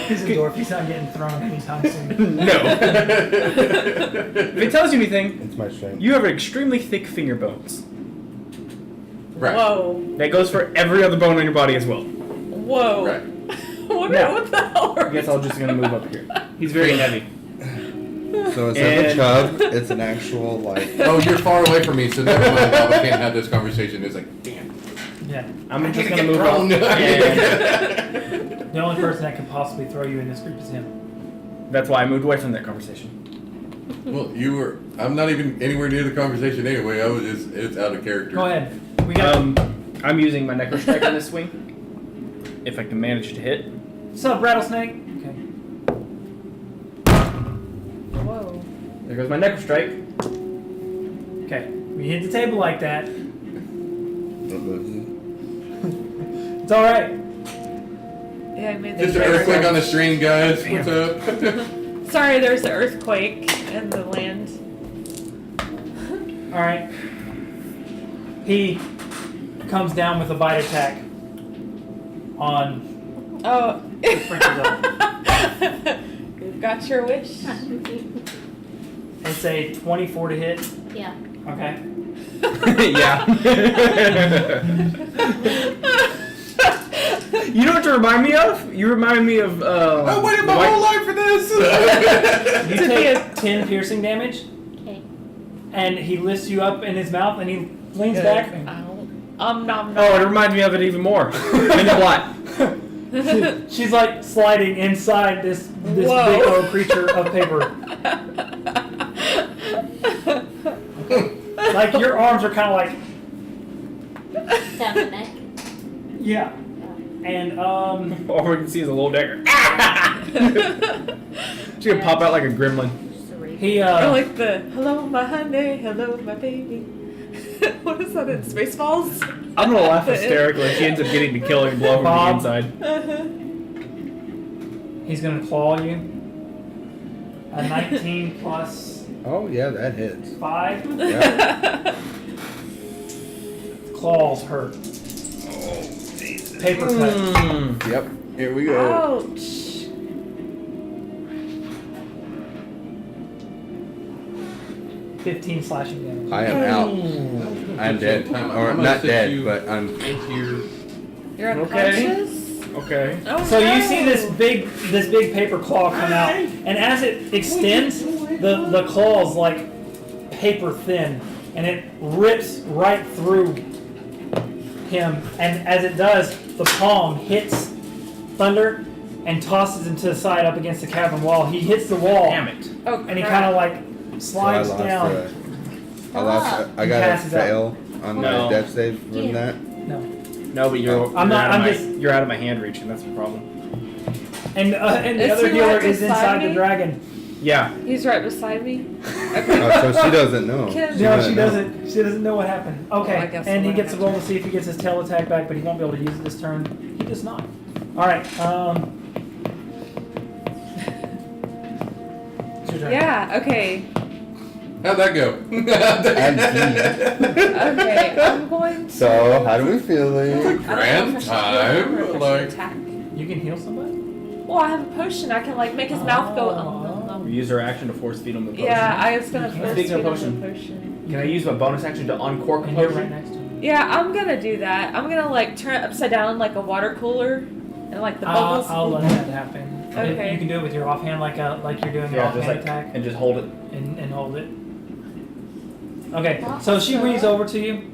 He's a dwarf. He's not getting thrown anytime soon. No. If it tells you anything, It's my strength. you have extremely thick finger bones. Right. Whoa. That goes for every other bone on your body as well. Whoa. Right. Now, what the hell are I guess I'm just gonna move up here. He's very heavy. So instead of a And- chub, it's an actual like. Oh, you're far away from me, so never mind. Bob, I can't have this conversation. It's like, damn. Yeah. I'm just gonna get move thrown. up. And The only person that can possibly throw you in this group is him. that's why I moved away from that conversation. Well, you were. I'm not even anywhere near the conversation anyway. It's out of character. Go ahead. We got. I'm using my necro strike on this swing. If I can manage to hit. What's up, rattlesnake? Okay. Whoa. There goes my necro strike. Okay. We hit the table like that. It's all right. Yeah, I made Just the an earthquake on the stream, guys. What's up? Sorry, there's an earthquake in the land. All right. He comes down with a bite attack on. Oh. Frick's You got your wish. It's a 24 to hit. Yeah. Okay. Yeah. You know what you remind me of? You remind me of. I waited my whole life for this. You take 10 piercing damage, Okay. and he lifts you up in his mouth, and he leans back. Ow. Nom nom. Oh, it reminds me of it even more. In the black. She's like sliding inside this big Whoa. old creature of paper. Like your arms are kind of like, Down the neck. yeah. And All we can see is a little dagger. She's gonna pop out like a gremlin. Just a raise. he Or like the hello my honey, hello my baby. What is that in Spaceballs? I'm gonna laugh hysterically if she ends up getting the killing blow from the Bob. inside. he's gonna claw you. A 19 plus Oh yeah, that hits. 5. Yeah. Claws hurt. Paper cut. Yep. Here we go. Ouch. 15 slashing damage. I am out. I'm dead. Time out. Or I'm gonna not sit dead, you but I'm. into your. You're Okay. unconscious? Okay. Oh, So no. you see this big paper claw come out, and as it extends, the claw's like paper thin, and it rips right through him. And as it does, the palm hits Thunder and tosses him to the side up against the cavern wall. He hits the wall, Damn it. Oh, and he crap. kind of like slides so down. I lost. I He got a passes out. fail on No. my death save from Yeah. that. No, No, but you're. I'm not- Out of I'm my, just- You're out of my hand reach, and that's the problem. and the Is other he healer right is beside inside me? the dragon. Yeah. He's right beside me. Okay. Oh, so she doesn't know. Can- No, she know. doesn't. She doesn't know what happened. Okay, Well, I guess and he what gets a roll to happened. see if he gets his tail attack back, but he won't be able to use it this turn. He does not. All right. It's your turn. Yeah, okay. How'd that go? Okay, I'm going to. So how do we feeling? Grand time. Like. Attack. You can heal somebody. Well, I have a potion. I can like make his mouth go. We use our action to force feed him the potion. Yeah, I was gonna You force Speaking of feed him potion. the potion. Can I use my bonus action to uncork a And you're right potion? next to him. Yeah, I'm gonna do that. I'm gonna like turn it upside down like a water cooler, and like the bubbles. I'll let that happen. Okay. You can do it with your offhand, like you're doing an Yeah, just offhand like attack, and just hold it. and hold it. Okay, so she reads over to you.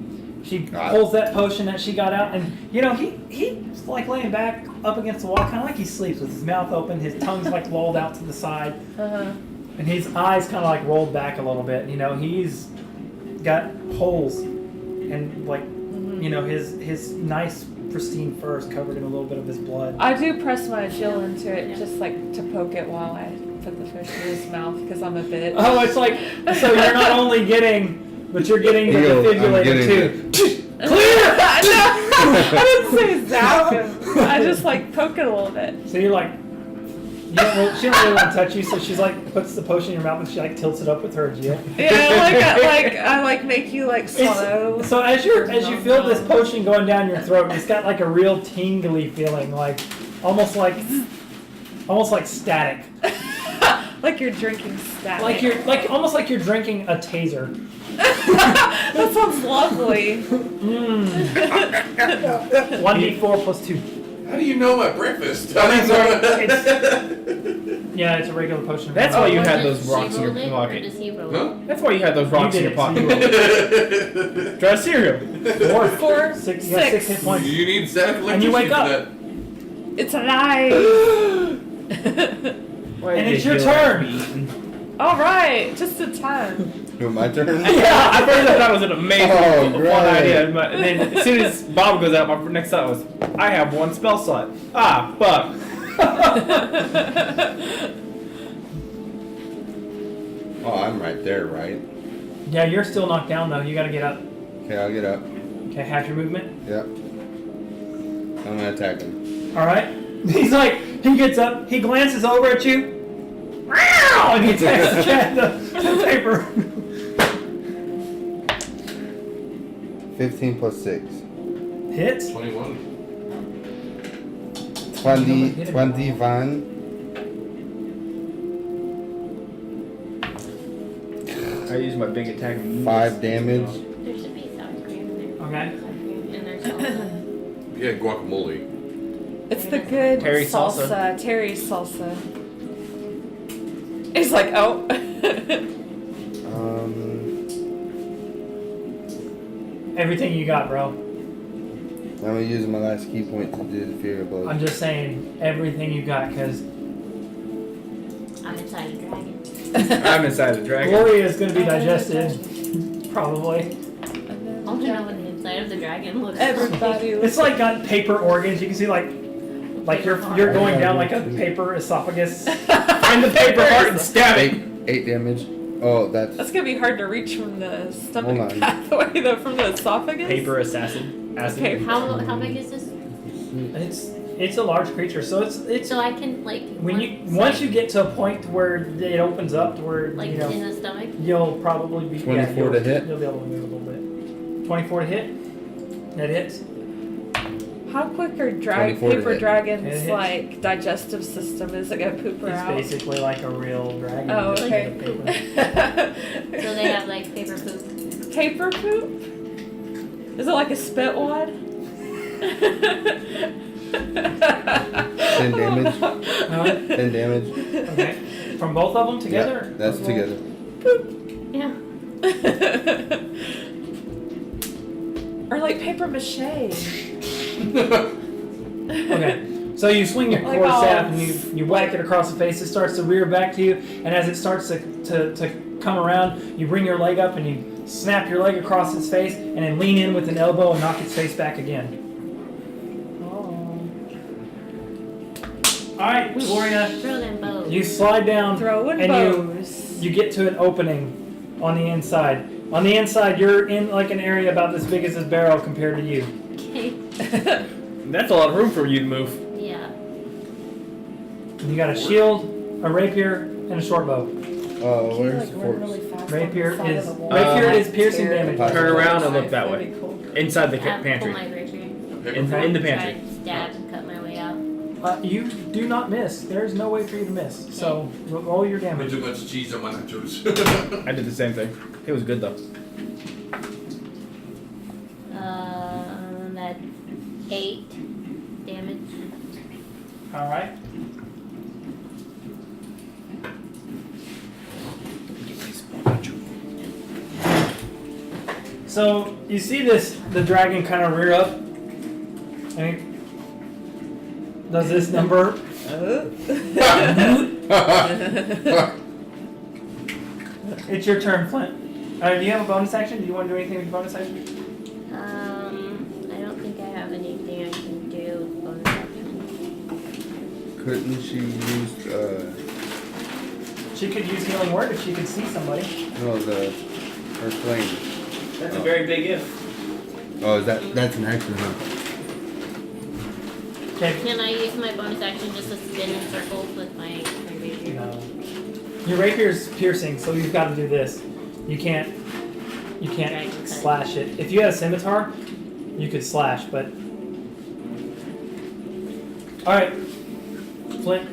She pulls that potion that she got out, and you know he's like laying back up against the wall, kind of like he sleeps with his mouth open, his tongue's like lolled out to the side, and his eyes kind of like rolled back a little bit. You know, he's got holes, and like you know his nice pristine fur is covered in a little bit of his blood. I do press my Jill into it just like to poke it while I put the fish in his mouth because I'm a bitch. Oh, it's like so you're not only getting. But you're getting the Yo, I'm defibrillator getting too. I didn't say zap him. I just like poke it a little bit. So you're like, she don't really want to touch you. So she's like puts the potion in your mouth and she like tilts it up with her Jill. Yeah, I make you like swallow. So as you feel this potion going down your throat, it's got like a real tingly feeling, like almost like static. Like you're drinking static. Almost like you're drinking a taser. That sounds lovely. 1d4 plus 2. How do you know my breakfast? Yeah, it's a regular potion. That's why you had Did those she rocks in roll your it, or pocket. does he roll Huh? That's why you had those rocks in You your did pocket. it, Try cereal. 4, 6, you got 6 hit points. You need static And you wake electricity up. for It's alive. And it's your turn. All right, just a time. Who, my turn? Yeah, I first thought that was an amazing Oh, fun great. idea, but then as soon as Bob goes out, my next thought was, I have one spell slot. Ah, fuck. Oh, I'm right there, right? Yeah, you're still knocked down though. You gotta get up. Okay, I'll get up. Okay, half your movement. Yep. I'm gonna attack him. Alright. He's like, he gets up, he glances over at you. And he attacks the cat, the paper. 15 plus 6. Hits. 21. 21. I use my big attack. 5 damage. There should be sour cream in there. Okay. Sour cream in there. Salsa. Yeah, guacamole. It's the good Terry salsa. salsa. Terry salsa. He's like, oh. Everything you got, bro. I'm gonna use my last key point to do the fear of blows. I'm just saying, everything you got, because I'm inside a dragon. I'm inside the dragon. Gloria is going to be digested. Probably. I want to know what the inside of the dragon looks Everybody. It's like got paper organs. You can see like you're going down like a paper esophagus. Find the paper heart and stab it. 8 damage. Oh, that's That's gonna be hard to reach from the stomach Hold on. pathway, though, from the esophagus. Paper assassin. Acid. Paper. How big is this? It's a large creature, so it's So I can like once you get to a point where it opens up to where like you know in the stomach. you'll probably be 24 to hit. You'll be able to move a little bit. 24 to hit. That hits. How quick are 24 to paper hit. dragons' It hits. like digestive system? Is it gonna poop her It's out? basically like a real dragon. Oh, just okay. made of paper. So they have like paper poop. Paper poop? Is it like a spit wad? 10 damage. Huh? 10 damage. Okay. From both of them together? Yeah, that's Okay. together. Yeah. Or like paper mache. Okay. So you swing your Like quarterstaff all- and you whack it across the face. It starts to rear back to you, and as it starts to come around, you bring your leg up and you snap your leg across its face, and then lean in with an elbow and knock its face back again. Oh. All right, Gloria, Throw them bows. you slide down Throwing and bows. you get to an opening on the inside. On the inside, you're in like an area about this big as this barrel compared to you. Okay. That's a lot of room for you to move. Yeah. And you got a shield, a rapier, and a short bow. Oh, Can you, where's like, the run corpse? really fast Rapier on the side is of the wall? rapier is piercing Scared. damage. Turn around and look that That'd way. be cool. Inside the I pantry. pull my rapier. In the Try pantry. to stab and cut my way out. You do not miss. There's no way for you to miss. So roll your Put damage. too much cheese on my nachos. I did the same thing. It was good though. That's 8 damage. All right. So you see the dragon kind of rear up, and it does this number. It's your turn, Flint. Do you have a bonus action? Do you want to do anything with bonus action? I don't think I have anything I can do with bonus action. Couldn't she use She could use healing word if she could see somebody. her flame? That's a very big if. Oh, that's an action, huh? Okay. Can I use my bonus action just to spin in circles with my rapier? No. Your rapier's piercing, so you've got to do this. You can't slash it. If you had a scimitar, you could slash, but. Alright. Flint.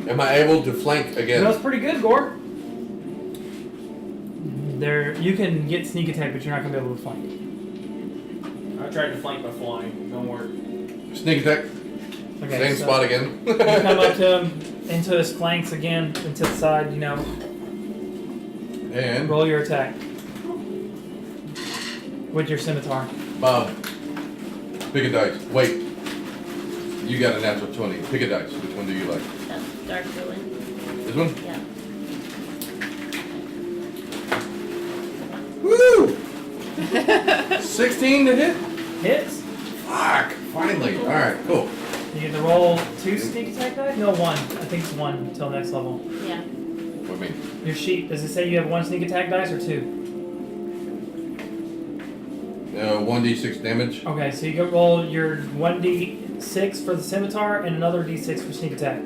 Am I able to flank again? That was pretty good, Gore. You can get sneak attack, but you're not gonna be able to flank. I tried to flank by flying. Don't work. Sneak attack. Okay, Same so spot again. you come up to him, into his flanks again, and to the side, And roll your attack. With your scimitar. Bob, pick a dice. Wait. You got a natural 20. Pick a dice. Which one do you like? That's dark ruin. This one? Yeah. Woo! 16 to hit? Hits. Fuck! Finally. Alright, cool. You get to roll 2 sneak attack dice? No, 1. I think it's 1 until next level. Yeah. What do you mean? Your sheet, does it say you have 1 sneak attack dice or 2? 1d6 damage. Okay, so you go roll your 1d6 for the scimitar and another d6 for sneak attack.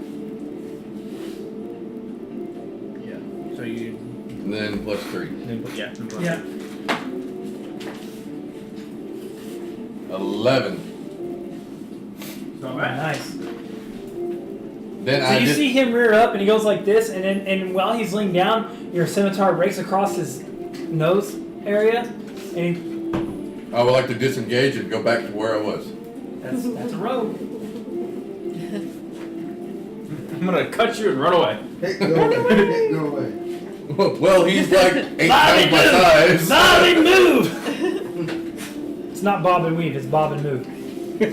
Yeah. So you. And then plus 3. Yeah. Yeah. 11. Not Alright, bad. nice. Then So I you did. see him rear up and he goes like this, and while he's leaning down, your scimitar breaks across his nose area, and I would like to disengage and go back to where I was. that's a rogue. I'm gonna cut you and run away. Hey, go away. Hey, go away. Well, he's like 8 times my size. Bob and move! It's not bob and weave, it's bob and move. I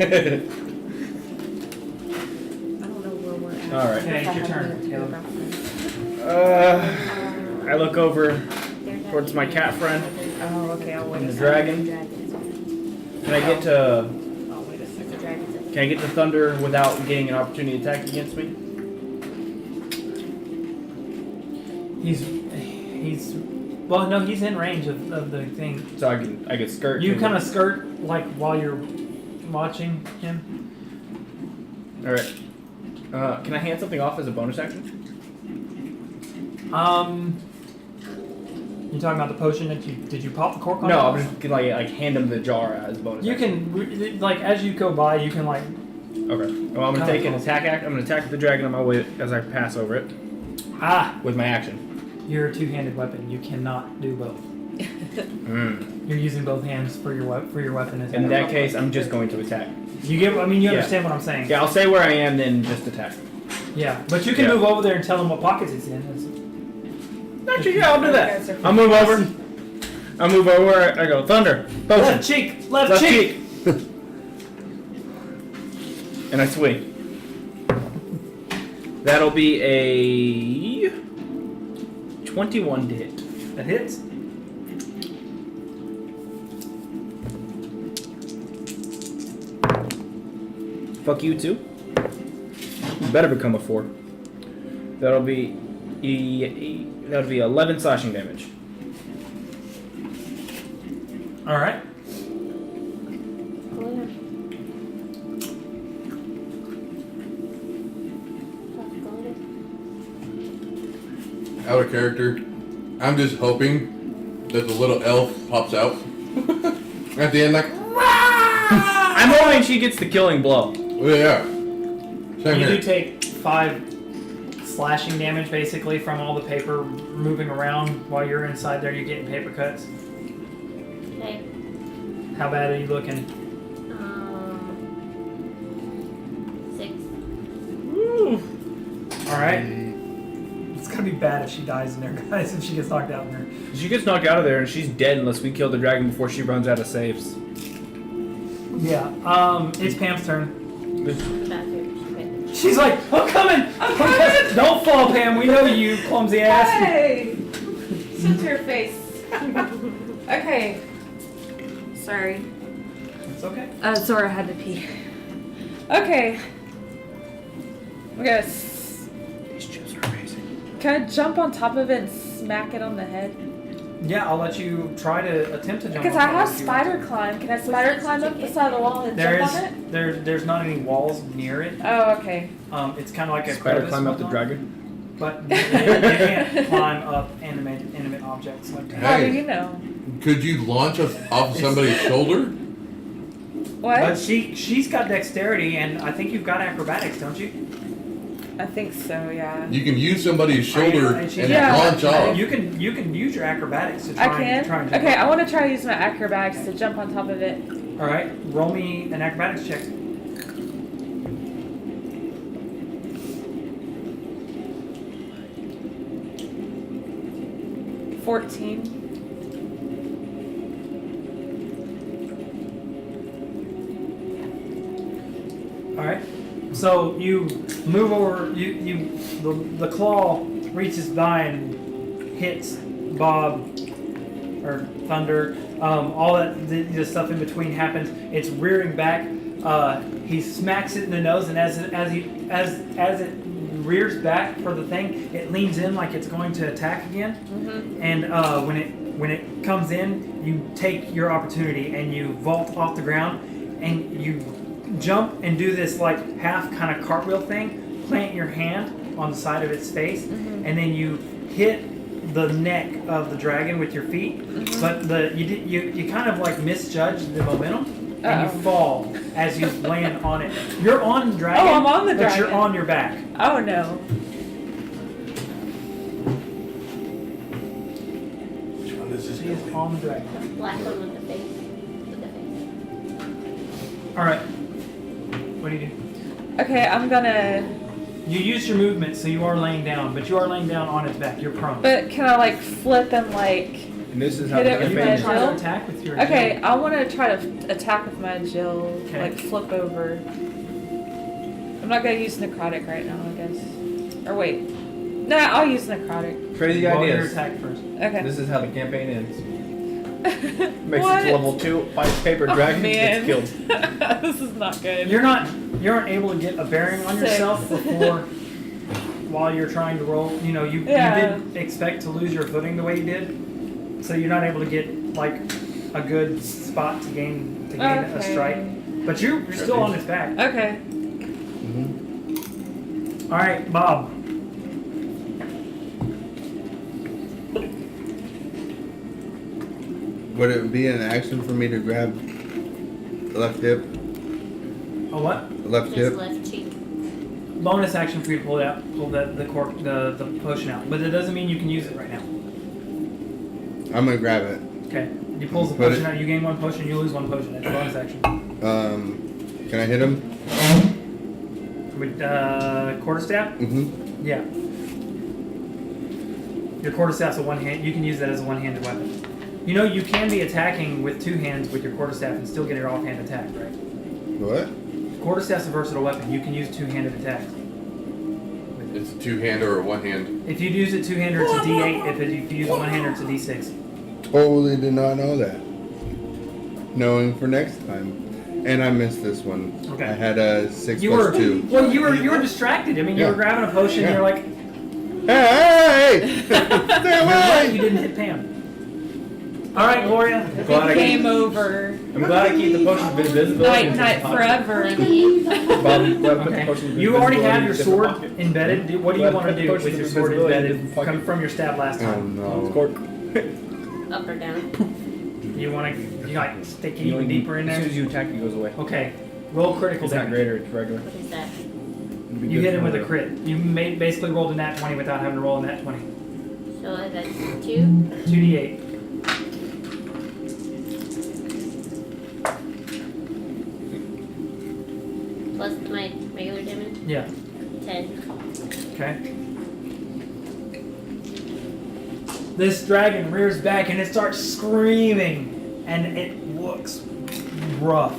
don't know where we're at. All right. Okay, it's your turn, Caleb. I look over towards my cat friend. Oh, okay. I'll wait And a the second. dragon. Can I get to? I'll wait a second. Can I get to thunder without getting an opportunity attack against me? Well, no, he's in range of the thing. So I can skirt. You kind of skirt like while you're watching him. All right. Can I hand something off as a bonus action? You talking about the potion that did you pop the cork on? No, it? I'm just gonna like hand him the jar as a bonus. You action. can like as you go by, you can like. Okay. Well, I'm gonna take an attack act. I'm gonna attack the dragon on my way as I pass over it with my action. You're a two-handed weapon. You cannot do both. You're using both hands for your weapon. As In that case, I'm just going to attack. you get. I mean, you Yeah. understand what I'm saying. Yeah, I'll say where I am, then just attack. Yeah, but you can Yeah. move over there and tell them what pockets it's in. Actually, yeah, I'll do that. I'll move over. I'll move over. I go thunder. Potion. Left cheek. Left cheek. And I swing. That'll be a 21 to hit. That hits. Fuck you too. You better become a 4. That'll be 11 slashing damage. All right. Out of character. I'm just hoping that the little elf pops out at the end, like. I'm hoping she gets the killing blow. Yeah. Same You here. do take 5 slashing damage basically from all the paper moving around while you're inside there. You're getting paper cuts. Okay. How bad are you looking? 6. All right. It's gonna be bad if she dies in there, guys. If she gets knocked out in there. She gets knocked out of there and she's dead unless we kill the dragon before she runs out of saves. Yeah. It's Pam's turn. The bathroom. She's like, I'm coming. I'm coming. Don't fall, Pam. We know you, clumsy ass. Hey! Shut your face. Okay. Sorry. It's okay. Zora had to pee. Okay. I'm gonna. These chips are amazing. Can I jump on top of it and smack it on the head? Yeah, I'll let you try to attempt to jump. Because on I top have if you want spider to. climb. Can I spider climb up the side of the wall and There jump is on it? there's not any walls near it. Oh, okay. It's kind of like a Spider crevice climb up the whatnot, dragon. but you can't climb up animate objects like that. How do Hey. you know? Could you launch us off somebody's shoulder? What? But she's got dexterity, and I think you've got acrobatics, don't you? I think so, yeah. You can use somebody's shoulder And and she's- Yeah. launch off. You can use your acrobatics to I try can? and jump Okay, up. I want to try to use my acrobatics to jump on top of it. All right, roll me an acrobatics check. – 14. All right. So you move over. The claw reaches by and hits Bob or Thunder. All that the stuff in between happens. It's rearing back. He smacks it in the nose, and as it rears back for the thing, it leans in like it's going to attack again. Mm-hmm. And when it comes in, you take your opportunity and you vault off the ground and you jump and do this like half kind of cartwheel thing. Plant your hand on the side of its face, and then you hit the neck of the dragon with your feet. But you kind of like misjudge the momentum, and you fall as you land on it. You're on the dragon. Oh, I'm on the but dragon. you're on your back. Oh, no. Which one is this? She is on the dragon. Black one with the face. With the face. All right. What do you do? Okay, I'm gonna... You use your movement, so you are laying down, but you are laying down on its back. You're prone. But can I, like, flip and, like... And this is how Hit the it with you my can campaign try to Jill? attack with your Okay, Jill. I want to try to attack with my Jill, Okay. like flip over. I'm not gonna use necrotic right now, I guess. Or wait, nah, I'll use necrotic. Crazy Roll your ideas. attack first. Okay. This is how the campaign ends. Makes What? it to level 2, fights paper dragon, Man. gets killed. This is not good. You aren't able to get a bearing on 6. yourself before while you're trying to roll. You know, you Yeah. didn't expect to lose your footing the way you did, so you're not able to get like a good spot to gain a strike. But you're still on its back. Okay. All right, Bob. Would it be an action for me to grab the left hip? A what? The left Just hip? left cheek. Bonus action for you to pull the potion out, but it doesn't mean you can use it right now. I'm gonna grab it. Okay. You pull the Put potion it- out. You gain 1 potion. You lose 1 potion. That's a bonus action. Can I hit him? With quarterstaff. Mm-hmm. Yeah. Your quarterstaff's a one hand. You can use that as a one-handed weapon. You know you can be attacking with 2 hands with your quarterstaff and still get your offhand attack, right? What? Quarterstaff's a versatile weapon. You can use 2-handed attacks. It's a two-hander or a one-hand. If you use it 2-hander, it's a D8. If you use a one-hander, it's a D6. Totally did not know that. Knowing for next time. And I missed this one. Okay. I had a 6 You plus were 2. well. You were distracted. I mean, you Yeah. were grabbing a potion. Yeah. You're like, Hey! Stay you're right, away! you didn't hit Pam. All right, Gloria. I'm glad I Game keep, over. I'm glad I keep the potion of invisibility. Night forever. Bob, go ahead and put the Okay. potion of You already have invisibility your in a sword different pocket. embedded. What do you Go want to ahead, do put the with your potion sword of invisibility in a embedded different pocket. from your stab last Oh time? no. Cork. Up or down. You want to like stick You even only- deeper in As soon there? as you attack, it goes away. Okay. Roll critical It's not damage. greater, it's regular. What is that? It'd be You good hit him for with a the- crit. You basically rolled a nat 20 without having to roll a nat 20. So that's 2. 2d8. Plus my regular damage. Yeah. 10. Okay. This dragon rears back and it starts screaming, and it looks rough.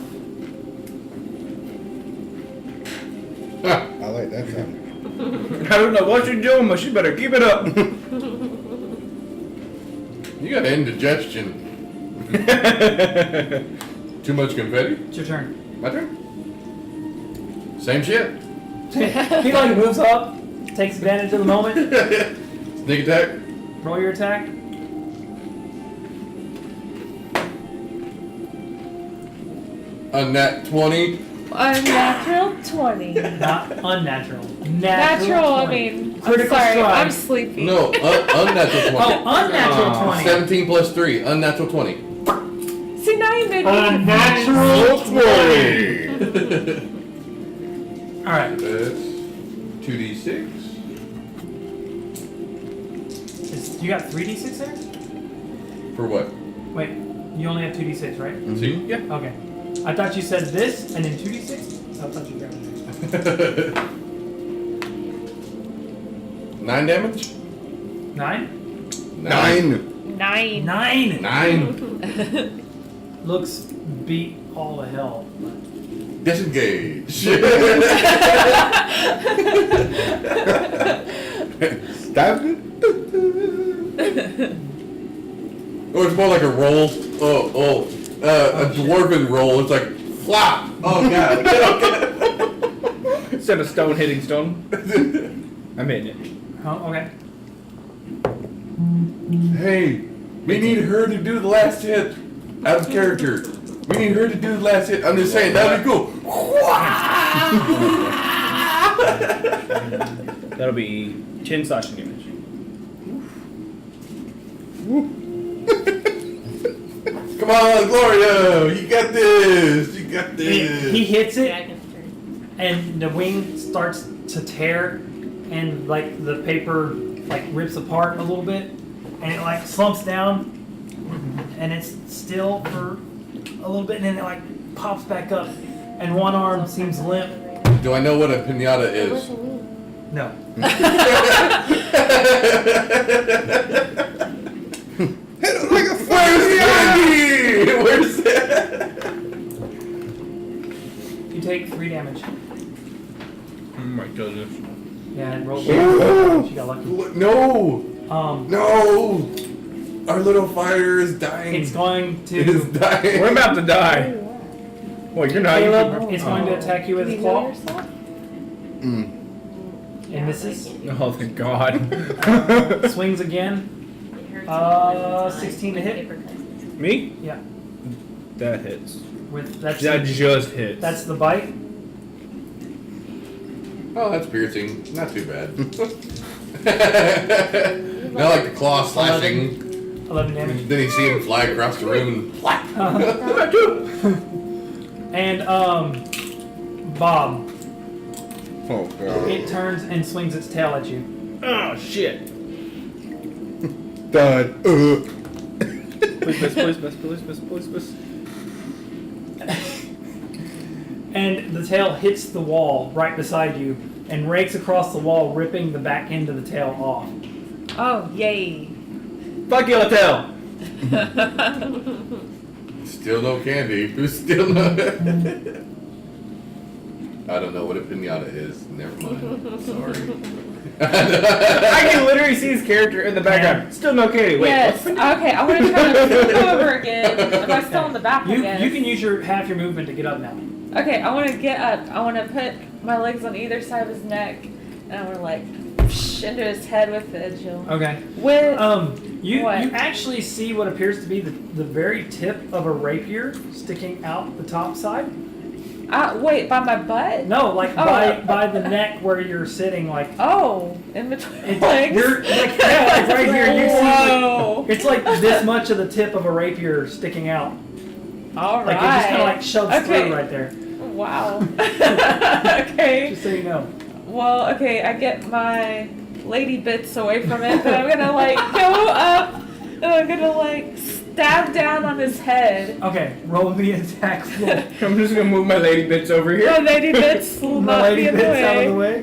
I like that sound. I don't know what you're doing, but you better keep it up. You got indigestion. Too much confetti? It's your turn. My turn? Same shit. He like moves up, takes advantage of the moment. Sneak attack? Roll your attack. Unnat 20. Unnatural 20. Not unnatural. Natural, I 20. mean, Critical I'm sorry, strike. I'm sleepy. No, unnatural 20. Oh, unnatural 20. 17 plus 3. Unnatural 20. See, now you made me Unnatural 20. Alright. That's 2d6. You got 3d6 there? For what? Wait, you only have 2d6, right? See? Yeah. Okay. I thought you said this and then 2d6? I thought you grabbed it. 9 damage? 9? 9. 9. 9. Looks beat all to hell. Disengage. Stab it. Or it's more like a roll. A dwarven roll. It's like flop. Oh god. Instead of stone hitting stone. I'm hitting it. Oh, okay. Hey, we need her to do the last hit. Out of character. We need her to do the last hit. I'm just saying, that'd be cool. That'll be 10 slashing damage. Come on, Gloria. You got this. You got this. He hits it, Dragon's turn. and the wing starts to tear, and like the paper like rips apart a little bit, and it like slumps down, and it's still for a little bit, and then it like pops back up, and one arm seems limp. Do I know what a pinata is? No. Where's the candy? Where's that? You take 3 damage. Oh my goodness. Yeah, and roll. She got lucky. No. No. Our little fire is dying. It's going It is to. dying. We're about to die. Well, you're not. Caleb, it's going to attack you with Do its you know claw. yourself? And misses. Oh, thank God. Swings again. It hurts 16 to hit. Me? Yeah. That hits. With That just hits. that's the bite. Oh, that's piercing. Not too bad. Not like the claw slashing. 11 damage. Then you see him fly across the room and whack. And Bob, Oh god. it turns and swings its tail at you. Oh, shit. Done. Please miss, please miss, please miss, please miss. And the tail hits the wall right beside you and rakes across the wall, ripping the back end of the tail off. Oh, yay. Fuck you, tail. Still no candy. Still no. I don't know what a pinata is. Never mind. Sorry. I can literally see his character in the background. Still no candy. Wait, Yes. what's Okay, I want to try to flip over again. Am I still in the back? I You guess. can use your half your movement to get up now. Okay, I want to get up. I want to put my legs on either side of his neck, and I want to like into his head with the agile. Okay. With You What? you actually see what appears to be the very tip of a rapier sticking out the top side. wait, by my butt? No, like Oh. by the neck where you're sitting, like Oh, in between it's, legs. you're like, yeah, like right here. You see, Whoa. it's like this much of the tip of a rapier sticking out. All right. Like it just kind of like shoves Okay. through right there. Wow. Okay. Just so you know. Well, okay, I get my lady bits away from it, but I'm gonna like go up and I'm gonna like stab down on his head. Okay, roll me an attack roll. I'm just gonna move my lady bits over My here. lady bits will My not lady be in the bits out of the way.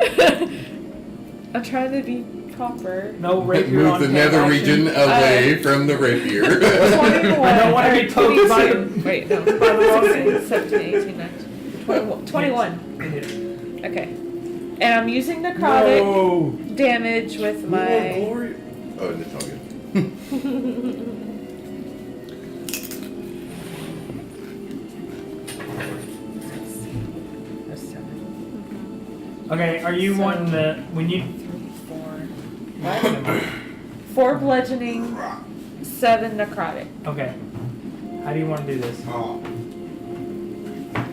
I'm trying to be copper. No rapier Move on the hand nether action. region away from the rapier. 21. I don't want to be poked by 22. the... Wait, no. by the wrong 16, 17, 18, 19. 21. Okay. And I'm using necrotic No. damage with my. Oh, that's all good. That's 7. Okay, are you wanting the... When you... 4. What? 4 bludgeoning, 7 necrotic. Okay. How do you want to do this? I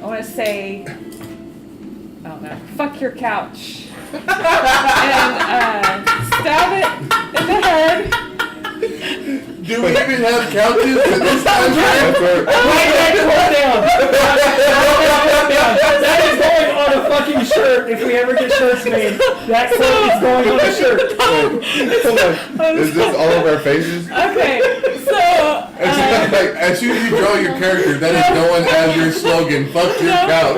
want to say, I don't know, fuck your couch. And stab it in the head. Do we even have couches in this country? Write that quote down! That is going on a fucking shirt if we ever get shirts made. That quote is going on a shirt. Hold on. Is this all of our faces? Okay, so. Like, as soon as you draw your character, that is going as your slogan. Fuck your couch.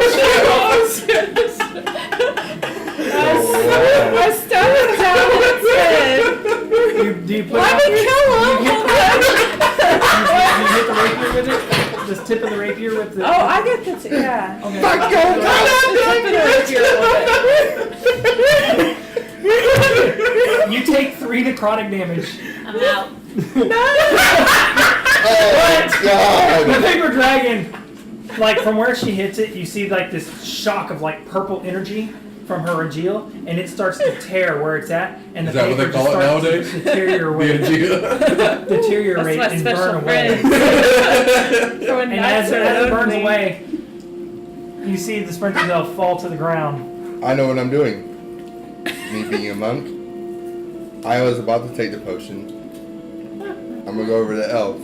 I stabbed it down in its head. Do you put Let me kill him! you hit the rapier with it? This tip of the rapier with the... Oh, I get the yeah. Okay. Fuck your You take 3 necrotic damage. I'm out. Oh, God. The paper dragon, like from where she hits it, you see like this shock of like purple energy from her Regil, and it starts to tear where it's at, and the Is that what paper they call just it starts nowadays? to deteriorate, deteriorate That's my and special burn away. friend. And as it burns away, you see the splinter cell fall to the ground. I know what I'm doing. Me being a monk, I was about to take the potion. I'm gonna go over to the elf.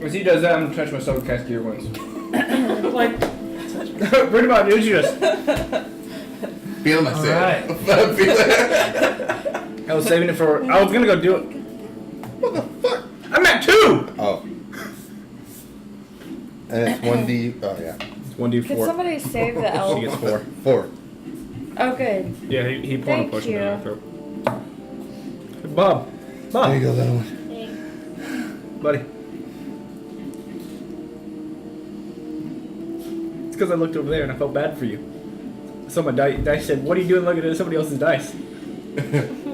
As he does that, I'm gonna touch myself and cast Cure Wounds. Like, Bring him out, dude. Just. Feel myself. Alright. Feel it. I was saving it for. I was gonna go do it. What the fuck? I'm at 2. Oh. And it's 1d. Oh yeah. It's 1d4. Can somebody save the She elf? gets 4. 4. Oh, good. Yeah, he poured Thank a potion you. down my throat. Bob. Bob. There you go, little one. Hey. Buddy. It's because I looked over there and I felt bad for you. So my dice said, "What are you doing looking at somebody else's dice?"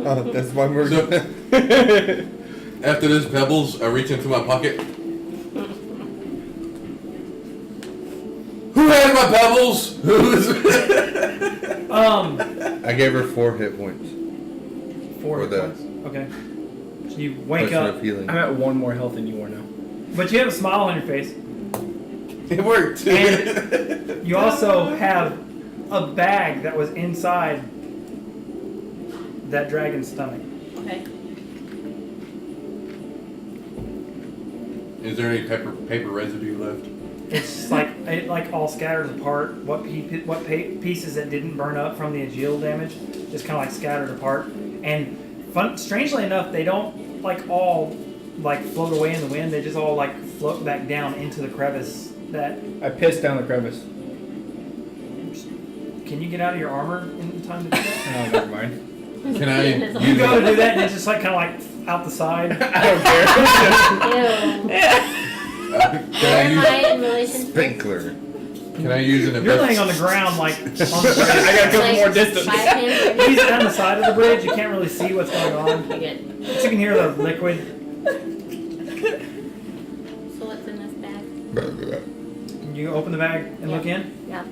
Oh, that's why we're So- going. After this, Pebbles, I reach into my pocket. Who has my Pebbles? I gave her 4 hit points. 4 For the points. Okay. So you wake potion up, of healing. I'm at 1 more health than you are now. but you have a smile on your face. It worked. And you also have a bag that was inside that dragon's stomach. Okay. Is there any paper residue left? It's like it like all scatters apart. What pieces that didn't burn up from the Agile damage just kind of like scattered apart. And strangely enough, they don't like all like float away in the wind. They just all like float back down into the crevice. That I pissed down the crevice. can you get out of your armor in time to do that? Oh, never mind. Can I You go to do that, and it's just like kind of like out the side. I don't care. Ew. Can Where am I I in relation to? Sprinkler. can I use an You're laying on the ground, like on the bridge. I got a couple Like, more distance. 5 hands. He's down the side of the bridge. You can't really see what's going on. Okay, good. But you can hear the liquid. So what's in this bag? You open the bag and look in. Yeah.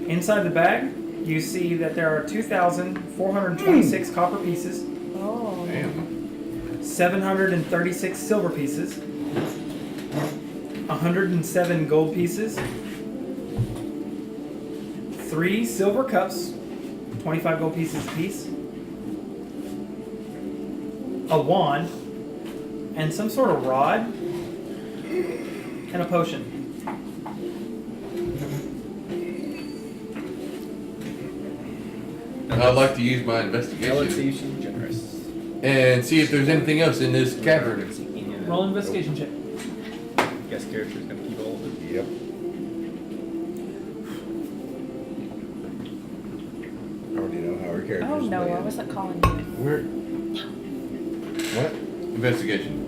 Inside the bag, you see that there are 2,426 copper pieces, Oh. Damn. 736 silver pieces, 107 gold pieces, 3 silver cups, 25 gold pieces apiece, a wand, and some sort of rod, and a potion. I'd like to use my Galaxy, investigation you should be generous. and see if there's anything else in this cavern. Roll an investigation check. Guess character's gonna keep all of it. Yep. her character's Oh no, I playing. wasn't calling you. Where? What? Investigation.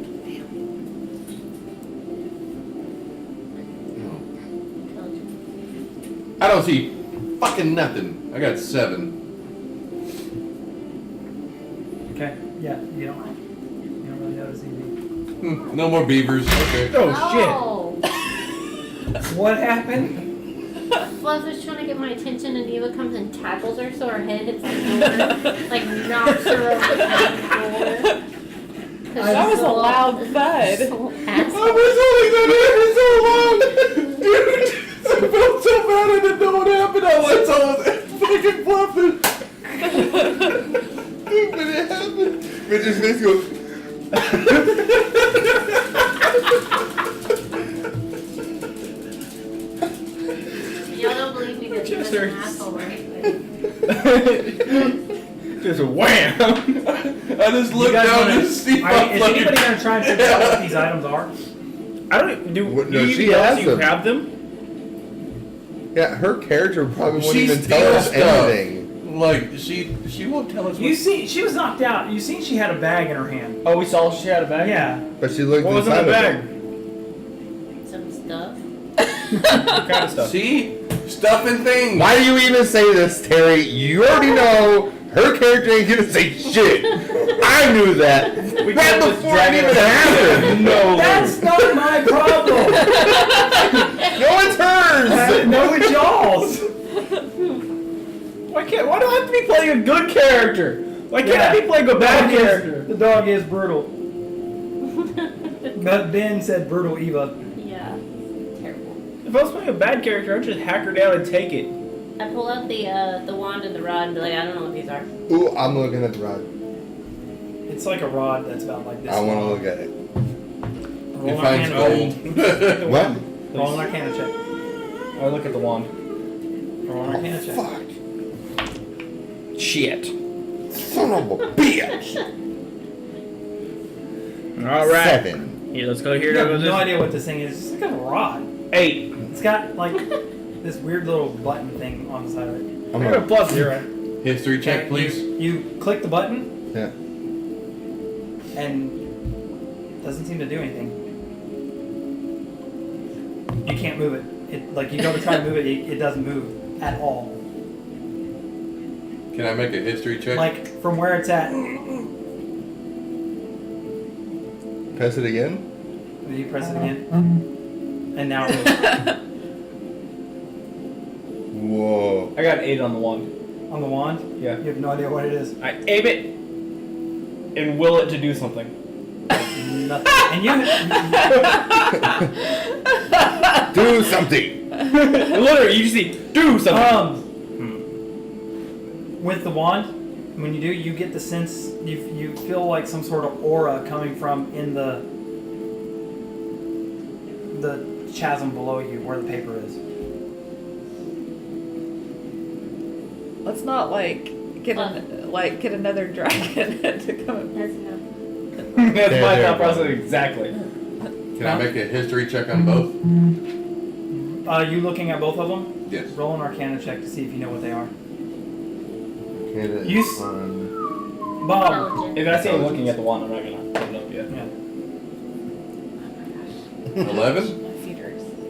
I don't see fucking nothing. I got 7. Okay. Yeah. You don't really notice anything. No more beavers. Okay. Oh What happened? Fluff is trying to get my attention, and Eva comes and tackles her, so her head hits the door, like knocks her over the floor. That was a loud thud. I've been holding that in for so long! Dude! I felt so bad I didn't know what happened. I let all of that fucking fluff in. Dude, but it happened. Mitch's face goes. Y'all don't believe me because Eva's an asshole, right? Just wham! I just looked down to see my Is anybody gonna try and figure out what these items are? I don't even, do What- no, you she even know has you them. grab them? Yeah, her character probably wouldn't She even tell steals us stuff. anything. Like, she won't tell us You see, she was knocked out. You seen she had a bag in her hand. Oh, we saw she had a bag? Yeah. But she looked What was in inside the of bag? them. Some stuff. What kind of stuff? See? Stuff and things. Why do you even say this, Terry? You already know her character ain't gonna say shit. I knew that. We That could've just before it dragged even it happened. No. That's not my problem. No, it's hers. No, it's y'all's. Why do I have to be playing a good character? Why can't I be playing a bad character? The dog is brutal. But Ben said brutal Eva. Yeah. Terrible. If I was playing a bad character, I'd just hack her down and take it. I pull out the wand and the rod and be like, I don't know what these are. Ooh, I'm looking at the rod. It's like a rod that's about like this. I want to long. look at it. Roll It an finds arcana check. gold. What? Roll an arcana check. I look at the wand. Roll an arcana check. Fuck. Shit. Son of a bitch. All right. 7. Here, let's go here. You have Go no idea what this thing is. It's like a rod. 8. It's got like this weird little button thing on the side of it. I'm I got a gonna. plus 0. History check, please. You click the button Yeah. and it doesn't seem to do anything. You can't move it. Like you go to try to move it, it doesn't move at all. Can I make a history check? Like from where it's at, Press it again. you press it again, and now it moves. Whoa. I got an 8 on the wand. On the wand. Yeah. You have no idea what it is. I aim it and will it to do something. Nothing. And you. Do something. Literally, you just see, do something. With the wand, when you do, you get the sense you feel like some sort of aura coming from in the chasm below you where the paper is. Let's not get another dragon to come. That's enough. That's my there, thought process exactly. Can I make a history check on both? You looking at both of them? Yes. Roll an Arcana check to see if you know what they are. Hit You it s- on. Bob. Intelligent. If I see him looking at the wand, I'm not gonna put it up yet. Yeah. 11? My feet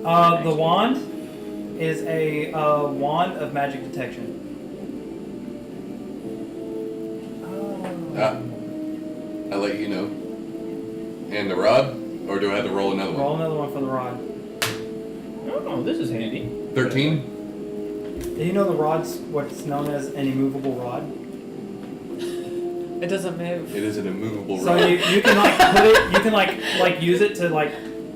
are. The wand is a wand of magic detection. I'll let you know. And the rod? Or do I have to roll another Roll one? another one for the rod. Oh, this is handy. 13? Do you know the rod's what's known as an immovable rod? It doesn't move. It is an immovable So rod. you can like put it, you can like use it to like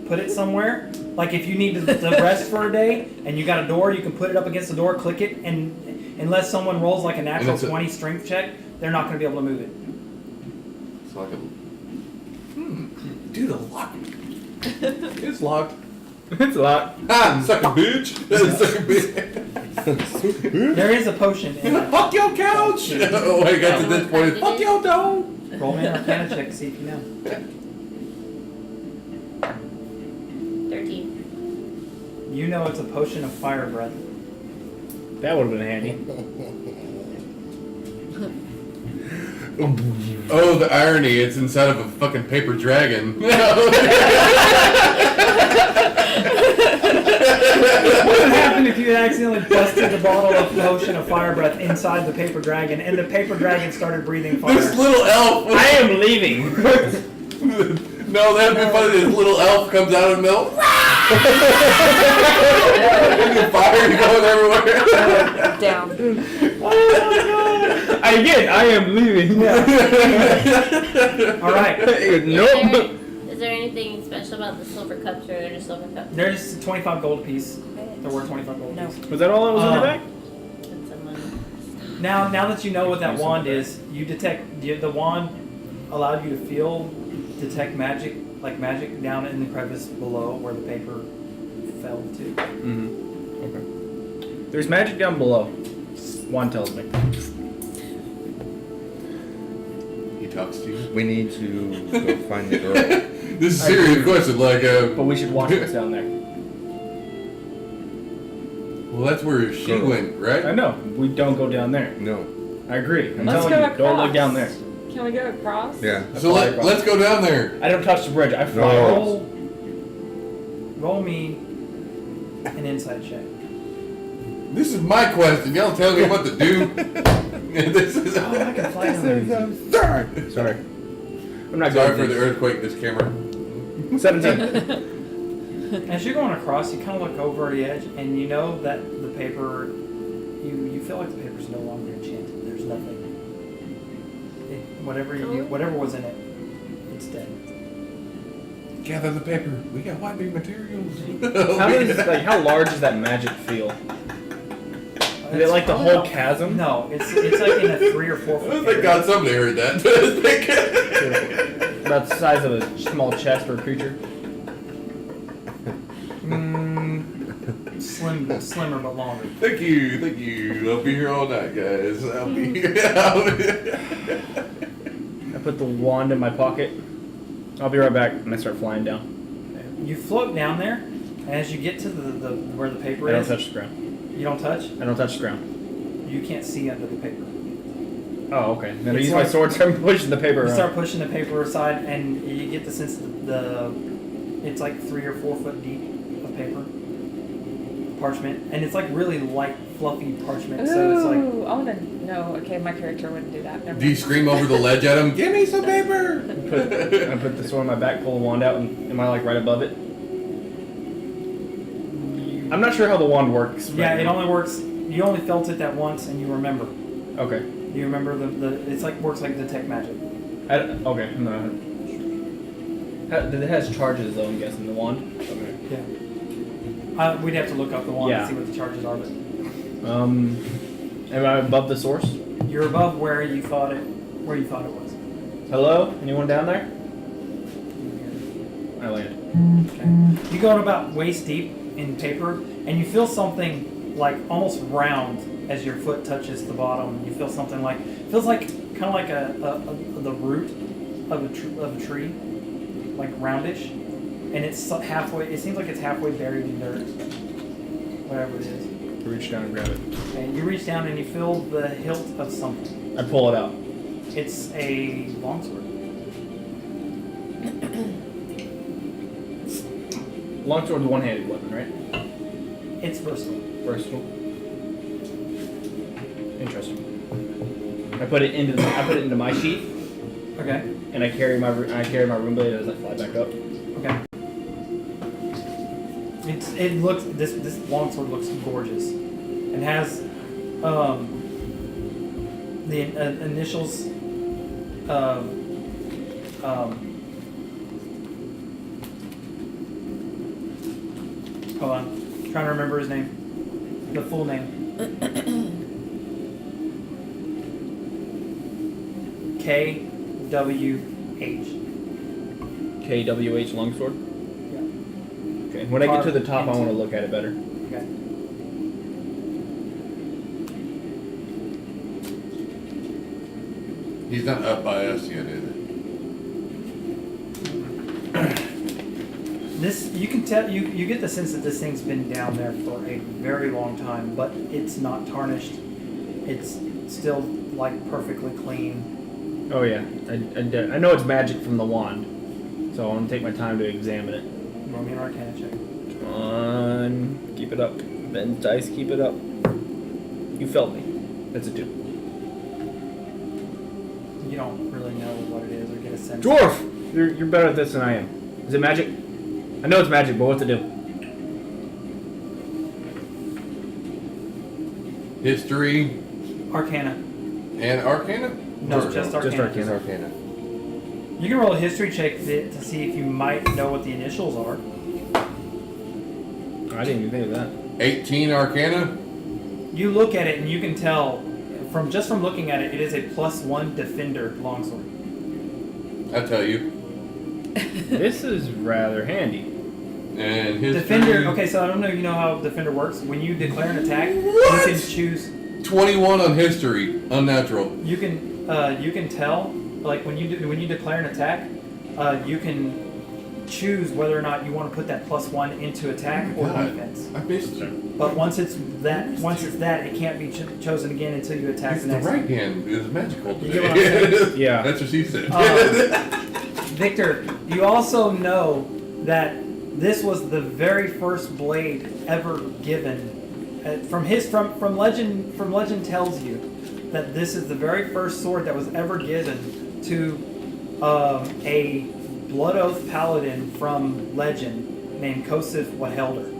put it somewhere. Like if you need to rest for a day and you got a door, you can put it up against the door, click it, and unless someone rolls like a natural it's a- 20 strength check, they're not going to be able to move it. It's like a... Dude, the lock. It's locked. It's a lot. Ah, suck a bitch. Suck a bitch. There is a potion in it. Fuck your couch. Oh, I got to this point. Fuck your dog. Roll me an Arcana check to see if you know. 13. You know it's a potion of fire breath. That would have been handy. Oh, the irony! It's inside of a fucking paper dragon. What would happen if you accidentally busted the bottle of potion of fire breath inside the paper dragon and the paper dragon started breathing fire? This little elf. I am leaving. No, that'd be funny. This little elf comes out of the middle. Fire going everywhere. Down. I am leaving. All right. Nope. Is there anything special about the silver cups or the silver cups? They're just 25 gold apiece. They're worth 25 gold No. apiece. Was that all that was in your bag? That's some money. Now that you know what that wand is, you detect the wand allowed you to detect magic, like magic down in the crevice below where the paper fell to. Mm-hmm. Okay. There's magic down below. Wand tells me. He talks to you. We need to go find the girl. This is a serious question. Like, But we should watch what's down there. well, that's where she Girl. went, right? I know. We don't go down there. No. I agree. I'm Let's telling go you, don't look across. down there. Can we go across? Yeah. So let's go down there. I don't touch the bridge. I fly No. across. Roll me an insight check. This is my question. Y'all tell me what to do. This is. Oh, I can fly down there. Sorry. I'm not Sorry good for at the this. earthquake. This camera. 17. As you're going across, you kind of look over the edge, and you know that the paper, you feel like the paper's no longer enchanted. There's nothing. Whatever was in it, it's dead. Gather the paper. We got wiping materials. How large does that magic feel? Is it like the whole chasm? No, it's like in a 3 or 4 foot. Thank area. God somebody heard that. About the size of a small chest for a creature. Slimmer but longer. Thank you. I'll be here all night, guys. I'll be here. I put the wand in my pocket. I'll be right back, and I start flying down. You float down there, and as you get to the where the paper I don't is, touch the ground. you don't touch. I don't touch the ground. You can't see under the paper. Oh, okay. Then I It's use my like- sword, start pushing the paper You around. start pushing the paper aside, and you get the sense that it's like 3 or 4 foot deep of paper, parchment, and it's like really light, fluffy parchment. So it's like Ooh, I want to know. Okay, my character wouldn't do that. Never Do you mind. scream over the ledge at him? Give me some paper. I put the sword in my back, pull the wand out, and am I like right above it? I'm not sure how the wand works. yeah, right it now. only works. You only felt it that once, and you remember. Okay. You remember it's like works like detect magic. Okay. I'm not. It has charges though. I'm guessing the wand. Okay. Yeah. We'd have to look up the wand Yeah. and see what the charges are, but Am I above the source? you're above where you thought it was. Hello? Anyone down there? I land. Okay. You go about waist deep in paper, and you feel something like almost round as your foot touches the bottom. You feel something like feels like kind of like the root of a tree, like roundish, and it's halfway. It seems like it's halfway buried in dirt, whatever it is. Reach down and grab it. And you reach down and you feel the hilt of something. I pull it out. It's a longsword. Longsword's a one-handed weapon, right? It's versatile. Versatile. Interesting. I put it into my sheath, Okay. and I carry my room blade as I fly back up. Okay. This longsword looks gorgeous, and has the initials hold on, trying to remember his name, the full name. KWH. KWH longsword. Yeah. Okay. When I get to the top, I want to look at it better. Okay. He's not up by us yet, is it? This you can tell you get the sense that this thing's been down there for a very long time, but it's not tarnished. It's still like perfectly clean. Oh yeah, I know it's magic from the wand, so I want to take my time to examine it. Roll me an Arcana check. Come on, keep it up. Ben's dice, keep it up. You felt me. That's a 2. You don't really know what it is or get a sense. Dwarf! You're better at this than I am. Is it magic? I know it's magic, but what's it do? History Arcana. and Arcana? No, just Arcana. Just Arcana. It's Arcana. You can roll a history check to see if you might know what the initials are. I didn't even think of that. 18 Arcana? You look at it and you can tell from looking at it, it is a +1 defender longsword. I tell you. This is rather handy. And history. Defender. Okay, so I don't know if you know how defender works. When you declare an attack, What? you can choose. 21 on history. Unnatural. You can tell like when you declare an attack, you can choose whether or not you want to put that +1 into attack or God. defense. I missed you. But once it's that, it can't be chosen again until you attack It's the the next. right hand is magical You today. get what I'm saying? Yeah. That's what she said. Victor, you also know that this was the very first blade ever given. From legend tells you that this is the very first sword that was ever given to a Blood Oath paladin from legend named Kosif Wahelder.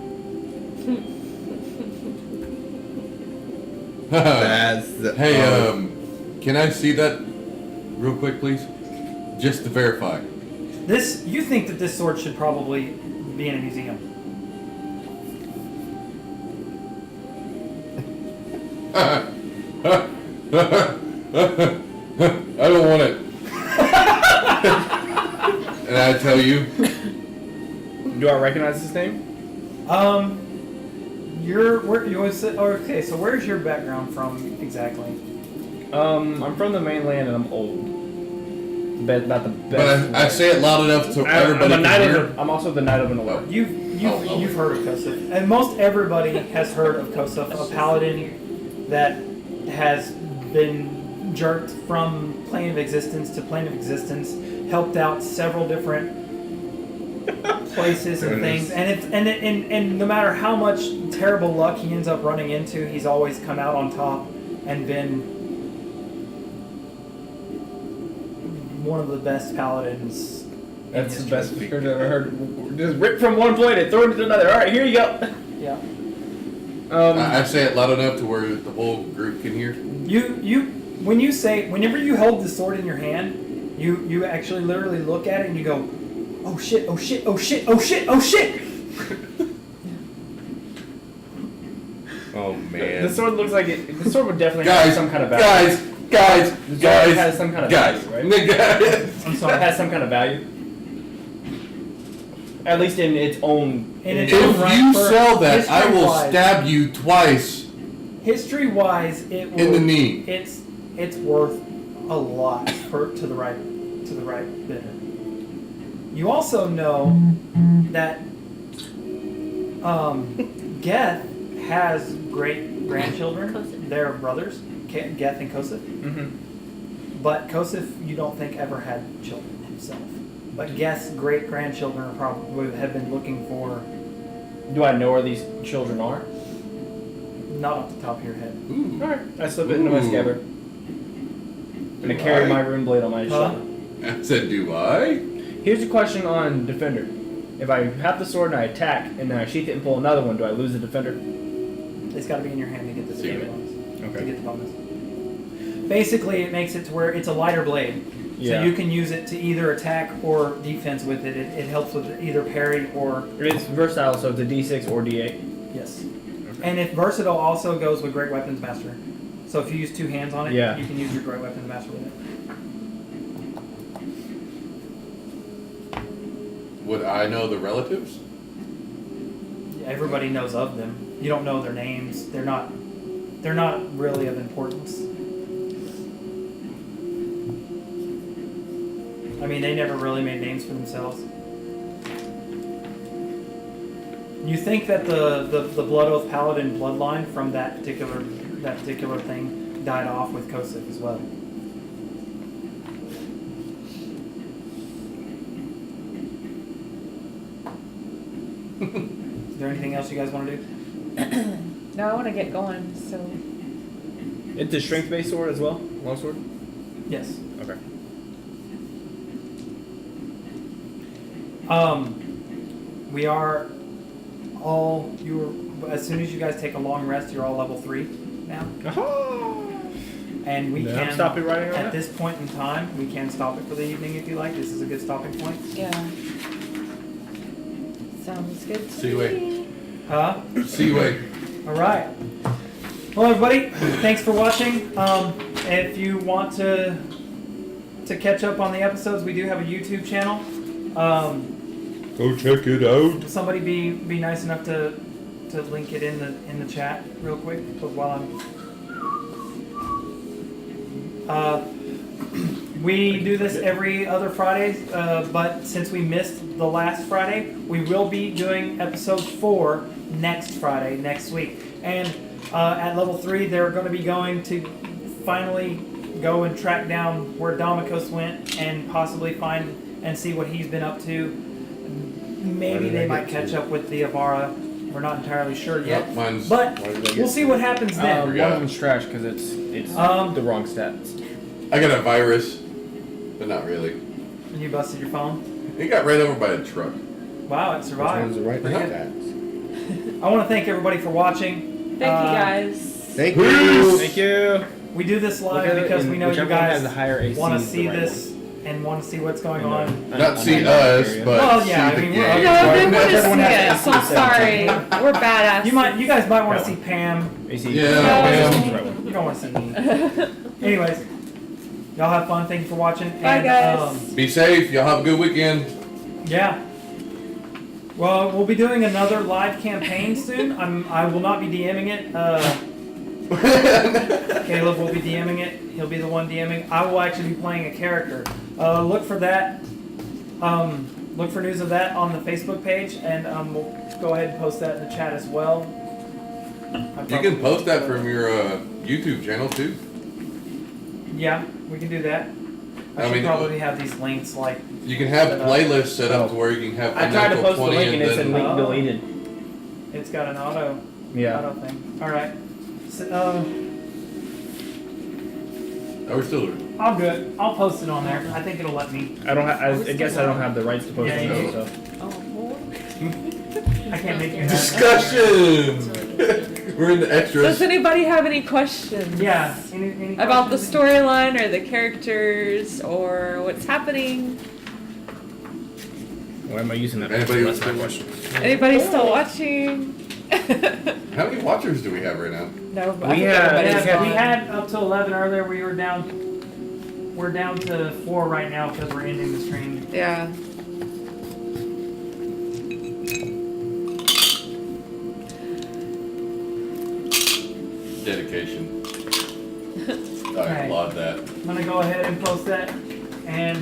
That's the, Hey, can I see that real quick, please? Just to verify. You think that this sword should probably be in a museum? I don't want it. And I tell you, Do I recognize this name? Okay, so where's your background from exactly? I'm from the mainland and I'm old. About the but best. I say it loud enough so everybody I'm, a can knight hear. of the, I'm also the knight of an order. You've heard of Kosif, and most everybody has heard of Kosif, a paladin that has been jerked from plane of existence to plane of existence, helped out several different places and things, and no matter how much terrible luck he ends up running into, he's always come out on top and been one of the best paladins. That's the best speaker I've ever heard. Just rip from one blade and throw it into another. All right, here you go. Yeah. I say it loud enough to where the whole group can hear. Whenever you hold the sword in your hand, you actually literally look at it and you go, oh shit, oh shit, oh shit, oh shit, oh shit. oh man. This sword looks like it. This sword would definitely Guys, have some kind of value. guys, It has some kind of value, right? I'm So it sorry. has some kind of value. At least in its own. In its If own right, you for sell that, I will history-wise- stab you twice History-wise, it will, in the knee. It's worth a lot to the right bidder. You also know that Geth has great grandchildren. Kosif. They're brothers, Geth and Kosif. Mm-hmm. But Kosif, you don't think ever had children himself. But Geth's great grandchildren are probably have been looking for. Do I know where these children are? Not off the top of your head. Ooh. Alright. I slip it into my Ooh. scabbard. And I carry my rune blade on my Huh? shoulder. I said, do I? Here's a question on Defender. If I have the sword and I attack and then I sheath it and pull another one, do I lose the Defender? It's got to be in your hand to get the Damn it. bonus. To Okay. get the bonus. Basically, it makes it to where it's a lighter blade. Yeah. So you can use it to either attack or defense with it. It helps with either parry or It's versatile, so it's a D6 or D8. yes. And if versatile also goes with Great Weapons Master. So if you use two hands on it, Yeah. you can use your Great Weapons Master with it. Would I know the relatives? Everybody knows of them. You don't know their names. They're not really of importance. I mean, they never really made names for themselves. You think that the Blood Oath Paladin bloodline from that particular thing died off with Kosif as well. Is there anything else you guys want to do? No, I want to get going. So It's a strength-based sword as well? Longsword? Yes. Okay. We are all as soon as you guys take a long rest, you're all level 3 now. And we Then can I'm stopping writing on at that? this point in time, we can stop it for the evening if you like. This is a good stopping point. yeah, sounds good. To See you me. Huh? See you later. All right. Well, everybody, thanks for watching. If you want to catch up on the episodes, we do have a YouTube channel. Go check it out. Somebody be nice enough to link it in the chat real quick while I'm. We do this every other Friday, but since we missed the last Friday, we will be doing episode 4 next Friday, next week. And at level 3, they're going to be going to finally go and track down where Domikos went and possibly find and see what he's been up to. Maybe they might catch up with the Avara. We're not entirely sure yet. Yep, mine's. But we'll see what happens then. One of them's trash because it's the wrong stats. I got a virus, but not really. And you busted your phone. It got ran over by a truck. Wow, it survived. the right Yeah. stats? I want to thank everybody for watching. Thank you guys. Thank you. Thank you. We do this live Look at it, because and we know you whichever one has guys the higher AC want to is the see right this and want to see what's going on. Not see us, but Well, yeah, see I the mean, game. we're- No, they want to Everyone see has it. to So I'm sorry. We're badass. You guys might want That to see one. Pam. AC. Yeah, Yeah. man. You don't want to see me. Anyways, y'all have fun. Thank you for watching. Bye, and, guys. Be safe. Y'all have a good weekend. Yeah. Well, we'll be doing another live campaign soon. I will not be DMing it. Caleb will be DMing it. He'll be the one DMing. I will actually be playing a character. Look for that. Look for news of that on the Facebook page, and we'll go ahead and post that in the chat as well. You can post that from your YouTube channel too. Yeah, we can do that. I I should mean, probably have these links like. You can have playlists set up to where you can have I tried to Unnatural post the 20 link and it said then. link Oh. deleted. It's got an auto thing. All right. So, Oh, we're still. I'm good. I'll post it on there. I think it'll let me. I guess I don't have the rights to post Yeah, it. you So. I can't make you that. Discussion! We're in the extras. Does anybody have any questions? Yeah. Any About the questions? storyline or the characters or what's happening? Why am I using that? Anybody That's my else? question. Anybody still watching? How many watchers do we have right now? No, We I think have- everybody's Yeah, we gone. had up to 11 earlier. We're down to 4 right now because we're ending the stream. Yeah. Dedication. I Okay. applaud that. I'm gonna go ahead and post that. And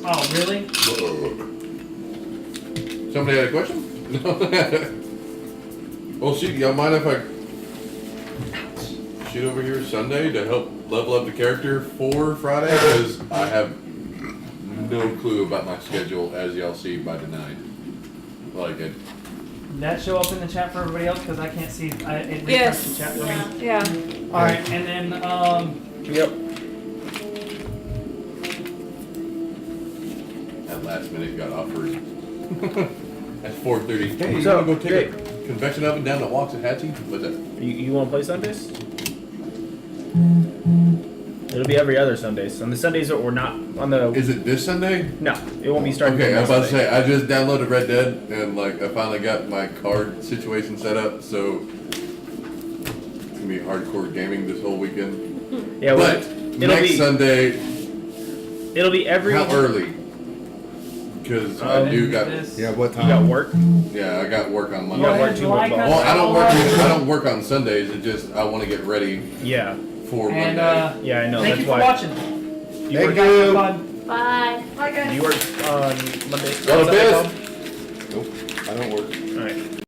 oh, really? Somebody had a question? Well, shoot, y'all mind if I shoot over here Sunday to help level up the character for Friday? Because I have no clue about my schedule, as y'all see by tonight. Like it. Did that show up in the chat for everybody else? Because I can't see. It refreshed Yes. the chat for Yeah. me. Yeah. All right, and then Yep. At last minute got offered at 4:30. Hey, you So, wanna go take Jake. a convection oven down to Waxahachie? What's that? You want to play Sundays? It'll be every other Sundays. On the Sundays that we're not on the. Is it this Sunday? No, it won't be starting. Okay, I was till about to next say, I just downloaded Red Dead and like I finally got my card situation set up, so it's gonna be hardcore gaming this whole weekend. Sunday. Yeah, well, But it'll next be Sunday, it'll be every. how early? Because I do got, this. Yeah, what You time? got work. yeah, I got work on Go Monday. got ahead, work too, July but- comes Well, I don't work. out. I don't work on Sundays. It just I want to get ready Yeah, for And Monday. yeah, I know. thank That's you for why. watching. You Thank work, you. Fun. Bye. Bye, guys. you work on Monday. Go to Sunday, bed. Bob? Nope, I don't work. All right.